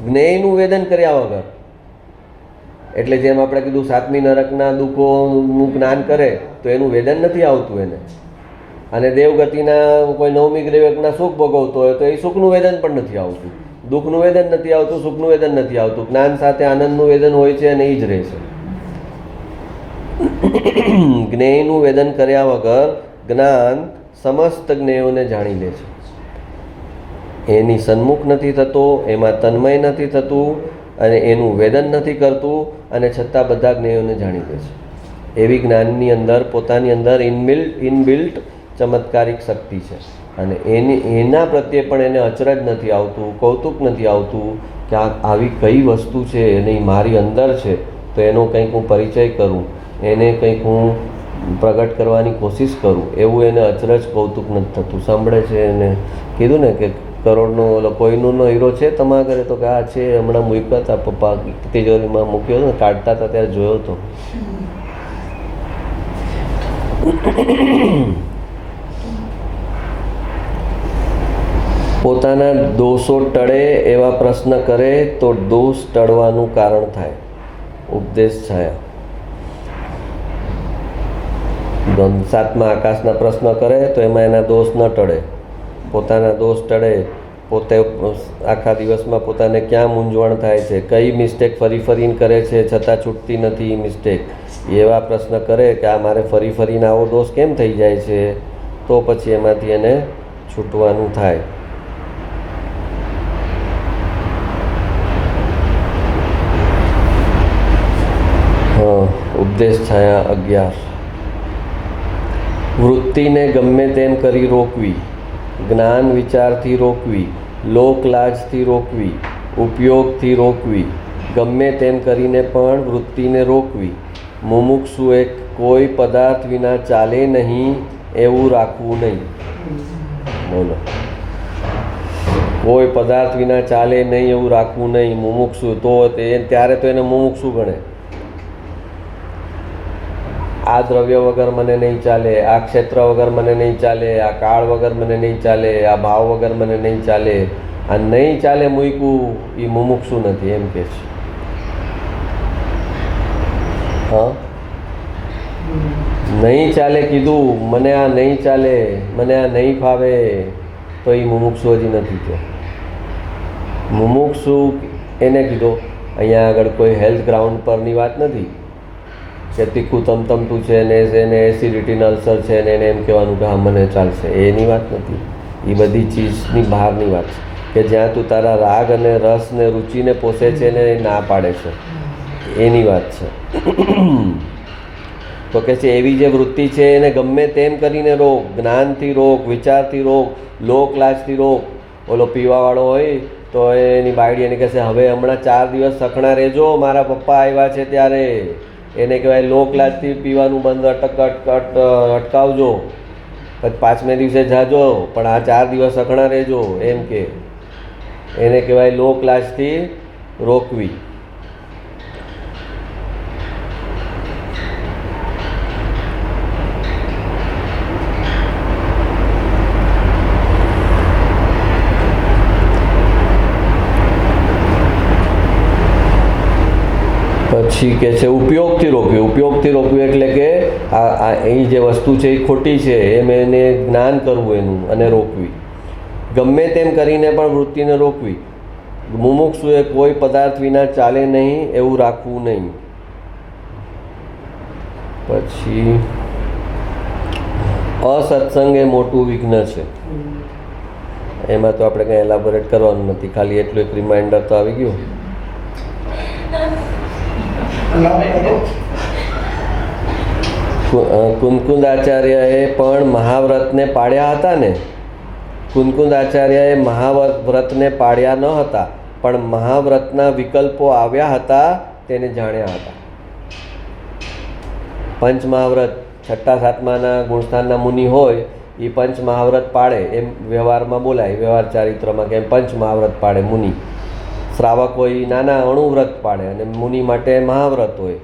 જ્ઞેયનું વેદન કર્યા વગર, એટલે જેમ આપણે કીધું 7મી નરકના દુઃખોનું જ્ઞાન કરે તો એનું વેદન નથી આવતું એને. અને દેવગતિના કોઈ 9મી ગ્રેવકના સુખ ભોગવતો હોય તો એ સુખનું વેદન પણ નથી આવતું, દુઃખનું વેદન નથી આવતું, સુખનું વેદન નથી આવતું. જ્ઞાન સાથે આનંદનું વેદન હોય છે અને એ જ રહે છે. જ્ઞેયનું વેદન કર્યા વગર જ્ઞાન સમસ્ત જ્ઞેયોને જાણી લે છે. એની સન્મુખ નથી થતો, એમાં તન્મય નથી થતું અને એનું વેદન નથી કરતું, અને છતાં બધા જ્ઞેયોને જાણી લે છે. એવી જ્ઞાનની અંદર પોતાની અંદર ઇનબિલ્ટ ચમત્કારિક શક્તિ છે. અને એના પ્રત્યે પણ એને અચરજ નથી આવતું, કૌતુક નથી આવતું કે આવી કઈ વસ્તુ છે અને એ મારી અંદર છે, તો એનો કંઈક હું પરિચય કરું, એને કંઈક હું પ્રગટ કરવાની કોશિશ કરું, એવું એને અચરજ કૌતુક નથી થતું. સાંભળે છે એને કીધું ને કે કરોડનો કોઈનો હીરો છે તમારા ઘરે? તો કે આ છે, હમણાં મૂક્યા હતા, પપ્પા તિજોરીમાં મૂક્યો હતો ને, કાઢતા હતા ત્યારે જોયો હતો. પોતાના દોષો ટળે એવા પ્રશ્ન કરે તો દોષ ટળવાનું કારણ થાય. ઉપદેશ છાયા. 7મા આકાશના પ્રશ્ન કરે તો એમાં એના દોષ ન ટળે, પોતાના દોષ ટળે. પોતે આખા દિવસમાં પોતાને ક્યાં મૂંઝવણ થાય છે, કઈ મિસ્ટેક ફરી ફરીને કરે છે છતાં છૂટતી નથી એ મિસ્ટેક, એવા પ્રશ્ન કરે કે આ મારે ફરી ફરીને આવો દોષ કેમ થઈ જાય છે, તો પછી એમાંથી એને છૂટવાનું થાય. ઉપદેશ છાયા 11. વૃત્તિને ગમે તેમ કરી રોકવી, જ્ઞાન વિચારથી રોકવી, લોકલાજથી રોકવી, ઉપયોગથી રોકવી, ગમે તેમ કરીને પણ વૃત્તિને રોકવી. મુમુક્ષુએ કોઈ પદાર્થ વિના ચાલે નહીં એવું રાખવું નહીં. બોલો, કોઈ પદાર્થ વિના ચાલે નહીં એવું રાખવું નહીં. મુમુક્ષુ તો ત્યારે તો એને મુમુક્ષુ ગણે. આ દ્રવ્ય વગર મને નહીં ચાલે, આ ક્ષેત્ર વગર મને નહીં ચાલે, આ કાળ વગર મને નહીં ચાલે, આ ભાવ વગર મને નહીં ચાલે. આ નહીં ચાલે મૂક્યું એ મુમુક્ષુ નથી, એમ કે છે. હા, નહીં ચાલે કીધું, મને આ નહીં ચાલે, મને આ નહીં ફાવે, તો એ મુમુક્ષુ હજી નથી થયો. મુમુક્ષુ એને કીધો. અહીંયા આગળ કોઈ હેલ્થ ગ્રાઉન્ડ પરની વાત નથી કે તીખું તમતમતું છે ને એને એસિડિટીના અલ્સર છે ને એને એમ કહેવાનું કે હા મને ચાલશે, એની વાત નથી. એ બધી ચીજની બહારની વાત છે કે જ્યાં તું તારા રાગ અને રસ ને રુચિને પોષે છે ને એ ના પાડે છે, એની વાત છે. તો કે છે એવી જે વૃત્તિ છે એને ગમે તેમ કરીને રોક, જ્ઞાનથી રોક, વિચારથી રોક, લોકલાજથી રોક. ઓલો પીવાવાળો હોય તો એની બાયડી એને કહેશે હવે હમણાં 4 દિવસ સખણા રહેજો, મારા પપ્પા આવ્યા છે ત્યારે. એને કહેવાય લોકલાજથી પીવાનું બંધ અટકાવજો, પછી 5મે દિવસે જાજો, પણ આ 4 દિવસ સખણા રહેજો, એમ કે. એને કહેવાય લોકલાજથી રોકવી. પછી કે છે ઉપયોગથી રોકવી. ઉપયોગથી રોકવી એટલે કે અહીં જે વસ્તુ છે એ ખોટી છે એમ એને જ્ઞાન કરવું એનું અને રોકવી. ગમે તેમ કરીને પણ વૃત્તિને રોકવી. મુમુક્ષુએ કોઈ પદાર્થ વિના ચાલે નહીં એવું રાખવું નહીં. પછી અસત્સંગ એ મોટું વિઘ્ન છે. એમાં તો આપણે કંઈ એલાબોરેટ કરવાનું નથી, ખાલી એટલું એક રિમાઇન્ડર તો આવી ગયું. કુંદકુંદ આચાર્યએ પણ મહાવ્રતને પાડ્યા હતા ને. કુંદકુંદ આચાર્યએ મહાવ્રતને પાડ્યા ન હતા, પણ મહાવ્રતના વિકલ્પો આવ્યા હતા તેને જાણ્યા હતા. પંચ મહાવ્રત 6, 7માના ગુણસ્થાનના મુનિ હોય એ પંચ મહાવ્રત પાડે, એમ વ્યવહારમાં બોલાય, વ્યવહાર ચારિત્રમાં કે એમ પંચ મહાવ્રત પાડે મુનિ. શ્રાવક હોય નાના અણુવ્રત પાડે અને મુનિ માટે મહાવ્રત હોય.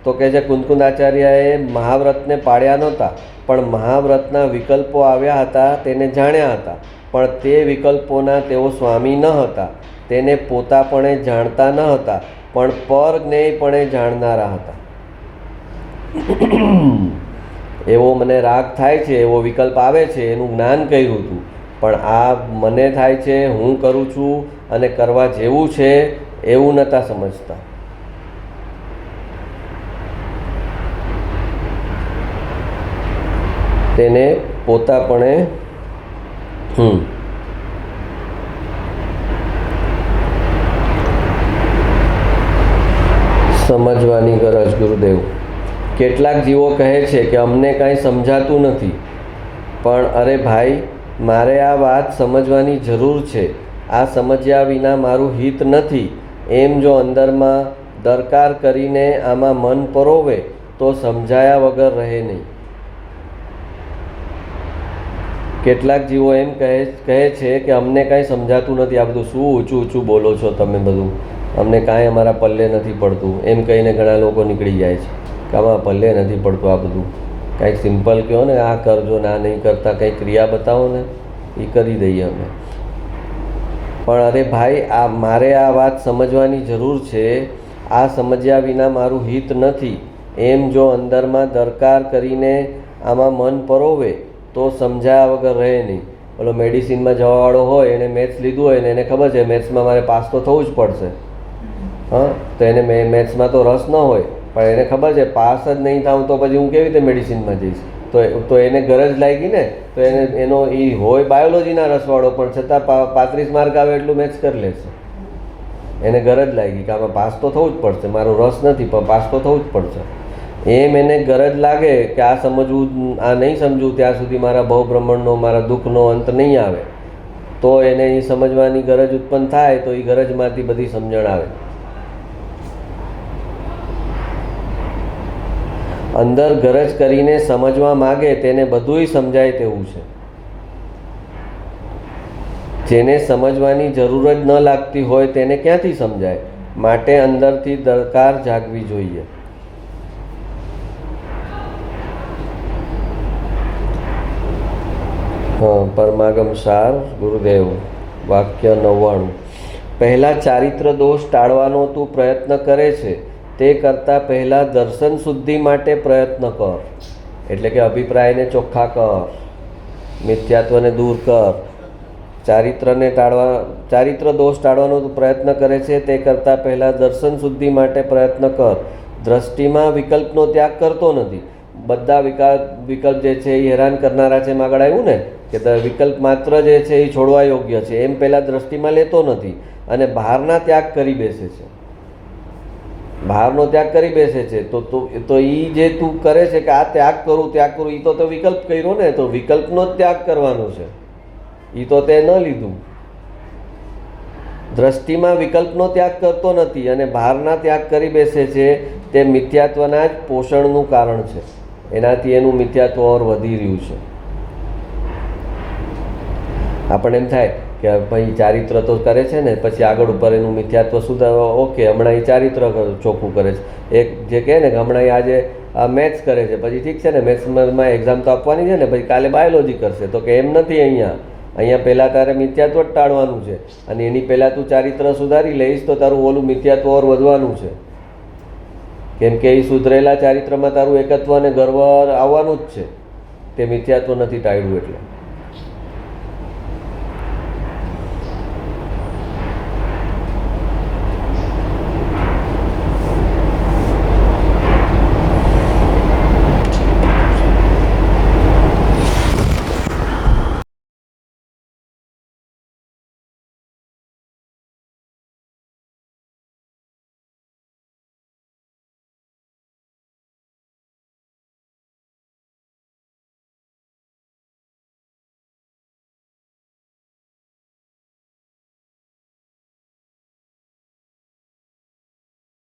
તો કહે છે કુંદકુંદ આચાર્યએ મહાવ્રતને પાડ્યા નહોતા, પણ મહાવ્રતના વિકલ્પો આવ્યા હતા તેને જાણ્યા હતા, પણ તે વિકલ્પોના તેઓ સ્વામી ન હતા. તેને પોતાપણે જાણતા ન હતા, પણ પરજ્ઞેયપણે જાણનારા હતા. એવો મને રાગ થાય છે, એવો વિકલ્પ આવે છે, એનું જ્ઞાન કર્યું હતું, પણ આ મને થાય છે, હું કરું છું અને કરવા જેવું છે એવું નહોતા સમજતા. તેને પોતાપણે સમજવાની ગરજ. ગુરુદેવ, કેટલાક જીવો કહે છે કે અમને કાંઈ સમજાતું નથી, પણ અરે ભાઈ, મારે આ વાત સમજવાની જરૂર છે. આ સમજ્યા વિના મારું હિત નથી. એમ જો અંદરમાં દરકાર કરીને આમાં મન પરોવે તો સમજાયા વગર રહે નહીં. કેટલાક જીવો એમ કહે છે કે અમને કાંઈ સમજાતું નથી, આ બધું શું ઊંચું ઊંચું બોલો છો તમે, બધું અમને કાંઈ અમારા પલ્લે નથી પડતું, એમ કહીને ઘણા લોકો નીકળી જાય છે કે આમાં પલ્લે નથી પડતું આ બધું. કાંઈક સિમ્પલ કહો ને, આ કરજો ને, આ નહીં કરતા કંઈક ક્રિયા બતાવો ને, એ કરી દઈએ અમે. પણ અરે ભાઈ, મારે આ વાત સમજવાની જરૂર છે. આ સમજ્યા વિના મારું હિત નથી. એમ જો અંદરમાં દરકાર કરીને આમાં મન પરોવે તો સમજાયા વગર રહે નહીં. ઓલો મેડિસિનમાં જવાવાળો હોય, એને મેથ્સ લીધું હોય ને એને ખબર છે મેથ્સમાં મારે પાસ તો થવું જ પડશે. હા, તો એને મેથ્સમાં તો રસ ન હોય, પણ એને ખબર છે પાસ જ નહીં થાઉં તો પછી હું કેવી રીતે મેડિસિનમાં જઈશ. તો એને ગરજ લાગી ને, તો એનો એ હોય બાયોલોજીના રસવાળો, પણ છતાં 35 માર્ક આવે એટલું મેથ્સ કરી લેશે. એને ગરજ લાગી કે આમાં પાસ તો થવું જ પડશે, મારો રસ નથી પણ પાસ તો થવું જ પડશે. એમ એને ગરજ લાગે કે આ સમજવું, આ નહીં સમજવું ત્યાં સુધી મારા ભવભ્રમણનો, મારા દુઃખનો અંત નહીં આવે, તો એને એ સમજવાની ગરજ ઉત્પન્ન થાય, તો એ ગરજમાંથી બધી સમજણ આવે. અંદર ગરજ કરીને સમજવા માગે તેને બધુંય સમજાય તેવું છે. જેને સમજવાની જરૂર જ ન લાગતી હોય તેને ક્યાંથી સમજાય? માટે અંદરથી દરકાર જાગવી જોઈએ. પરમાગમ સાર ગુરુદેવ વાક્ય 99. પહેલાં ચારિત્ર દોષ ટાળવાનો તું પ્રયત્ન કરે છે, તે કરતાં પહેલાં દર્શન શુદ્ધિ માટે પ્રયત્ન કર. એટલે કે અભિપ્રાયને ચોખ્ખા કર, મિથ્યાત્વને દૂર કર. ચારિત્ર દોષ ટાળવાનો તું પ્રયત્ન કરે છે, તે કરતાં પહેલાં દર્શન શુદ્ધિ માટે પ્રયત્ન કર. દ્રષ્ટિમાં વિકલ્પનો ત્યાગ કરતો નથી. બધા વિકલ્પ જે છે એ હેરાન કરનારા છે. આગળ આવ્યું ને કે વિકલ્પ માત્ર જે છે એ છોડવા યોગ્ય છે, એમ પહેલાં દ્રષ્ટિમાં લેતો નથી અને બહારના ત્યાગ કરી બેસે છે. બહારનો ત્યાગ કરી બેસે છે તો એ જે તું કરે છે કે આ ત્યાગ કરું એ તો વિકલ્પ કર્યો ને, તો વિકલ્પનો જ ત્યાગ કરવાનો છે. એ તો તે ન લીધું. દ્રષ્ટિમાં વિકલ્પનો ત્યાગ કરતો નથી અને બહારના ત્યાગ કરી બેસે છે, તે મિથ્યાત્વના જ પોષણનું કારણ છે. એનાથી એનું મિથ્યાત્વ ઓર વધી રહ્યું છે. આપણને એમ થાય કે ભાઈ ચારિત્ર તો કરે છે ને, પછી આગળ ઉપર એનું મિથ્યાત્વ સુધાર, ઓકે હમણાં એ ચારિત્ર ચોખ્ખું કરે છે. એક જે કહે ને કે હમણાં આજે મેથ્સ કરે છે, પછી ઠીક છે ને મેથ્સમાં એક્ઝામ તો આપવાની છે ને, પછી કાલે બાયોલોજી કરશે, તો કે એમ નથી. અહીંયા પહેલાં તારે મિથ્યાત્વ જ ટાળવાનું છે અને એની પહેલાં તું ચારિત્ર સુધારી લઈશ તો તારું ઓલું મિથ્યાત્વ ઓર વધવાનું છે. કેમ કે એ સુધરેલા ચારિત્રમાં તારું એકત્વ અને ગર્વ આવવાનું જ છે. તે મિથ્યાત્વ નથી ટાળ્યું એટલે.